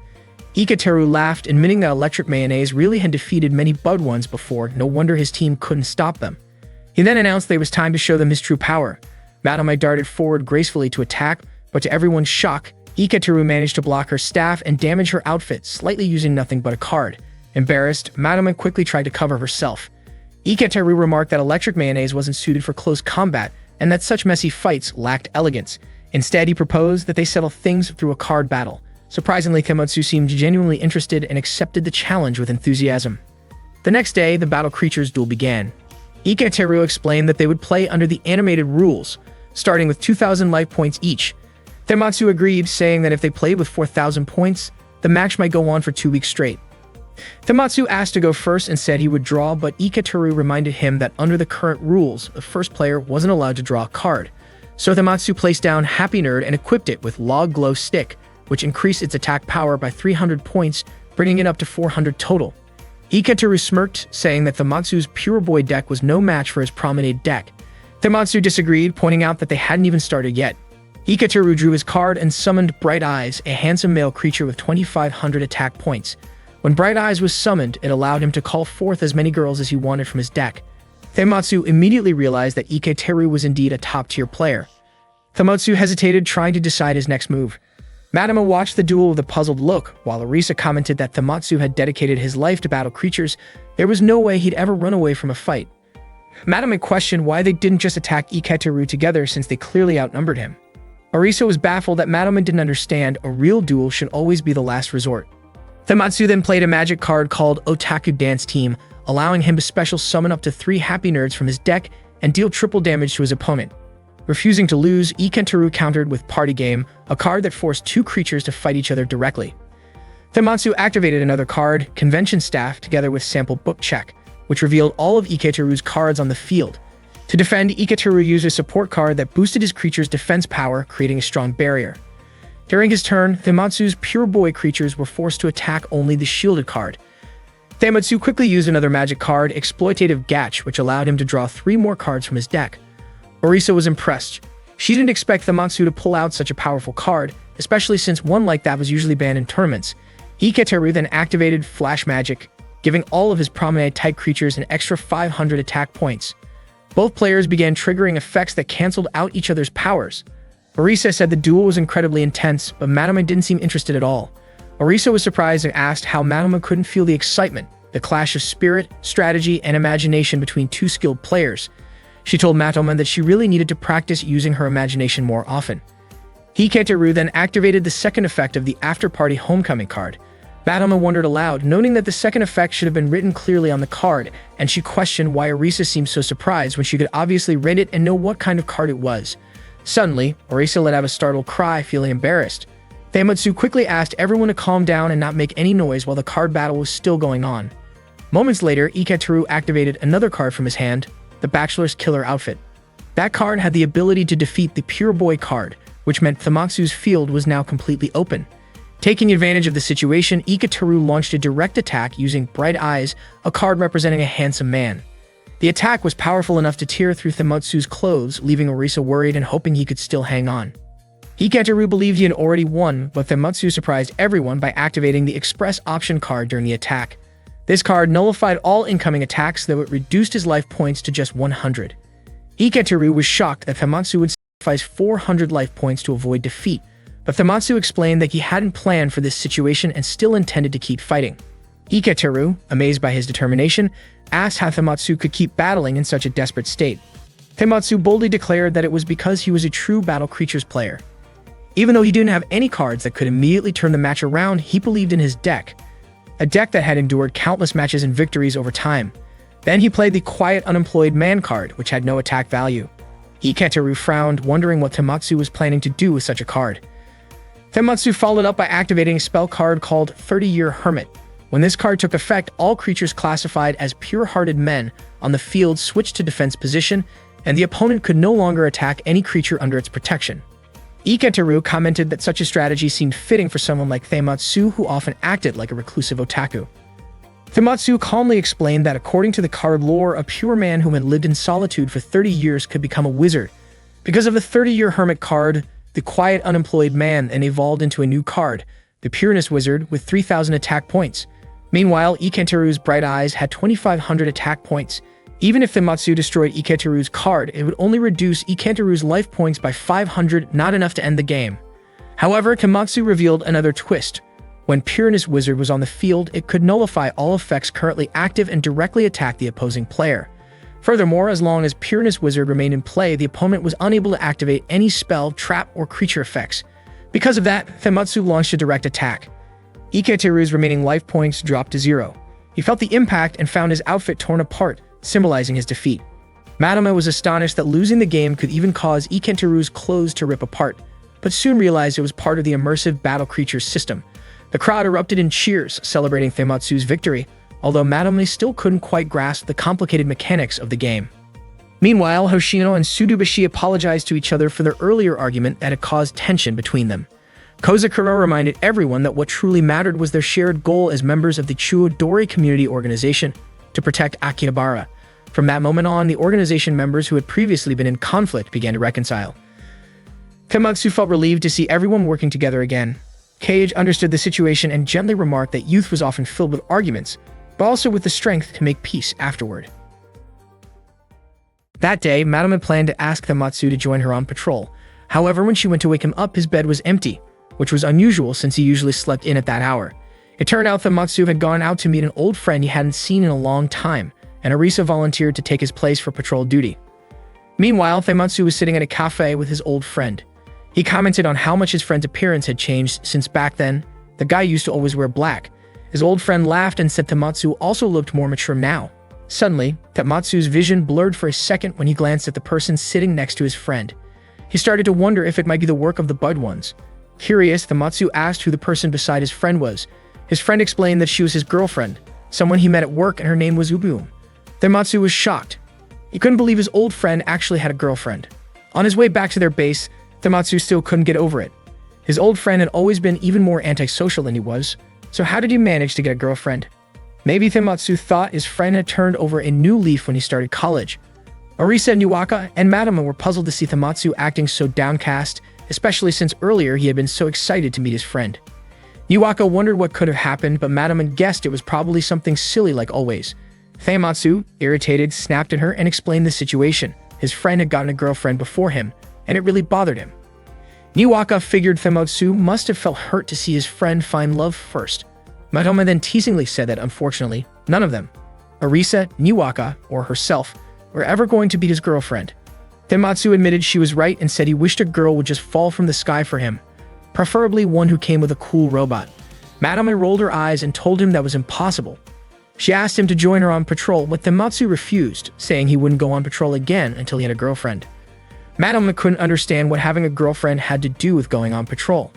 Iketeru laughed, admitting that Electric Mayonnaise really had defeated many bud ones before. No wonder his team couldn't stop them. He then announced that it was time to show them his true power. Madame darted forward gracefully to attack, but to everyone's shock, Iketeru managed to block her staff and damage her outfit, slightly using nothing but a card. Embarrassed, Madame quickly tried to cover herself. Iketeru remarked that Electric Mayonnaise wasn't suited for close combat and that such messy fights lacked elegance. Instead, he proposed that they settle things through a card battle. Surprisingly, Himatsu seemed genuinely interested and accepted the challenge with enthusiasm. The next day, the battle creatures duel began. Iketeru explained that they would play under the animated rules, starting with 2,000 life points each. Himatsu agreed, saying that if they played with 4,000 points, the match might go on for 2 weeks straight. Himatsu asked to go first and said he would draw, but Iketeru reminded him that under the current rules, the first player wasn't allowed to draw a card. So Himatsu placed down Happy Nerd and equipped it with Log Glow Stick, which increased its attack power by 300 points, bringing it up to 400 total. Iketeru smirked, saying that Himatsu's Pure Boy deck was no match for his Promenade deck. Himatsu disagreed, pointing out that they hadn't even started yet. Iketeru drew his card and summoned Bright Eyes, a handsome male creature with 2,500 attack points. When Bright Eyes was summoned, it allowed him to call forth as many girls as he wanted from his deck. Himatsu immediately realized that Iketeru was indeed a top-tier player. Himatsu hesitated, trying to decide his next move. Madame watched the duel with a puzzled look, while Arisa commented that Himatsu had dedicated his life to battle creatures. There was no way he'd ever run away from a fight. Madame questioned why they didn't just attack Iketeru together since they clearly outnumbered him. Arisa was baffled that Madame didn't understand a real duel should always be the last resort. Himatsu then played a magic card called Otaku Dance Team, allowing him to special summon up to 3 Happy Nerds from his deck and deal triple damage to his opponent. Refusing to lose, Iketeru countered with Party Game, a card that forced 2 creatures to fight each other directly. Himatsu activated another card, Convention Staff, together with Sample Book Check, which revealed all of Iketeru's cards on the field. To defend, Iketeru used a support card that boosted his creature's defense power, creating a strong barrier. During his turn, Himatsu's Pure Boy creatures were forced to attack only the shielded card. Himatsu quickly used another magic card, Exploitative Gatch, which allowed him to draw 3 more cards from his deck. Arisa was impressed. She didn't expect Himatsu to pull out such a powerful card, especially since one like that was usually banned in tournaments. Iketeru then activated Flash Magic, giving all of his Promenade-type creatures an extra 500 attack points. Both players began triggering effects that canceled out each other's powers. Arisa said the duel was incredibly intense, but Madame didn't seem interested at all. Arisa was surprised and asked how Madame couldn't feel the excitement, the clash of spirit, strategy, and imagination between 2 skilled players. She told Matoma that she really needed to practice using her imagination more often. Hikateru then activated the second effect of the after-party homecoming card. Matoma wondered aloud, noting that the second effect should have been written clearly on the card, and she questioned why Orisa seemed so surprised when she could obviously read it and know what kind of card it was. Suddenly, Orisa let out a startled cry, feeling embarrassed. Famitsu quickly asked everyone to calm down and not make any noise while the card battle was still going on. Moments later, Hikateru activated another card from his hand, the Bachelor's Killer Outfit. That card had the ability to defeat the Pure Boy card, which meant Famitsu's field was now completely open. Taking advantage of the situation, Hikateru launched a direct attack using Bright Eyes, a card representing a handsome man. The attack was powerful enough to tear through Famitsu's clothes, leaving Orisa worried and hoping he could still hang on. Hikateru believed he had already won, but Famitsu surprised everyone by activating the Express Option card during the attack. This card nullified all incoming attacks, though it reduced his life points to just 100. Hikateru was shocked that Famitsu would sacrifice 400 life points to avoid defeat, but Famitsu explained that he hadn't planned for this situation and still intended to keep fighting. Hikateru, amazed by his determination, asked how Famitsu could keep battling in such a desperate state. Famitsu boldly declared that it was because he was a true Battle Creatures player. Even though he didn't have any cards that could immediately turn the match around, he believed in his deck, a deck that had endured countless matches and victories over time. Then he played the Quiet Unemployed Man card, which had no attack value. Hikateru frowned, wondering what Famitsu was planning to do with such a card. Famitsu followed up by activating a spell card called 30-Year Hermit. When this card took effect, all creatures classified as pure-hearted men on the field switched to defense position, and the opponent could no longer attack any creature under its protection. Hikateru commented that such a strategy seemed fitting for someone like Famitsu, who often acted like a reclusive otaku. Famitsu calmly explained that according to the card lore, a pure man who had lived in solitude for 30 years could become a wizard. Because of the 30-Year Hermit card, the Quiet Unemployed Man then evolved into a new card, the Pureness Wizard, with 3,000 attack points. Meanwhile, Hikateru's Bright Eyes had 2,500 attack points. Even if Famitsu destroyed Hikateru's card, it would only reduce Hikateru's life points by 500, not enough to end the game. However, Famitsu revealed another twist. When Pureness Wizard was on the field, it could nullify all effects currently active and directly attack the opposing player. Furthermore, as long as Pureness Wizard remained in play, the opponent was unable to activate any spell, trap, or creature effects. Because of that, Famitsu launched a direct attack. Hikateru's remaining life points dropped to 0. He felt the impact and found his outfit torn apart, symbolizing his defeat. Matoma was astonished that losing the game could even cause Hikateru's clothes to rip apart, but soon realized it was part of the immersive Battle Creatures system. The crowd erupted in cheers, celebrating Famitsu's victory, although Matoma still couldn't quite grasp the complicated mechanics of the game. Meanwhile, Hoshino and Tsurubashi apologized to each other for their earlier argument that had caused tension between them. Kozakuro reminded everyone that what truly mattered was their shared goal as members of the Chuodori community organization to protect Akihabara. From that moment on, the organization members who had previously been in conflict began to reconcile. Famitsu felt relieved to see everyone working together again. Kage understood the situation and gently remarked that youth was often filled with arguments, but also with the strength to make peace afterward. That day, Madame had planned to ask Famitsu to join her on patrol. However, when she went to wake him up, his bed was empty, which was unusual since he usually slept in at that hour. It turned out Famitsu had gone out to meet an old friend he hadn't seen in a long time, and Orisa volunteered to take his place for patrol duty. Meanwhile, Famitsu was sitting at a cafe with his old friend. He commented on how much his friend's appearance had changed since back then. The guy used to always wear black. His old friend laughed and said Famitsu also looked more mature now. Suddenly, Famitsu's vision blurred for a second when he glanced at the person sitting next to his friend. He started to wonder if it might be the work of the Bud Ones. Curious, Famitsu asked who the person beside his friend was. His friend explained that she was his girlfriend, someone he met at work, and her name was Ubuum. Famitsu was shocked. He couldn't believe his old friend actually had a girlfriend. On his way back to their base, Famitsu still couldn't get over it. His old friend had always been even more antisocial than he was, so how did he manage to get a girlfriend? Maybe Famitsu thought his friend had turned over a new leaf when he started college. Orisa, Niwaka, and Madama were puzzled to see Famitsu acting so downcast, especially since earlier he had been so excited to meet his friend. Niwaka wondered what could have happened, but Madama guessed it was probably something silly like always. Famitsu, irritated, snapped at her and explained the situation. His friend had gotten a girlfriend before him, and it really bothered him. Niwaka figured Famitsu must have felt hurt to see his friend find love first. Matoma then teasingly said that unfortunately, none of them, Orisa, Niwaka, or herself, or ever going to be his girlfriend. Tematsu admitted she was right and said he wished a girl would just fall from the sky for him, preferably one who came with a cool robot. Madame rolled her eyes and told him that was impossible. She asked him to join her on patrol, but Tematsu refused, saying he wouldn't go on patrol again until he had a girlfriend. Madame couldn't understand what having a girlfriend had to do with going on patrol.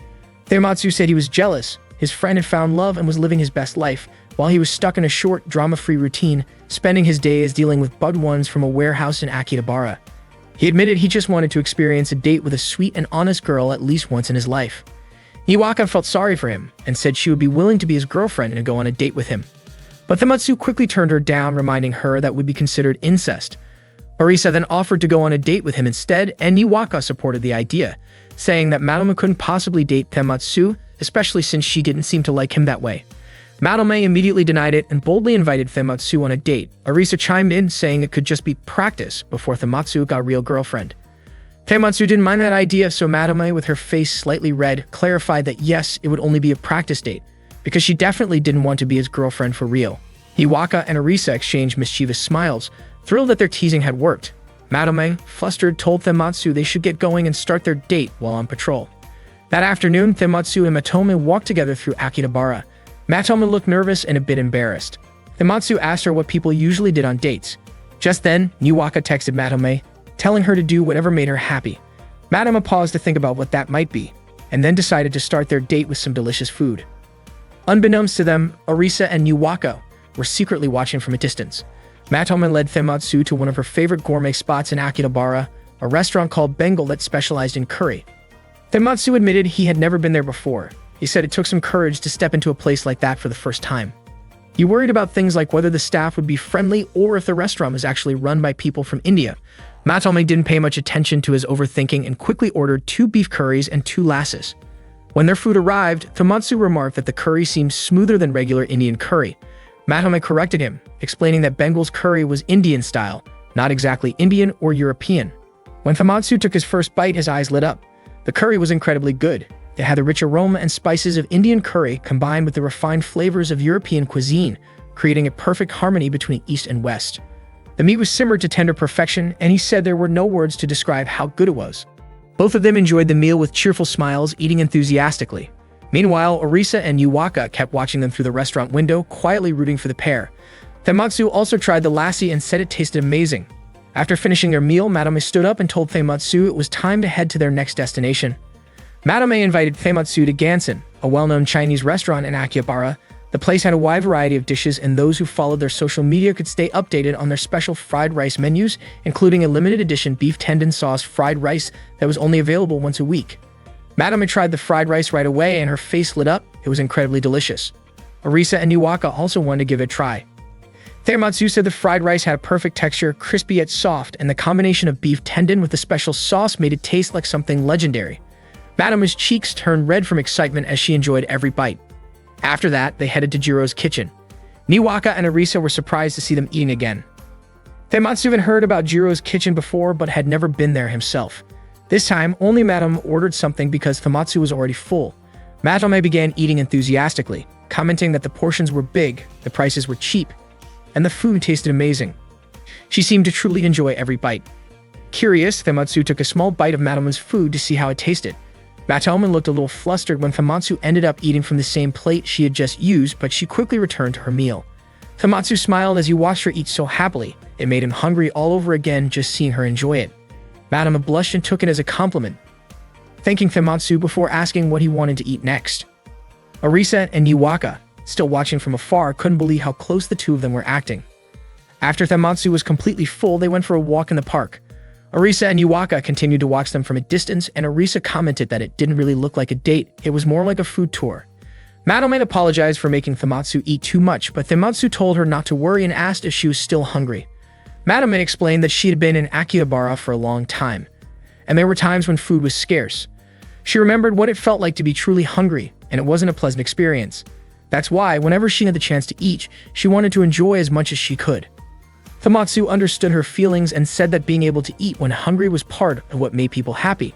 Tematsu said he was jealous. His friend had found love and was living his best life, while he was stuck in a short, drama-free routine, spending his days dealing with bud ones from a warehouse in Akihabara. He admitted he just wanted to experience a date with a sweet and honest girl at least once in his life. Niwaka felt sorry for him and said she would be willing to be his girlfriend and go on a date with him. But Tematsu quickly turned her down, reminding her that would be considered incest. Orisa then offered to go on a date with him instead, and Niwaka supported the idea, saying that Madame couldn't possibly date Tematsu, especially since she didn't seem to like him that way. Madame immediately denied it and boldly invited Tematsu on a date. Orisa chimed in, saying it could just be practice before Tematsu got a real girlfriend. Tematsu didn't mind that idea, so Madame, with her face slightly red, clarified that yes, it would only be a practice date, because she definitely didn't want to be his girlfriend for real. Niwaka and Orisa exchanged mischievous smiles, thrilled that their teasing had worked. Madame, flustered, told Tematsu they should get going and start their date while on patrol. That afternoon, Tematsu and Matome walked together through Akihabara. Matome looked nervous and a bit embarrassed. Tematsu asked her what people usually did on dates. Just then, Niwaka texted Matome, telling her to do whatever made her happy. Matome paused to think about what that might be, and then decided to start their date with some delicious food. Unbeknownst to them, Orisa and Niwaka were secretly watching from a distance. Matome led Tematsu to one of her favorite gourmet spots in Akihabara, a restaurant called Bengal that specialized in curry. Tematsu admitted he had never been there before. He said it took some courage to step into a place like that for the first time. He worried about things like whether the staff would be friendly or if the restaurant was actually run by people from India. Matome didn't pay much attention to his overthinking and quickly ordered 2 beef curries and 2 lassis. When their food arrived, Tematsu remarked that the curry seemed smoother than regular Indian curry. Matome corrected him, explaining that Bengal's curry was Indian style, not exactly Indian or European. When Tematsu took his first bite, his eyes lit up. The curry was incredibly good. It had the rich aroma and spices of Indian curry combined with the refined flavors of European cuisine, creating a perfect harmony between East and West. The meat was simmered to tender perfection, and he said there were no words to describe how good it was. Both of them enjoyed the meal with cheerful smiles, eating enthusiastically. Meanwhile, Orisa and Niwaka kept watching them through the restaurant window, quietly rooting for the pair. Tematsu also tried the lassi and said it tasted amazing. After finishing their meal, Madame stood up and told Tematsu it was time to head to their next destination. Madame invited Tematsu to Gansen, a well-known Chinese restaurant in Akihabara. The place had a wide variety of dishes, and those who followed their social media could stay updated on their special fried rice menus, including a limited edition beef tendon sauce fried rice that was only available once a week. Madame tried the fried rice right away, and her face lit up. It was incredibly delicious. Orisa and Niwaka also wanted to give it a try. Tematsu said the fried rice had a perfect texture, crispy yet soft, and the combination of beef tendon with the special sauce made it taste like something legendary. Madame's cheeks turned red from excitement as she enjoyed every bite. After that, they headed to Jiro's kitchen. Niwaka and Orisa were surprised to see them eating again. Tematsu had heard about Jiro's kitchen before but had never been there himself. This time, only Madame ordered something because Tematsu was already full. Madame began eating enthusiastically, commenting that the portions were big, the prices were cheap, and the food tasted amazing. She seemed to truly enjoy every bite. Curious, Tematsu took a small bite of Madame's food to see how it tasted. Matome looked a little flustered when Tematsu ended up eating from the same plate she had just used, but she quickly returned to her meal. Tematsu smiled as he watched her eat so happily. It made him hungry all over again just seeing her enjoy it. Madame blushed and took it as a compliment, thanking Tematsu before asking what he wanted to eat next. Orisa and Niwaka, still watching from afar, couldn't believe how close the two of them were acting. After Tematsu was completely full, they went for a walk in the park. Orisa and Niwaka continued to watch them from a distance, and Orisa commented that it didn't really look like a date, it was more like a food tour. Madame apologized for making Tematsu eat too much, but Tematsu told her not to worry and asked if she was still hungry. Madame explained that she had been in Akihabara for a long time, and there were times when food was scarce. She remembered what it felt like to be truly hungry, and it wasn't a pleasant experience. That's why, whenever she had the chance to eat, she wanted to enjoy as much as she could. Tematsu understood her feelings and said that being able to eat when hungry was part of what made people happy.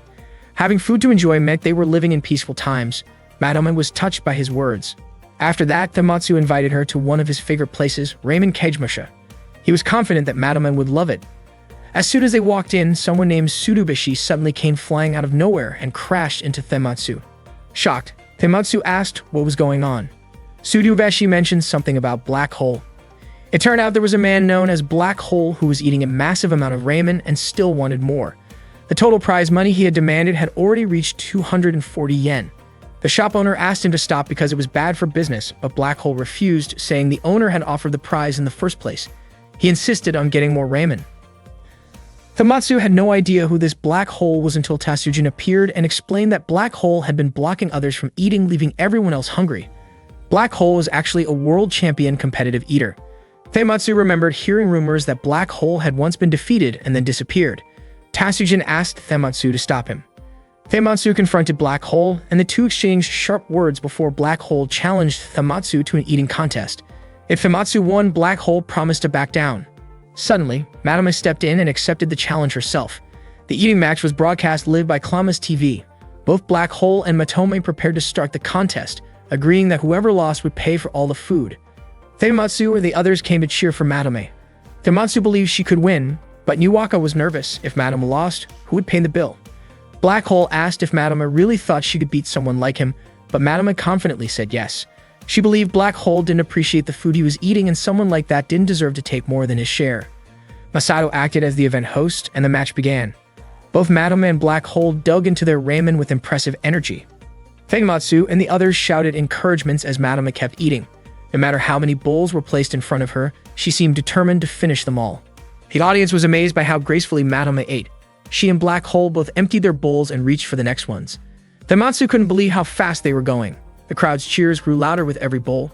Having food to enjoy meant they were living in peaceful times. Madame was touched by his words. After that, Tematsu invited her to one of his favorite places, Ramen Kajmusha. He was confident that Madame would love it. As soon as they walked in, someone named Tsurubashi suddenly came flying out of nowhere and crashed into Tematsu. Shocked, Tematsu asked what was going on. Tsurubashi mentioned something about Black Hole. It turned out there was a man known as Black Hole who was eating a massive amount of ramen and still wanted more. The total prize money he had demanded had already reached 240 yen. The shop owner asked him to stop because it was bad for business, but Black Hole refused, saying the owner had offered the prize in the first place. He insisted on getting more ramen. Tematsu had no idea who this Black Hole was until Tatsujin appeared and explained that Black Hole had been blocking others from eating, leaving everyone else hungry. Black Hole was actually a world champion competitive eater. Tematsu remembered hearing rumors that Black Hole had once been defeated and then disappeared. Tatsujin asked Tematsu to stop him. Tematsu confronted Black Hole, and the two exchanged sharp words before Black Hole challenged Tematsu to an eating contest. If Tematsu won, Black Hole promised to back down. Suddenly, Madame stepped in and accepted the challenge herself. The eating match was broadcast live by Clama's TV. Both Black Hole and Matome prepared to start the contest, agreeing that whoever lost would pay for all the food. Tematsu and the others came to cheer for Madame. Tematsu believed she could win, but Niwaka was nervous. If Madame lost, who would pay the bill? Black Hole asked if Madame really thought she could beat someone like him, but Madame confidently said yes. She believed Black Hole didn't appreciate the food he was eating, and someone like that didn't deserve to take more than his share. Masato acted as the event host, and the match began. Both Madame and Black Hole dug into their ramen with impressive energy. Tematsu and the others shouted encouragements as Madame kept eating. No matter how many bowls were placed in front of her, she seemed determined to finish them all. The audience was amazed by how gracefully Madame ate. She and Black Hole both emptied their bowls and reached for the next ones. Tematsu couldn't believe how fast they were going. The crowd's cheers grew louder with every bowl.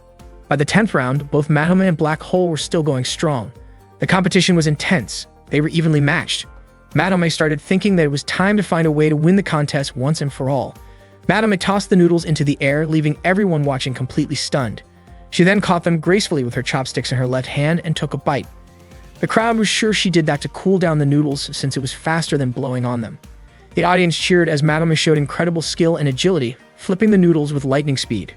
By the 10th round, both Madame and Black Hole were still going strong. The competition was intense. They were evenly matched. Madame started thinking that it was time to find a way to win the contest once and for all. Madame tossed the noodles into the air, leaving everyone watching completely stunned. She then caught them gracefully with her chopsticks in her left hand and took a bite. The crowd was sure she did that to cool down the noodles, since it was faster than blowing on them. The audience cheered as Madame showed incredible skill and agility, flipping the noodles with lightning speed.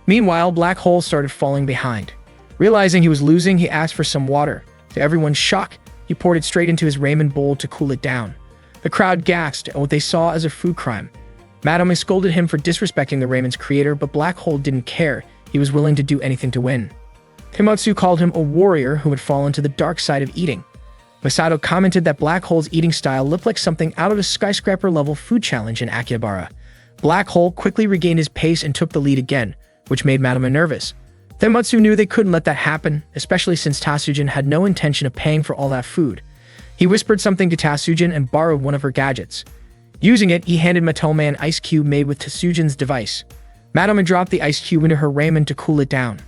Meanwhile, Black Hole started falling behind. Realizing he was losing, he asked for some water. To everyone's shock, he poured it straight into his ramen bowl to cool it down. The crowd gasped at what they saw as a food crime. Madame scolded him for disrespecting the ramen's creator, but Black Hole didn't care. He was willing to do anything to win. Tematsu called him a warrior who had fallen to the dark side of eating. Masato commented that Black Hole's eating style looked like something out of a skyscraper-level food challenge in Akihabara. Black Hole quickly regained his pace and took the lead again, which made Madame nervous. Tematsu knew they couldn't let that happen, especially since Tatsujin had no intention of paying for all that food. He whispered something to Tatsujin and borrowed one of her gadgets. Using it, he handed Matome an ice cube made with Tatsujin's device. Madame dropped the ice cube into her ramen to cool it down.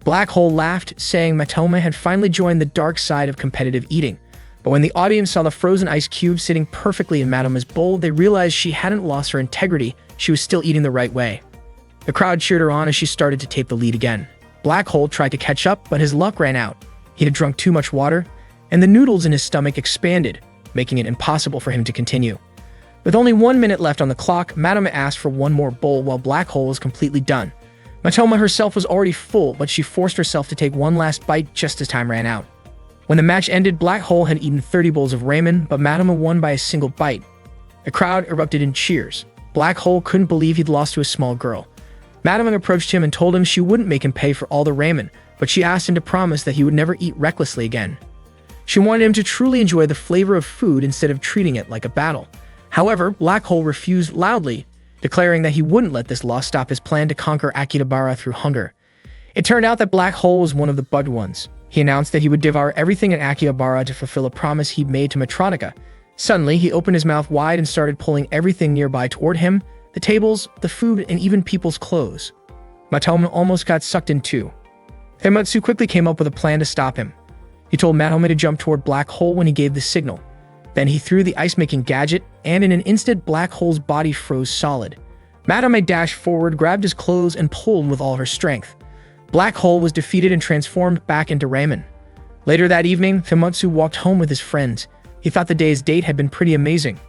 Black Hole laughed, saying Matome had finally joined the dark side of competitive eating. But when the audience saw the frozen ice cube sitting perfectly in Madame's bowl, they realized she hadn't lost her integrity. She was still eating the right way. The crowd cheered her on as she started to take the lead again. Black Hole tried to catch up, but his luck ran out. He had drunk too much water, and the noodles in his stomach expanded, making it impossible for him to continue. With only 1 minute left on the clock, Madame asked for one more bowl while Black Hole was completely done. Matoma herself was already full, but she forced herself to take one last bite just as time ran out. When the match ended, Black Hole had eaten 30 bowls of ramen, but Madame won by a single bite. The crowd erupted in cheers. Black Hole couldn't believe he'd lost to a small girl. Madame approached him and told him she wouldn't make him pay for all the ramen, but she asked him to promise that he would never eat recklessly again. She wanted him to truly enjoy the flavor of food instead of treating it like a battle. However, Black Hole refused loudly, declaring that he wouldn't let this loss stop his plan to conquer Akihabara through hunger. It turned out that Black Hole was one of the bugged ones. He announced that he would devour everything in Akihabara to fulfill a promise he'd made to Matronica. Suddenly, he opened his mouth wide and started pulling everything nearby toward him, the tables, the food, and even people's clothes. Matoma almost got sucked in too. Tematsu quickly came up with a plan to stop him. He told Matome to jump toward Black Hole when he gave the signal. Then he threw the ice-making gadget, and in an instant, Black Hole's body froze solid. Matome dashed forward, grabbed his clothes, and pulled with all her strength. Black Hole was defeated and transformed back into ramen. Later that evening, Tematsu walked home with his friends. He thought the day's date had been pretty amazing.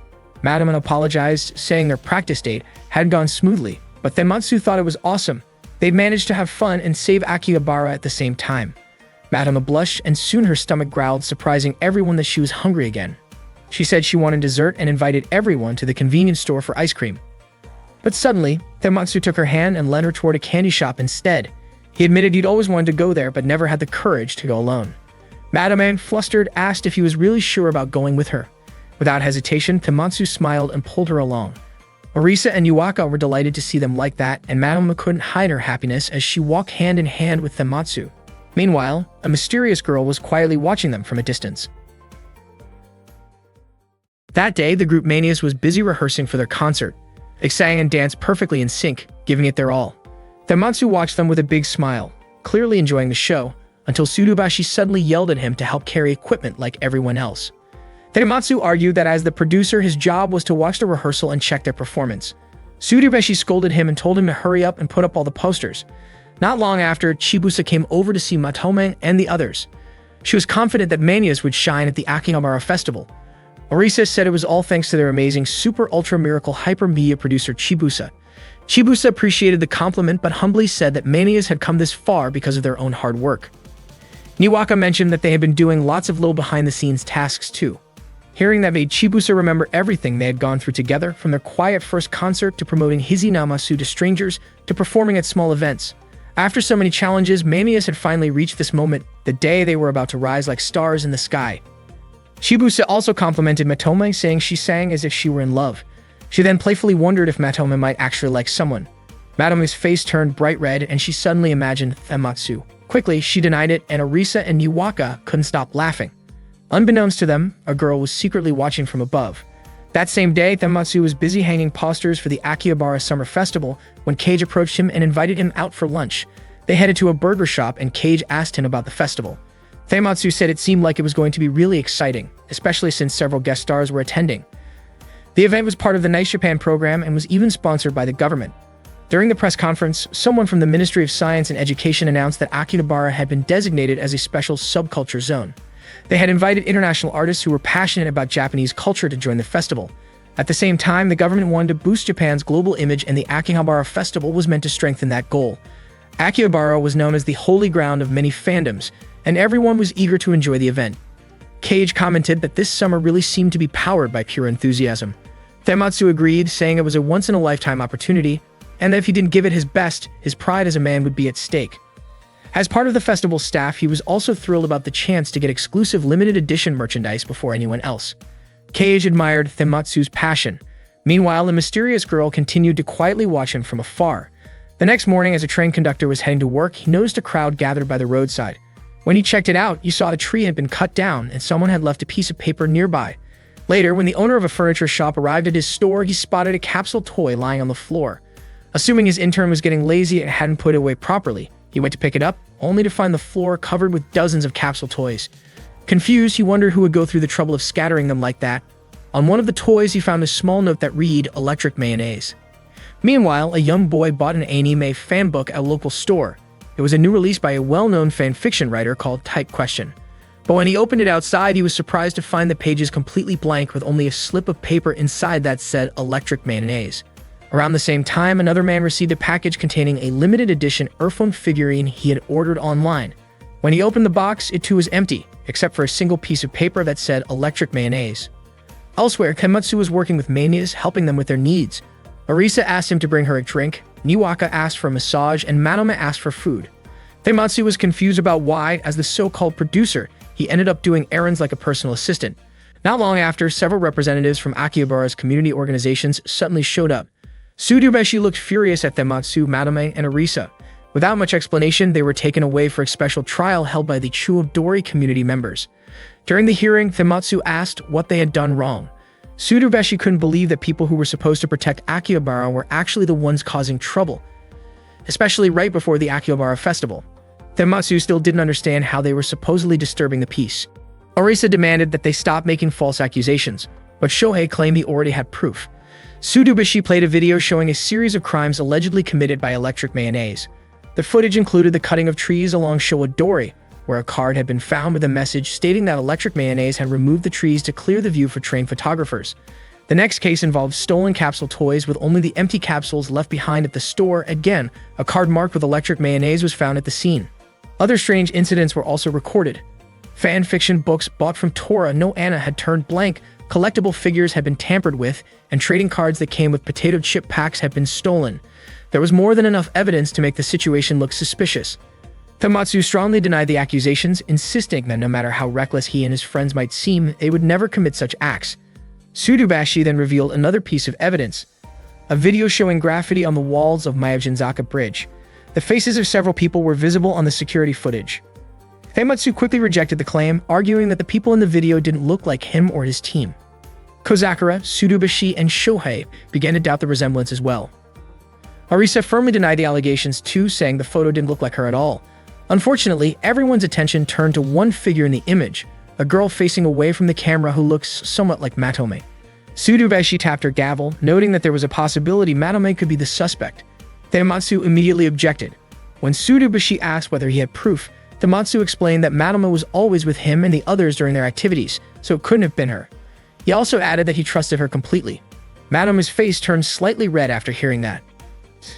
Matome apologized, saying their practice date hadn't gone smoothly, but Tematsu thought it was awesome. They'd managed to have fun and save Akihabara at the same time. Matome blushed, and soon her stomach growled, surprising everyone that she was hungry again. She said she wanted dessert and invited everyone to the convenience store for ice cream. But suddenly, Tematsu took her hand and led her toward a candy shop instead. He admitted he'd always wanted to go there but never had the courage to go alone. Madame, flustered, asked if he was really sure about going with her. Without hesitation, Tematsu smiled and pulled her along. Orisa and Yuaka were delighted to see them like that, and Madame couldn't hide her happiness as she walked hand in hand with Tematsu. Meanwhile, a mysterious girl was quietly watching them from a distance. That day, the group Manius was busy rehearsing for their concert. They sang and danced perfectly in sync, giving it their all. Tematsu watched them with a big smile, clearly enjoying the show, until Tsurubashi suddenly yelled at him to help carry equipment like everyone else. Tematsu argued that as the producer, his job was to watch the rehearsal and check their performance. Tsurubashi scolded him and told him to hurry up and put up all the posters. Not long after, Chibusa came over to see Matome and the others. She was confident that Manius would shine at the Akihabara festival. Orisa said it was all thanks to their amazing super ultra miracle hyper media producer Chibusa. Chibusa appreciated the compliment but humbly said that Manias had come this far because of their own hard work. Niwaka mentioned that they had been doing lots of little behind-the-scenes tasks too. Hearing that made Chibusa remember everything they had gone through together, from their quiet first concert to promoting Hizinamasu to strangers to performing at small events. After so many challenges, Manias had finally reached this moment, the day they were about to rise like stars in the sky. Chibusa also complimented Matome, saying she sang as if she were in love. She then playfully wondered if Matome might actually like someone. Matome's face turned bright red and she suddenly imagined Tematsu. Quickly, she denied it, and Orisa and Niwaka couldn't stop laughing. Unbeknownst to them, a girl was secretly watching from above. That same day, Tematsu was busy hanging posters for the Akihabara Summer Festival when Cage approached him and invited him out for lunch. They headed to a burger shop and Cage asked him about the festival. Tematsu said it seemed like it was going to be really exciting, especially since several guest stars were attending. The event was part of the Nice Japan program and was even sponsored by the government. During the press conference, someone from the Ministry of Science and Education announced that Akihabara had been designated as a special subculture zone. They had invited international artists who were passionate about Japanese culture to join the festival. At the same time, the government wanted to boost Japan's global image, and the Akihabara Festival was meant to strengthen that goal. Akihabara was known as the holy ground of many fandoms, and everyone was eager to enjoy the event. Cage commented that this summer really seemed to be powered by pure enthusiasm. Tematsu agreed, saying it was a once-in-a-lifetime opportunity, and that if he didn't give it his best, his pride as a man would be at stake. As part of the festival staff, he was also thrilled about the chance to get exclusive limited edition merchandise before anyone else. Cage admired Tematsu's passion. Meanwhile, the mysterious girl continued to quietly watch him from afar. The next morning, as a train conductor was heading to work, he noticed a crowd gathered by the roadside. When he checked it out, he saw a tree had been cut down and someone had left a piece of paper nearby. Later, when the owner of a furniture shop arrived at his store, he spotted a capsule toy lying on the floor. Assuming his intern was getting lazy and hadn't put it away properly, he went to pick it up, only to find the floor covered with dozens of capsule toys. Confused, he wondered who would go through the trouble of scattering them like that. On one of the toys, he found a small note that read, "Electric Mayonnaise." Meanwhile, a young boy bought an anime fan book at a local store. It was a new release by a well-known fan fiction writer called Type Question. But when he opened it outside, he was surprised to find the pages completely blank with only a slip of paper inside that said "Electric Mayonnaise." Around the same time, another man received a package containing a limited edition earphone figurine he had ordered online. When he opened the box, it too was empty, except for a single piece of paper that said "Electric Mayonnaise." Elsewhere, Tematsu was working with Manias, helping them with their needs. Orisa asked him to bring her a drink, Niwaka asked for a massage, and Matome asked for food. Tematsu was confused about why, as the so-called producer, he ended up doing errands like a personal assistant. Not long after, several representatives from Akihabara's community organizations suddenly showed up. Tsurubashi looked furious at Tematsu, Matome, and Orisa. Without much explanation, they were taken away for a special trial held by the Chuodori community members. During the hearing, Tematsu asked what they had done wrong. Tsurubashi couldn't believe that people who were supposed to protect Akihabara were actually the ones causing trouble, especially right before the Akihabara festival. Tematsu still didn't understand how they were supposedly disturbing the peace. Orisa demanded that they stop making false accusations, but Shohei claimed he already had proof. Tsurubashi played a video showing a series of crimes allegedly committed by Electric Mayonnaise. The footage included the cutting of trees along Showadori, where a card had been found with a message stating that Electric Mayonnaise had removed the trees to clear the view for trained photographers. The next case involved stolen capsule toys with only the empty capsules left behind at the store. Again, a card marked with Electric Mayonnaise was found at the scene. Other strange incidents were also recorded. Fan fiction books bought from Tora no Anna had turned blank, collectible figures had been tampered with, and trading cards that came with potato chip packs had been stolen. There was more than enough evidence to make the situation look suspicious. Tematsu strongly denied the accusations, insisting that no matter how reckless he and his friends might seem, they would never commit such acts. Tsurubashi then revealed another piece of evidence, a video showing graffiti on the walls of Miyajinzaka Bridge. The faces of several people were visible on the security footage. Tematsu quickly rejected the claim, arguing that the people in the video didn't look like him or his team. Kozakura, Tsurubashi, and Shohei began to doubt the resemblance as well. Arisa firmly denied the allegations too, saying the photo didn't look like her at all. Unfortunately, everyone's attention turned to one figure in the image, a girl facing away from the camera who looks somewhat like Matome. Tsurubashi tapped her gavel, noting that there was a possibility Matome could be the suspect. Tematsu immediately objected. When Tsurubashi asked whether he had proof, Tematsu explained that Matome was always with him and the others during their activities, so it couldn't have been her. He also added that he trusted her completely. Matome's face turned slightly red after hearing that.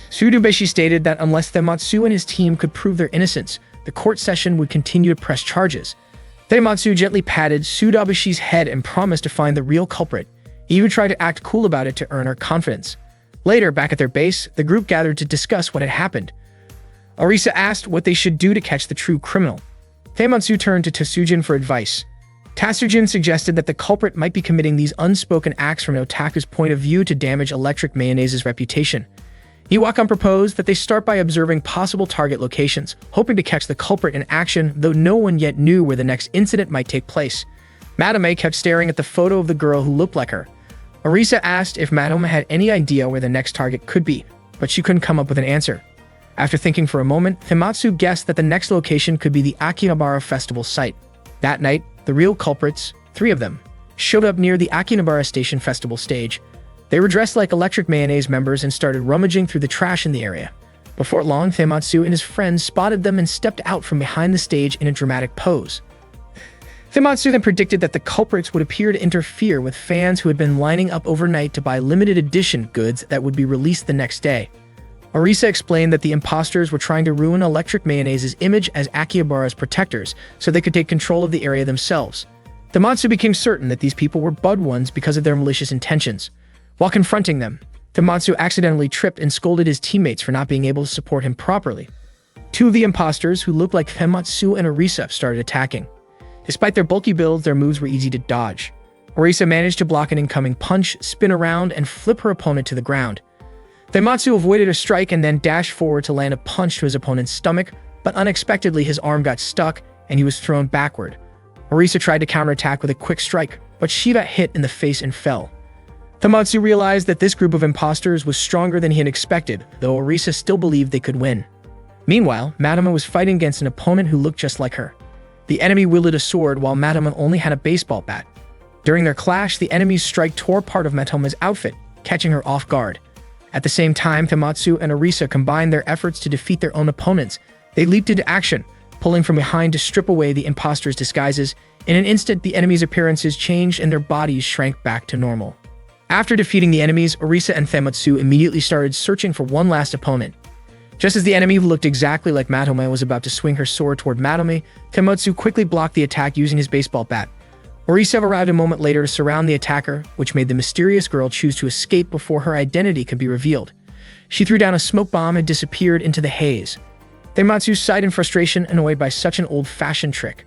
Tsurubashi stated that unless Tematsu and his team could prove their innocence, the court session would continue to press charges. Tematsu gently patted Tsurubashi's head and promised to find the real culprit. He even tried to act cool about it to earn her confidence. Later, back at their base, the group gathered to discuss what had happened. Arisa asked what they should do to catch the true criminal. Tematsu turned to Tatsujin for advice. Tatsujin suggested that the culprit might be committing these unspoken acts from an otaku's point of view to damage Electric Mayonnaise's reputation. Iwakan proposed that they start by observing possible target locations, hoping to catch the culprit in action, though no one yet knew where the next incident might take place. Matome kept staring at the photo of the girl who looked like her. Arisa asked if Matome had any idea where the next target could be, but she couldn't come up with an answer. After thinking for a moment, Tematsu guessed that the next location could be the Akihabara festival site. That night, the real culprits, 3 of them, showed up near the Akihabara Station festival stage. They were dressed like Electric Mayonnaise members and started rummaging through the trash in the area. Before long, Tematsu and his friends spotted them and stepped out from behind the stage in a dramatic pose. Tematsu then predicted that the culprits would appear to interfere with fans who had been lining up overnight to buy limited edition goods that would be released the next day. Arisa explained that the imposters were trying to ruin Electric Mayonnaise's image as Akihabara's protectors so they could take control of the area themselves. Tematsu became certain that these people were Bud ones because of their malicious intentions. While confronting them, Tematsu accidentally tripped and scolded his teammates for not being able to support him properly. 2 of the imposters, who looked like Tematsu and Arisa, started attacking. Despite their bulky builds, their moves were easy to dodge. Arisa managed to block an incoming punch, spin around, and flip her opponent to the ground. Tematsu avoided a strike and then dashed forward to land a punch to his opponent's stomach, but unexpectedly his arm got stuck and he was thrown backward. Arisa tried to counterattack with a quick strike, but she got hit in the face and fell. Tematsu realized that this group of imposters was stronger than he had expected, though Arisa still believed they could win. Meanwhile, Matome was fighting against an opponent who looked just like her. The enemy wielded a sword while Matome only had a baseball bat. During their clash, the enemy's strike tore part of Matome's outfit, catching her off guard. At the same time, Tematsu and Arisa combined their efforts to defeat their own opponents. They leaped into action, pulling from behind to strip away the imposters' disguises. In an instant, the enemies' appearances changed and their bodies shrank back to normal. After defeating the enemies, Arisa and Tematsu immediately started searching for one last opponent. Just as the enemy, who looked exactly like Matome, was about to swing her sword toward Matome, Tematsu quickly blocked the attack using his baseball bat. Arisa arrived a moment later to surround the attacker, which made the mysterious girl choose to escape before her identity could be revealed. She threw down a smoke bomb and disappeared into the haze. Tematsu sighed in frustration, annoyed by such an old-fashioned trick.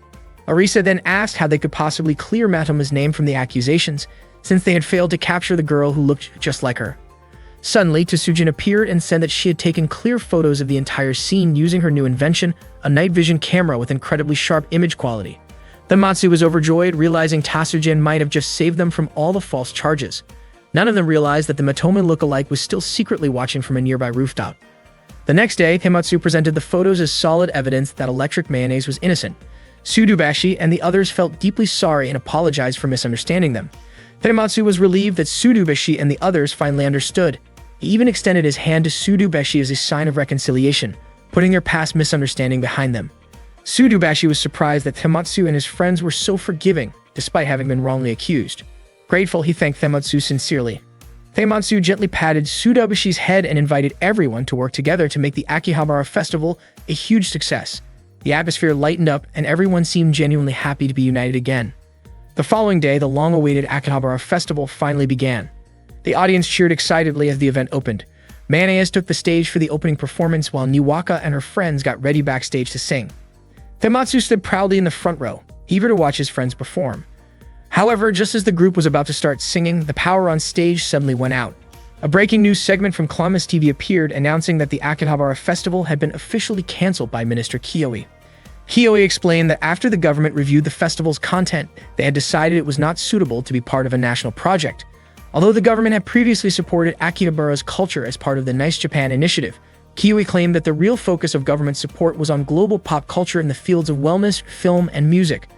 Arisa then asked how they could possibly clear Matome's name from the accusations, since they had failed to capture the girl who looked just like her. Suddenly, Tatsujin appeared and said that she had taken clear photos of the entire scene using her new invention, a night vision camera with incredibly sharp image quality. Tematsu was overjoyed, realizing Tatsujin might have just saved them from all the false charges. None of them realized that the Matome lookalike was still secretly watching from a nearby rooftop. The next day, Tematsu presented the photos as solid evidence that Electric Mayonnaise was innocent. Tsurubashi and the others felt deeply sorry and apologized for misunderstanding them. Tematsu was relieved that Tsurubashi and the others finally understood. He even extended his hand to Tsurubashi as a sign of reconciliation, putting their past misunderstanding behind them. Tsurubashi was surprised that Tematsu and his friends were so forgiving, despite having been wrongly accused. Grateful, he thanked Tematsu sincerely. Tematsu gently patted Tsurubashi's head and invited everyone to work together to make the Akihabara festival a huge success. The atmosphere lightened up, and everyone seemed genuinely happy to be united again. The following day, the long-awaited Akihabara festival finally began. The audience cheered excitedly as the event opened. Mayonnaise took the stage for the opening performance while Niwaka and her friends got ready backstage to sing. Tematsu stood proudly in the front row, eager to watch his friends perform. However, just as the group was about to start singing, the power on stage suddenly went out. A breaking news segment from Columbus TV appeared announcing that the Akihabara festival had been officially cancelled by Minister Kioi. Kioi explained that after the government reviewed the festival's content, they had decided it was not suitable to be part of a national project. Although the government had previously supported Akihabara's culture as part of the Nice Japan initiative, Kioi claimed that the real focus of government support was on global pop culture in the fields of wellness, film, and music.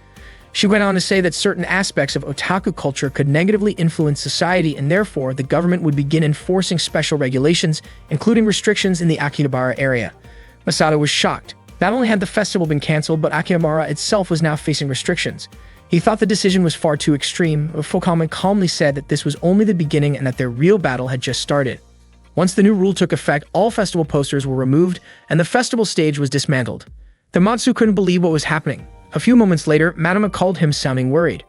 She went on to say that certain aspects of otaku culture could negatively influence society and therefore the government would begin enforcing special regulations, including restrictions in the Akihabara area. Masato was shocked. Not only had the festival been cancelled, but Akihabara itself was now facing restrictions. He thought the decision was far too extreme, but Fukame calmly said that this was only the beginning and that their real battle had just started. Once the new rule took effect, all festival posters were removed and the festival stage was dismantled. Tematsu couldn't believe what was happening. A few moments later, Madama called him sounding worried.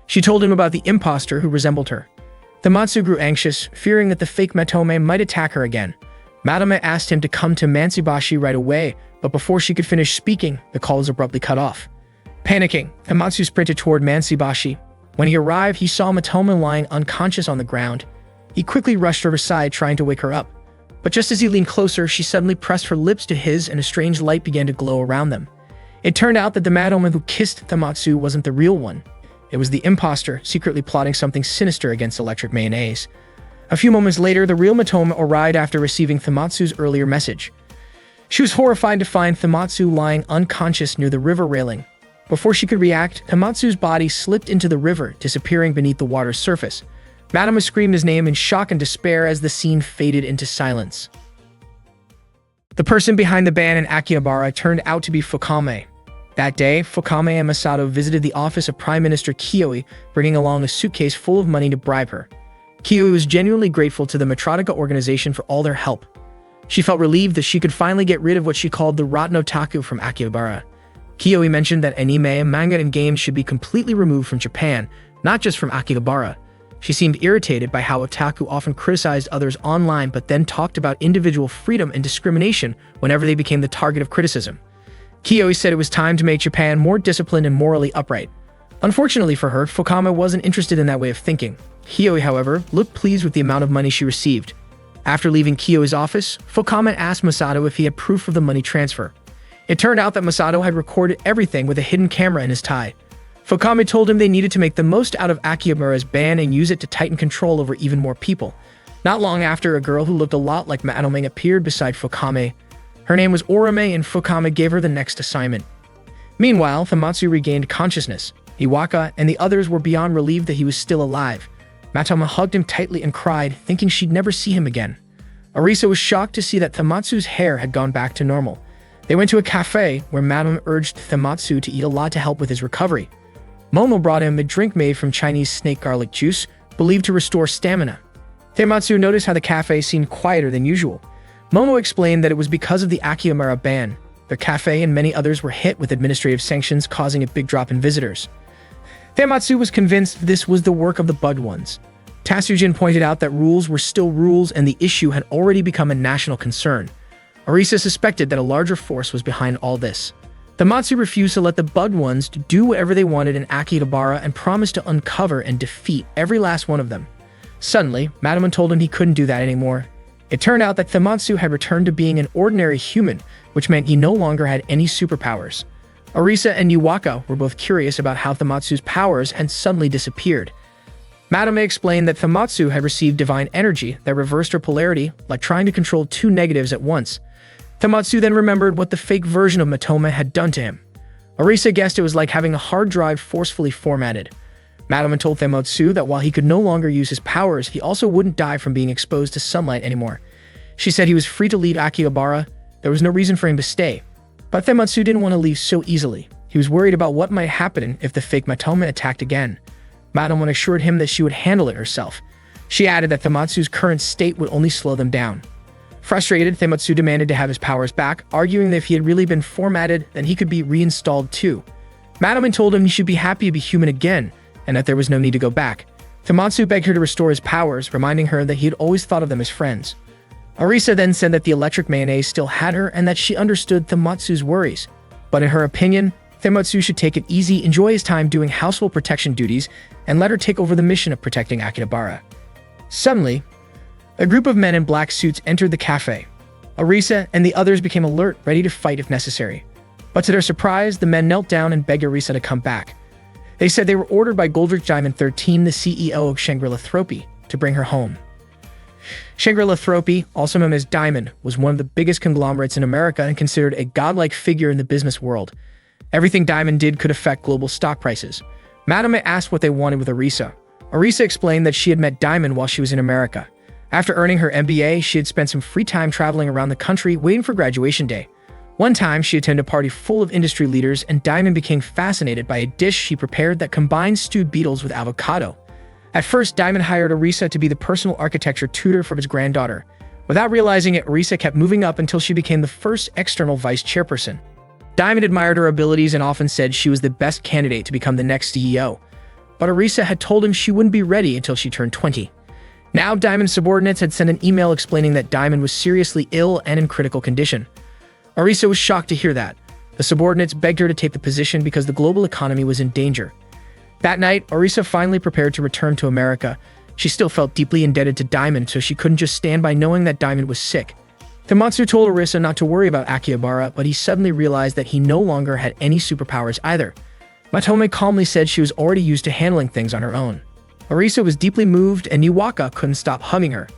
She told him about the imposter who resembled her. Tematsu grew anxious, fearing that the fake Matome might attack her again. Madama asked him to come to Mansubashi right away, but before she could finish speaking, the call was abruptly cut off. Panicking, Tematsu sprinted toward Mansubashi. When he arrived, he saw Matome lying unconscious on the ground. He quickly rushed to her side, trying to wake her up. But just as he leaned closer, she suddenly pressed her lips to his and a strange light began to glow around them. It turned out that the madwoman who kissed Tematsu wasn't the real one. It was the imposter, secretly plotting something sinister against Electric Mayonnaise. A few moments later, the real Matome arrived after receiving Tematsu's earlier message. She was horrified to find Tematsu lying unconscious near the river railing. Before she could react, Tematsu's body slipped into the river, disappearing beneath the water's surface. Madama screamed his name in shock and despair as the scene faded into silence. The person behind the ban in Akihabara turned out to be Fukame. That day, Fukame and Masato visited the office of Prime Minister Kioi, bringing along a suitcase full of money to bribe her. Kioi was genuinely grateful to the Matrotica organization for all their help. She felt relieved that she could finally get rid of what she called the rotten otaku from Akihabara. Kioi mentioned that anime, manga, and games should be completely removed from Japan, not just from Akihabara. She seemed irritated by how otaku often criticized others online but then talked about individual freedom and discrimination whenever they became the target of criticism. Kioi said it was time to make Japan more disciplined and morally upright. Unfortunately for her, Fukame wasn't interested in that way of thinking. Kioi, however, looked pleased with the amount of money she received. After leaving Kiyoi's office, Fukame asked Masato if he had proof of the money transfer. It turned out that Masato had recorded everything with a hidden camera in his tie. Fukame told him they needed to make the most out of Akihabara's ban and use it to tighten control over even more people. Not long after, a girl who looked a lot like Matome appeared beside Fukame. Her name was Orame, and Fukame gave her the next assignment. Meanwhile, Tematsu regained consciousness. Iwaka and the others were beyond relieved that he was still alive. Matoma hugged him tightly and cried, thinking she'd never see him again. Arisa was shocked to see that Tematsu's hair had gone back to normal. They went to a cafe where Madame urged Tematsu to eat a lot to help with his recovery. Momo brought him a drink made from Chinese snake garlic juice, believed to restore stamina. Tematsu noticed how the cafe seemed quieter than usual. Momo explained that it was because of the Akihabara ban. The cafe and many others were hit with administrative sanctions, causing a big drop in visitors. Tematsu was convinced this was the work of the Bud ones. Tatsujin pointed out that rules were still rules and the issue had already become a national concern. Arisa suspected that a larger force was behind all this. Tematsu refused to let the Bud ones do whatever they wanted in Akihabara and promised to uncover and defeat every last one of them. Suddenly, Madama told him he couldn't do that anymore. It turned out that Tematsu had returned to being an ordinary human, which meant he no longer had any superpowers. Arisa and Iwaka were both curious about how Tematsu's powers had suddenly disappeared. Madame explained that Tematsu had received divine energy that reversed her polarity, like trying to control two negatives at once. Tematsu then remembered what the fake version of Matoma had done to him. Arisa guessed it was like having a hard drive forcefully formatted. Madame told Tematsu that while he could no longer use his powers, he also wouldn't die from being exposed to sunlight anymore. She said he was free to leave Akihabara. There was no reason for him to stay. But Tematsu didn't want to leave so easily. He was worried about what might happen if the fake Matoma attacked again. Madame assured him that she would handle it herself. She added that Tematsu's current state would only slow them down. Frustrated, Tematsu demanded to have his powers back, arguing that if he had really been formatted, then he could be reinstalled too. Madame told him he should be happy to be human again, and that there was no need to go back. Tamatsu begged her to restore his powers, reminding her that he had always thought of them as friends. Arisa then said that the electric mayonnaise still had her and that she understood Tamatsu's worries. But in her opinion, Tamatsu should take it easy, enjoy his time doing household protection duties, and let her take over the mission of protecting Akihabara. Suddenly, a group of men in black suits entered the cafe. Arisa and the others became alert, ready to fight if necessary. But to their surprise, the men knelt down and begged Arisa to come back. They said they were ordered by Goldrich Diamond 13, the CEO of Shangri-La Thropy, to bring her home. Shangri-La Thropy, also known as Diamond, was one of the biggest conglomerates in America and considered a godlike figure in the business world. Everything Diamond did could affect global stock prices. Madame asked what they wanted with Arisa. Arisa explained that she had met Diamond while she was in America. After earning her MBA, she had spent some free time traveling around the country waiting for graduation day. One time, she attended a party full of industry leaders, and Diamond became fascinated by a dish she prepared that combined stewed beetles with avocado. At first, Diamond hired Arisa to be the personal architecture tutor for his granddaughter. Without realizing it, Arisa kept moving up until she became the first external vice chairperson. Diamond admired her abilities and often said she was the best candidate to become the next CEO. But Arisa had told him she wouldn't be ready until she turned 20. Now, Diamond's subordinates had sent an email explaining that Diamond was seriously ill and in critical condition. Arisa was shocked to hear that. The subordinates begged her to take the position because the global economy was in danger. That night, Arisa finally prepared to return to America. She still felt deeply indebted to Diamond, so she couldn't just stand by knowing that Diamond was sick. Tamatsu told Arisa not to worry about Akihabara, but he suddenly realized that he no longer had any superpowers either. Matome calmly said she was already used to handling things on her own. Arisa was deeply moved, and Niwaka couldn't stop hugging her.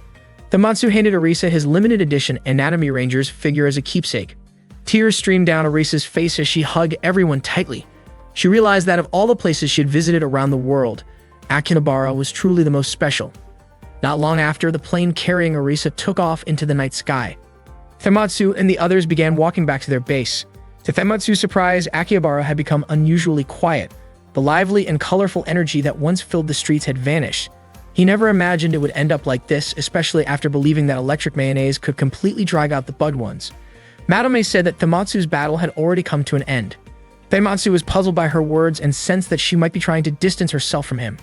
Tamatsu handed Arisa his limited edition Anatomy Rangers figure as a keepsake. Tears streamed down Arisa's face as she hugged everyone tightly. She realized that of all the places she had visited around the world, Akihabara was truly the most special. Not long after, the plane carrying Arisa took off into the night sky. Tamatsu and the others began walking back to their base. To Tamatsu's surprise, Akihabara had become unusually quiet. The lively and colorful energy that once filled the streets had vanished. He never imagined it would end up like this, especially after believing that electric mayonnaise could completely drag out the bud ones. Madame said that Tamatsu's battle had already come to an end. Tamatsu was puzzled by her words and sensed that she might be trying to distance herself from him.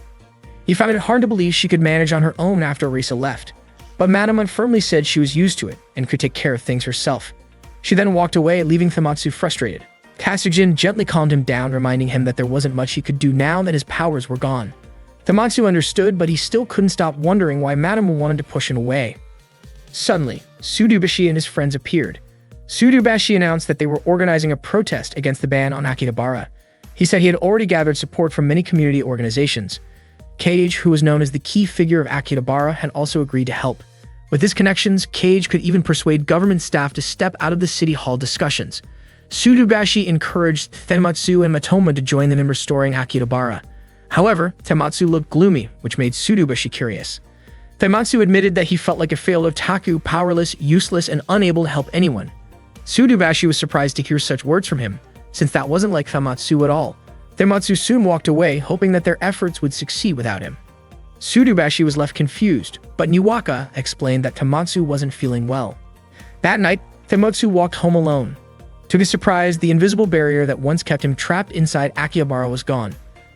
He found it hard to believe she could manage on her own after Arisa left, but Madame firmly said she was used to it and could take care of things herself. She then walked away, leaving Tamatsu frustrated. Kasujin gently calmed him down, reminding him that there wasn't much he could do now that his powers were gone. Tamatsu understood, but he still couldn't stop wondering why Madame wanted to push him away. Suddenly, Tsurubashi and his friends appeared. Tsurubashi announced that they were organizing a protest against the ban on Akihabara. He said he had already gathered support from many community organizations. Cage, who was known as the key figure of Akihabara, had also agreed to help. With his connections, Cage could even persuade government staff to step out of the city hall discussions. Tsurubashi encouraged Tamatsu and Matoma to join them in restoring Akihabara. However, Tamatsu looked gloomy, which made Tsurubashi curious. Tamatsu admitted that he felt like a failed otaku, powerless, useless, and unable to help anyone. Tsurubashi was surprised to hear such words from him, since that wasn't like Tamatsu at all. Tamatsu soon walked away, hoping that their efforts would succeed without him. Tsurubashi was left confused, but Niwaka explained that Tamatsu wasn't feeling well. That night, Tamatsu walked home alone. To his surprise, the invisible barrier that once kept him trapped inside Akihabara was gone.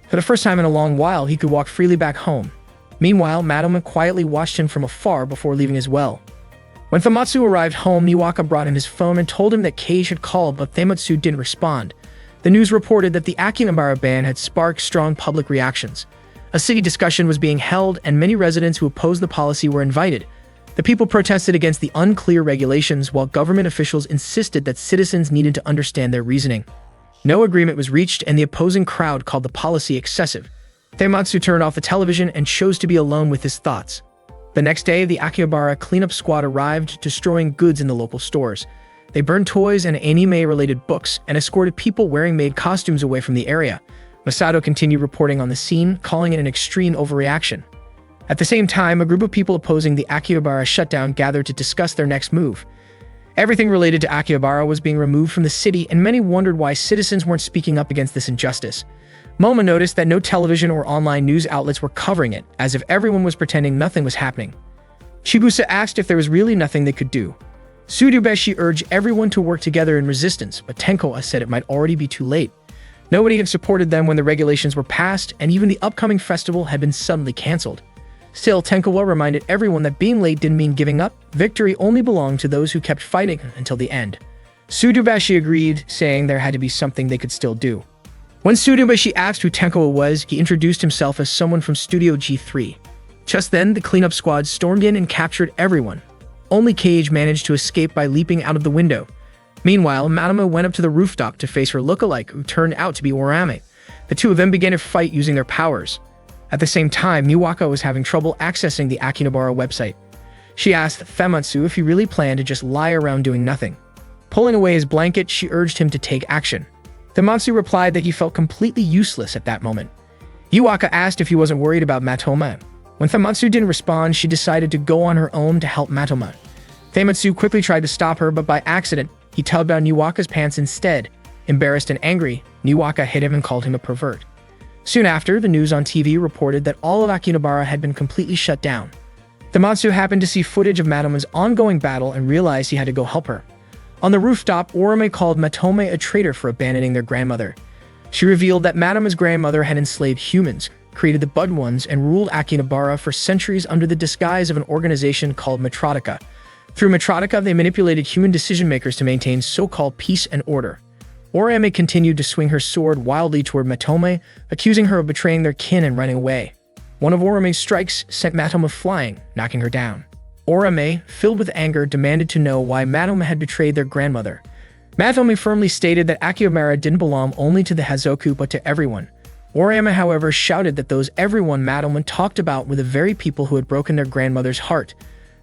For the first time in a long while, he could walk freely back home. Meanwhile, Madame quietly watched him from afar before leaving as well. When Tamatsu arrived home, Niwaka brought him his phone and told him that Cage had called, but Tamatsu didn't respond. The news reported that the Akihabara ban had sparked strong public reactions. A city discussion was being held, and many residents who opposed the policy were invited. The people protested against the unclear regulations, while government officials insisted that citizens needed to understand their reasoning. No agreement was reached, and the opposing crowd called the policy excessive. Tamatsu turned off the television and chose to be alone with his thoughts. The next day, the Akihabara cleanup squad arrived, destroying goods in the local stores. They burned toys and anime-related books and escorted people wearing maid costumes away from the area. Masato continued reporting on the scene, calling it an extreme overreaction. At the same time, a group of people opposing the Akihabara shutdown gathered to discuss their next move. Everything related to Akihabara was being removed from the city, and many wondered why citizens weren't speaking up against this injustice. Moma noticed that no television or online news outlets were covering it, as if everyone was pretending nothing was happening. Chibusa asked if there was really nothing they could do. Tsurubashi urged everyone to work together in resistance, but Tenkoa said it might already be too late. Nobody had supported them when the regulations were passed, and even the upcoming festival had been suddenly cancelled. Still, Tenkawa reminded everyone that being late didn't mean giving up. Victory only belonged to those who kept fighting until the end. Tsurubashi agreed, saying there had to be something they could still do. When Tsurubashi asked who Tenkawa was, he introduced himself as someone from Studio G3. Just then, the cleanup squad stormed in and captured everyone. Only Cage managed to escape by leaping out of the window. Meanwhile, Madama went up to the rooftop to face her lookalike, who turned out to be Orame. The two of them began to fight using their powers. At the same time, Niwaka was having trouble accessing the Akihabara website. She asked Famitsu if he really planned to just lie around doing nothing. Pulling away his blanket, she urged him to take action. Famitsu replied that he felt completely useless at that moment. Niwaka asked if he wasn't worried about Matoma. When Famitsu didn't respond, she decided to go on her own to help Matoma. Famitsu quickly tried to stop her, but by accident, he tugged on Niwaka's pants instead. Embarrassed and angry, Niwaka hit him and called him a pervert. Soon after, the news on TV reported that all of Akihabara had been completely shut down. Famitsu happened to see footage of Matoma's ongoing battle and realized he had to go help her. On the rooftop, Orame called Matome a traitor for abandoning their grandmother. She revealed that Matoma's grandmother had enslaved humans, created the Bud Ones, and ruled Akihabara for centuries under the disguise of an organization called Matrotica. Through Matrotica, they manipulated human decision-makers to maintain so-called peace and order. Orame continued to swing her sword wildly toward Matome, accusing her of betraying their kin and running away. One of Orame's strikes sent Matoma flying, knocking her down. Orame, filled with anger, demanded to know why Matoma had betrayed their grandmother. Matome firmly stated that Akihabara didn't belong only to the Hazoku but to everyone. Orame, however, shouted that those everyone Matoma talked about were the very people who had broken their grandmother's heart.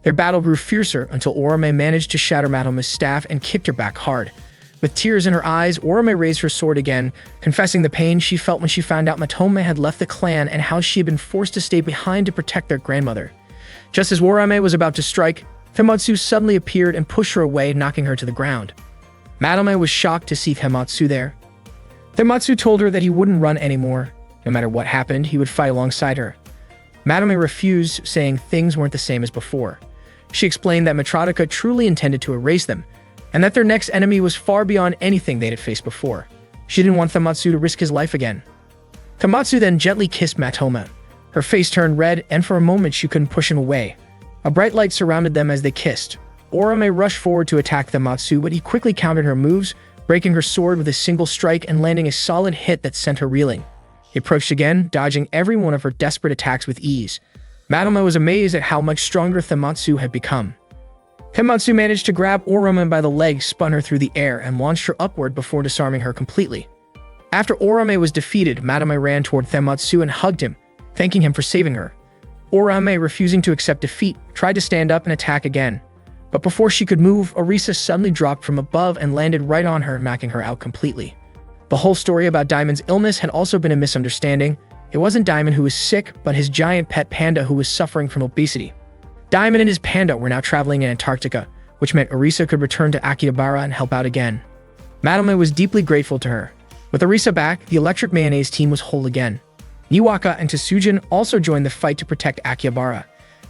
Their battle grew fiercer until Orame managed to shatter Matoma's staff and kicked her back hard. With tears in her eyes, Orame raised her sword again, confessing the pain she felt when she found out Matome had left the clan and how she had been forced to stay behind to protect their grandmother. Just as Orame was about to strike, Famitsu suddenly appeared and pushed her away, knocking her to the ground. Matome was shocked to see Famitsu there. Famitsu told her that he wouldn't run anymore. No matter what happened, he would fight alongside her. Matome refused, saying things weren't the same as before. She explained that Matrotica truly intended to erase them, and that their next enemy was far beyond anything they'd faced before. She didn't want Famitsu to risk his life again. Famitsu then gently kissed Matoma. Her face turned red, and for a moment she couldn't push him away. A bright light surrounded them as they kissed. Orame rushed forward to attack Famitsu, but he quickly countered her moves, breaking her sword with a single strike and landing a solid hit that sent her reeling. He approached again, dodging every one of her desperate attacks with ease. Matoma was amazed at how much stronger Famitsu had become. Famitsu managed to grab Orame by the leg, spun her through the air, and launched her upward before disarming her completely. After Orame was defeated, Matoma ran toward Famitsu and hugged him, thanking him for saving her. Orame, refusing to accept defeat, tried to stand up and attack again. But before she could move, Orisa suddenly dropped from above and landed right on her, knocking her out completely. The whole story about Diamond's illness had also been a misunderstanding. It wasn't Diamond who was sick, but his giant pet panda who was suffering from obesity. Diamond and his panda were now traveling in Antarctica, which meant Orisa could return to Akihabara and help out again. Matome was deeply grateful to her. With Orisa back, the Electric Mayonnaise team was whole again. Niwaka and Tsujin also joined the fight to protect Akihabara.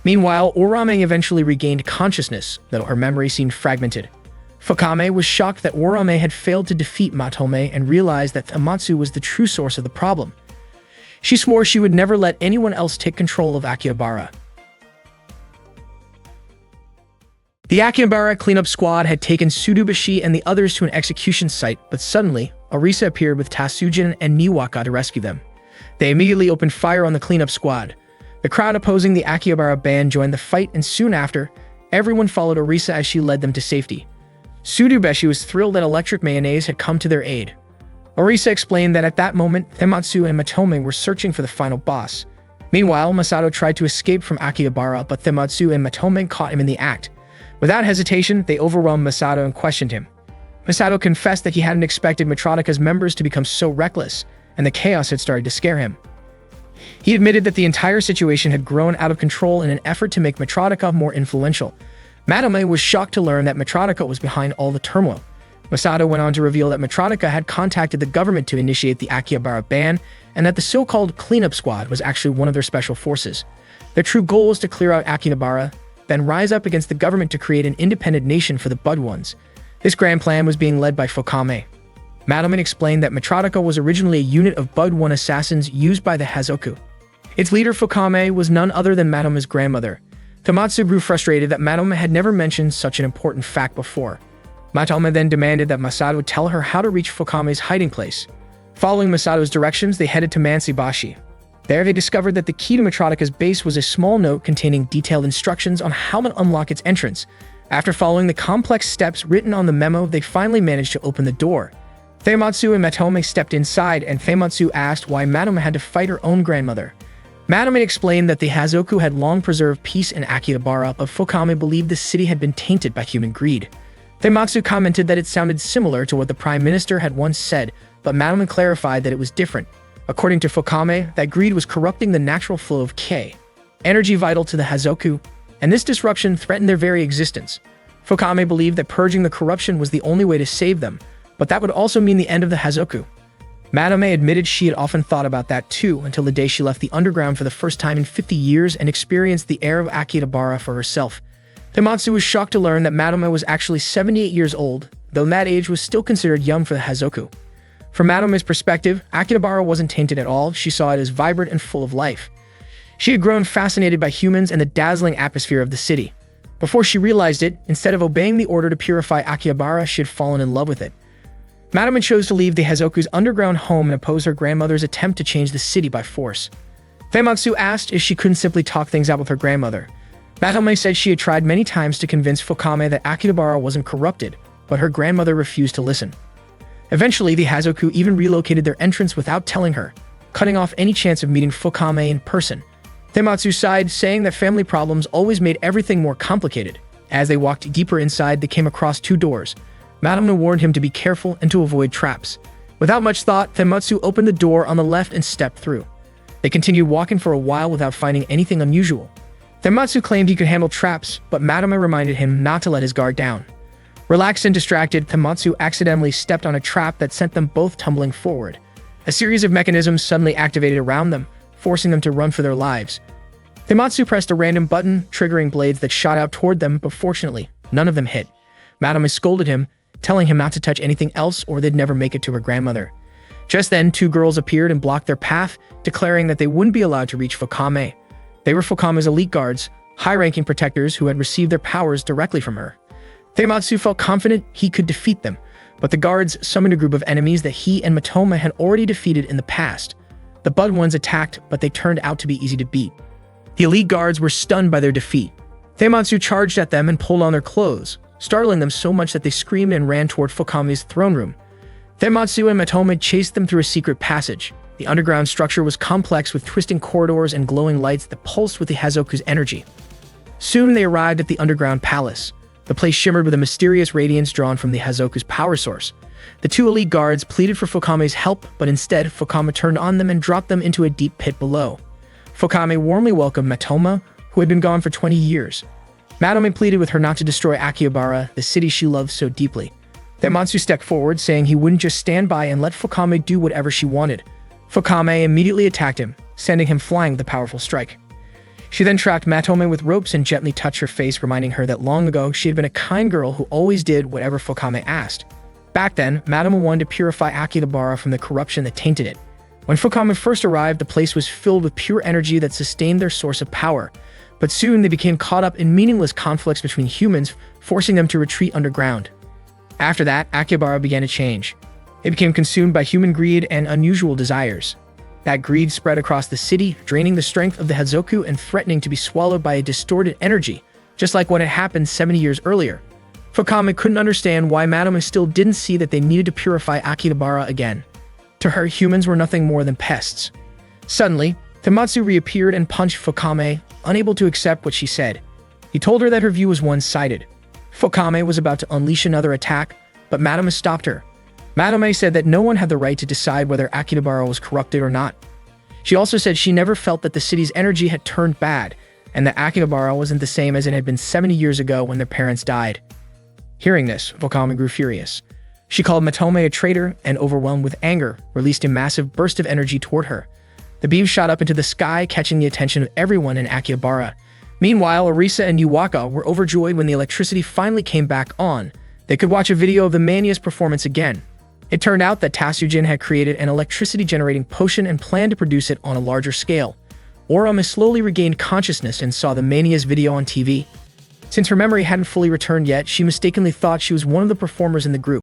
Meanwhile, Orame eventually regained consciousness, though her memory seemed fragmented. Fukame was shocked that Orame had failed to defeat Matome and realized that Famitsu was the true source of the problem. She swore she would never let anyone else take control of Akihabara. The Akihabara cleanup squad had taken Tsurubashi and the others to an execution site, but suddenly, Orisa appeared with Tsujin and Niwaka to rescue them. They immediately opened fire on the cleanup squad. The crowd opposing the Akihabara band joined the fight, and soon after, everyone followed Orisa as she led them to safety. Tsurubashi was thrilled that Electric Mayonnaise had come to their aid. Orisa explained that at that moment, Famitsu and Matome were searching for the final boss. Meanwhile, Masato tried to escape from Akihabara, but Famitsu and Matome caught him in the act. Without hesitation, they overwhelmed Masato and questioned him. Masato confessed that he hadn't expected Matronica's members to become so reckless, and the chaos had started to scare him. He admitted that the entire situation had grown out of control in an effort to make Matronica more influential. Matome was shocked to learn that Matronica was behind all the turmoil. Masato went on to reveal that Matronica had contacted the government to initiate the Akihabara ban, and that the so-called cleanup squad was actually one of their special forces. Their true goal was to clear out Akihabara, then rise up against the government to create an independent nation for the Bud Ones. This grand plan was being led by Fukame. Madoman explained that Matrotica was originally a unit of Bud 1 assassins used by the Hazoku. Its leader Fukame was none other than Madoma's grandmother. Tomatsu grew frustrated that Madoma had never mentioned such an important fact before. Madoma then demanded that Masato would tell her how to reach Fukame's hiding place. Following Masato's directions, they headed to Mansibashi. There, they discovered that the key to Matrotica's base was a small note containing detailed instructions on how to unlock its entrance. After following the complex steps written on the memo, they finally managed to open the door. Feimatsu and Matome stepped inside, and Feimatsu asked why Madoma had to fight her own grandmother. Madome explained that the Hazoku had long preserved peace in Akihabara, but Fukame believed the city had been tainted by human greed. Feimatsu commented that it sounded similar to what the Prime Minister had once said, but Madome clarified that it was different. According to Fukame, that greed was corrupting the natural flow of K, energy vital to the Hazoku, and this disruption threatened their very existence. Fukame believed that purging the corruption was the only way to save them, but that would also mean the end of the Hazoku. Madame admitted she had often thought about that too, until the day she left the underground for the first time in 50 years and experienced the air of Akihabara for herself. Tomatsu was shocked to learn that Madame was actually 78 years old, though that age was still considered young for the Hazoku. From Madame's perspective, Akihabara wasn't tainted at all. She saw it as vibrant and full of life. She had grown fascinated by humans and the dazzling atmosphere of the city. Before she realized it, instead of obeying the order to purify Akihabara, she had fallen in love with it. Madame chose to leave the Hazoku's underground home and oppose her grandmother's attempt to change the city by force. Feimatsu asked if she couldn't simply talk things out with her grandmother. Madame said she had tried many times to convince Fukame that Akihabara wasn't corrupted, but her grandmother refused to listen. Eventually, the Hazoku even relocated their entrance without telling her, cutting off any chance of meeting Fukame in person. Feimatsu sighed, saying that family problems always made everything more complicated. As they walked deeper inside, they came across two doors. Madame warned him to be careful and to avoid traps. Without much thought, Feimatsu opened the door on the left and stepped through. They continued walking for a while without finding anything unusual. Feimatsu claimed he could handle traps, but Madame reminded him not to let his guard down. Relaxed and distracted, Feimatsu accidentally stepped on a trap that sent them both tumbling forward. A series of mechanisms suddenly activated around them, forcing them to run for their lives. Feimatsu pressed a random button, triggering blades that shot out toward them, but fortunately, none of them hit. Madame scolded him, telling him not to touch anything else or they'd never make it to her grandmother. Just then, two girls appeared and blocked their path, declaring that they wouldn't be allowed to reach Fukame. They were Fukame's elite guards, high-ranking protectors who had received their powers directly from her. Feimatsu felt confident he could defeat them, but the guards summoned a group of enemies that he and Matoma had already defeated in the past. The Bud ones attacked, but they turned out to be easy to beat. The elite guards were stunned by their defeat. Feimatsu charged at them and pulled on their clothes, startling them so much that they screamed and ran toward Fukame's throne room. Feimatsu and Matoma chased them through a secret passage. The underground structure was complex with twisting corridors and glowing lights that pulsed with the Hazoku's energy. Soon they arrived at the underground palace. The place shimmered with a mysterious radiance drawn from the Hazoku's power source. The two elite guards pleaded for Fukame's help, but instead Fukame turned on them and dropped them into a deep pit below. Fukame warmly welcomed Matoma, who had been gone for 20 years. Madame pleaded with her not to destroy Akihabara, the city she loved so deeply. Feimatsu stepped forward, saying he wouldn't just stand by and let Fukame do whatever she wanted. Fukame immediately attacked him, sending him flying with a powerful strike. She then trapped Matome with ropes and gently touched her face, reminding her that long ago she had been a kind girl who always did whatever Fukame asked. Back then, Madame wanted to purify Akihabara from the corruption that tainted it. When Fukame first arrived, the place was filled with pure energy that sustained their source of power. But soon they became caught up in meaningless conflicts between humans, forcing them to retreat underground. After that, Akihabara began to change. It became consumed by human greed and unusual desires. That greed spread across the city, draining the strength of the Hazoku and threatening to be swallowed by a distorted energy, just like what had happened 70 years earlier. Fukame couldn't understand why Madame still didn't see that they needed to purify Akihabara again. To her, humans were nothing more than pests. Suddenly, Feimatsu reappeared and punched Fukame, unable to accept what she said. He told her that her view was one-sided. Fukame was about to unleash another attack, but Madame stopped her. Madame said that no one had the right to decide whether Akihabara was corrupted or not. She also said she never felt that the city's energy had turned bad, and that Akihabara wasn't the same as it had been 70 years ago when their parents died. Hearing this, Fukame grew furious. She called Matome a traitor and, overwhelmed with anger, released a massive burst of energy toward her. The beam shot up into the sky, catching the attention of everyone in Akihabara. Meanwhile, Arisa and Yuwaka were overjoyed when the electricity finally came back on. They could watch a video of the Mania's performance again. It turned out that Tatsujin had created an electricity-generating potion and planned to produce it on a larger scale. Orama slowly regained consciousness and saw the Mania's video on TV. Since her memory hadn't fully returned yet, she mistakenly thought she was one of the performers in the group.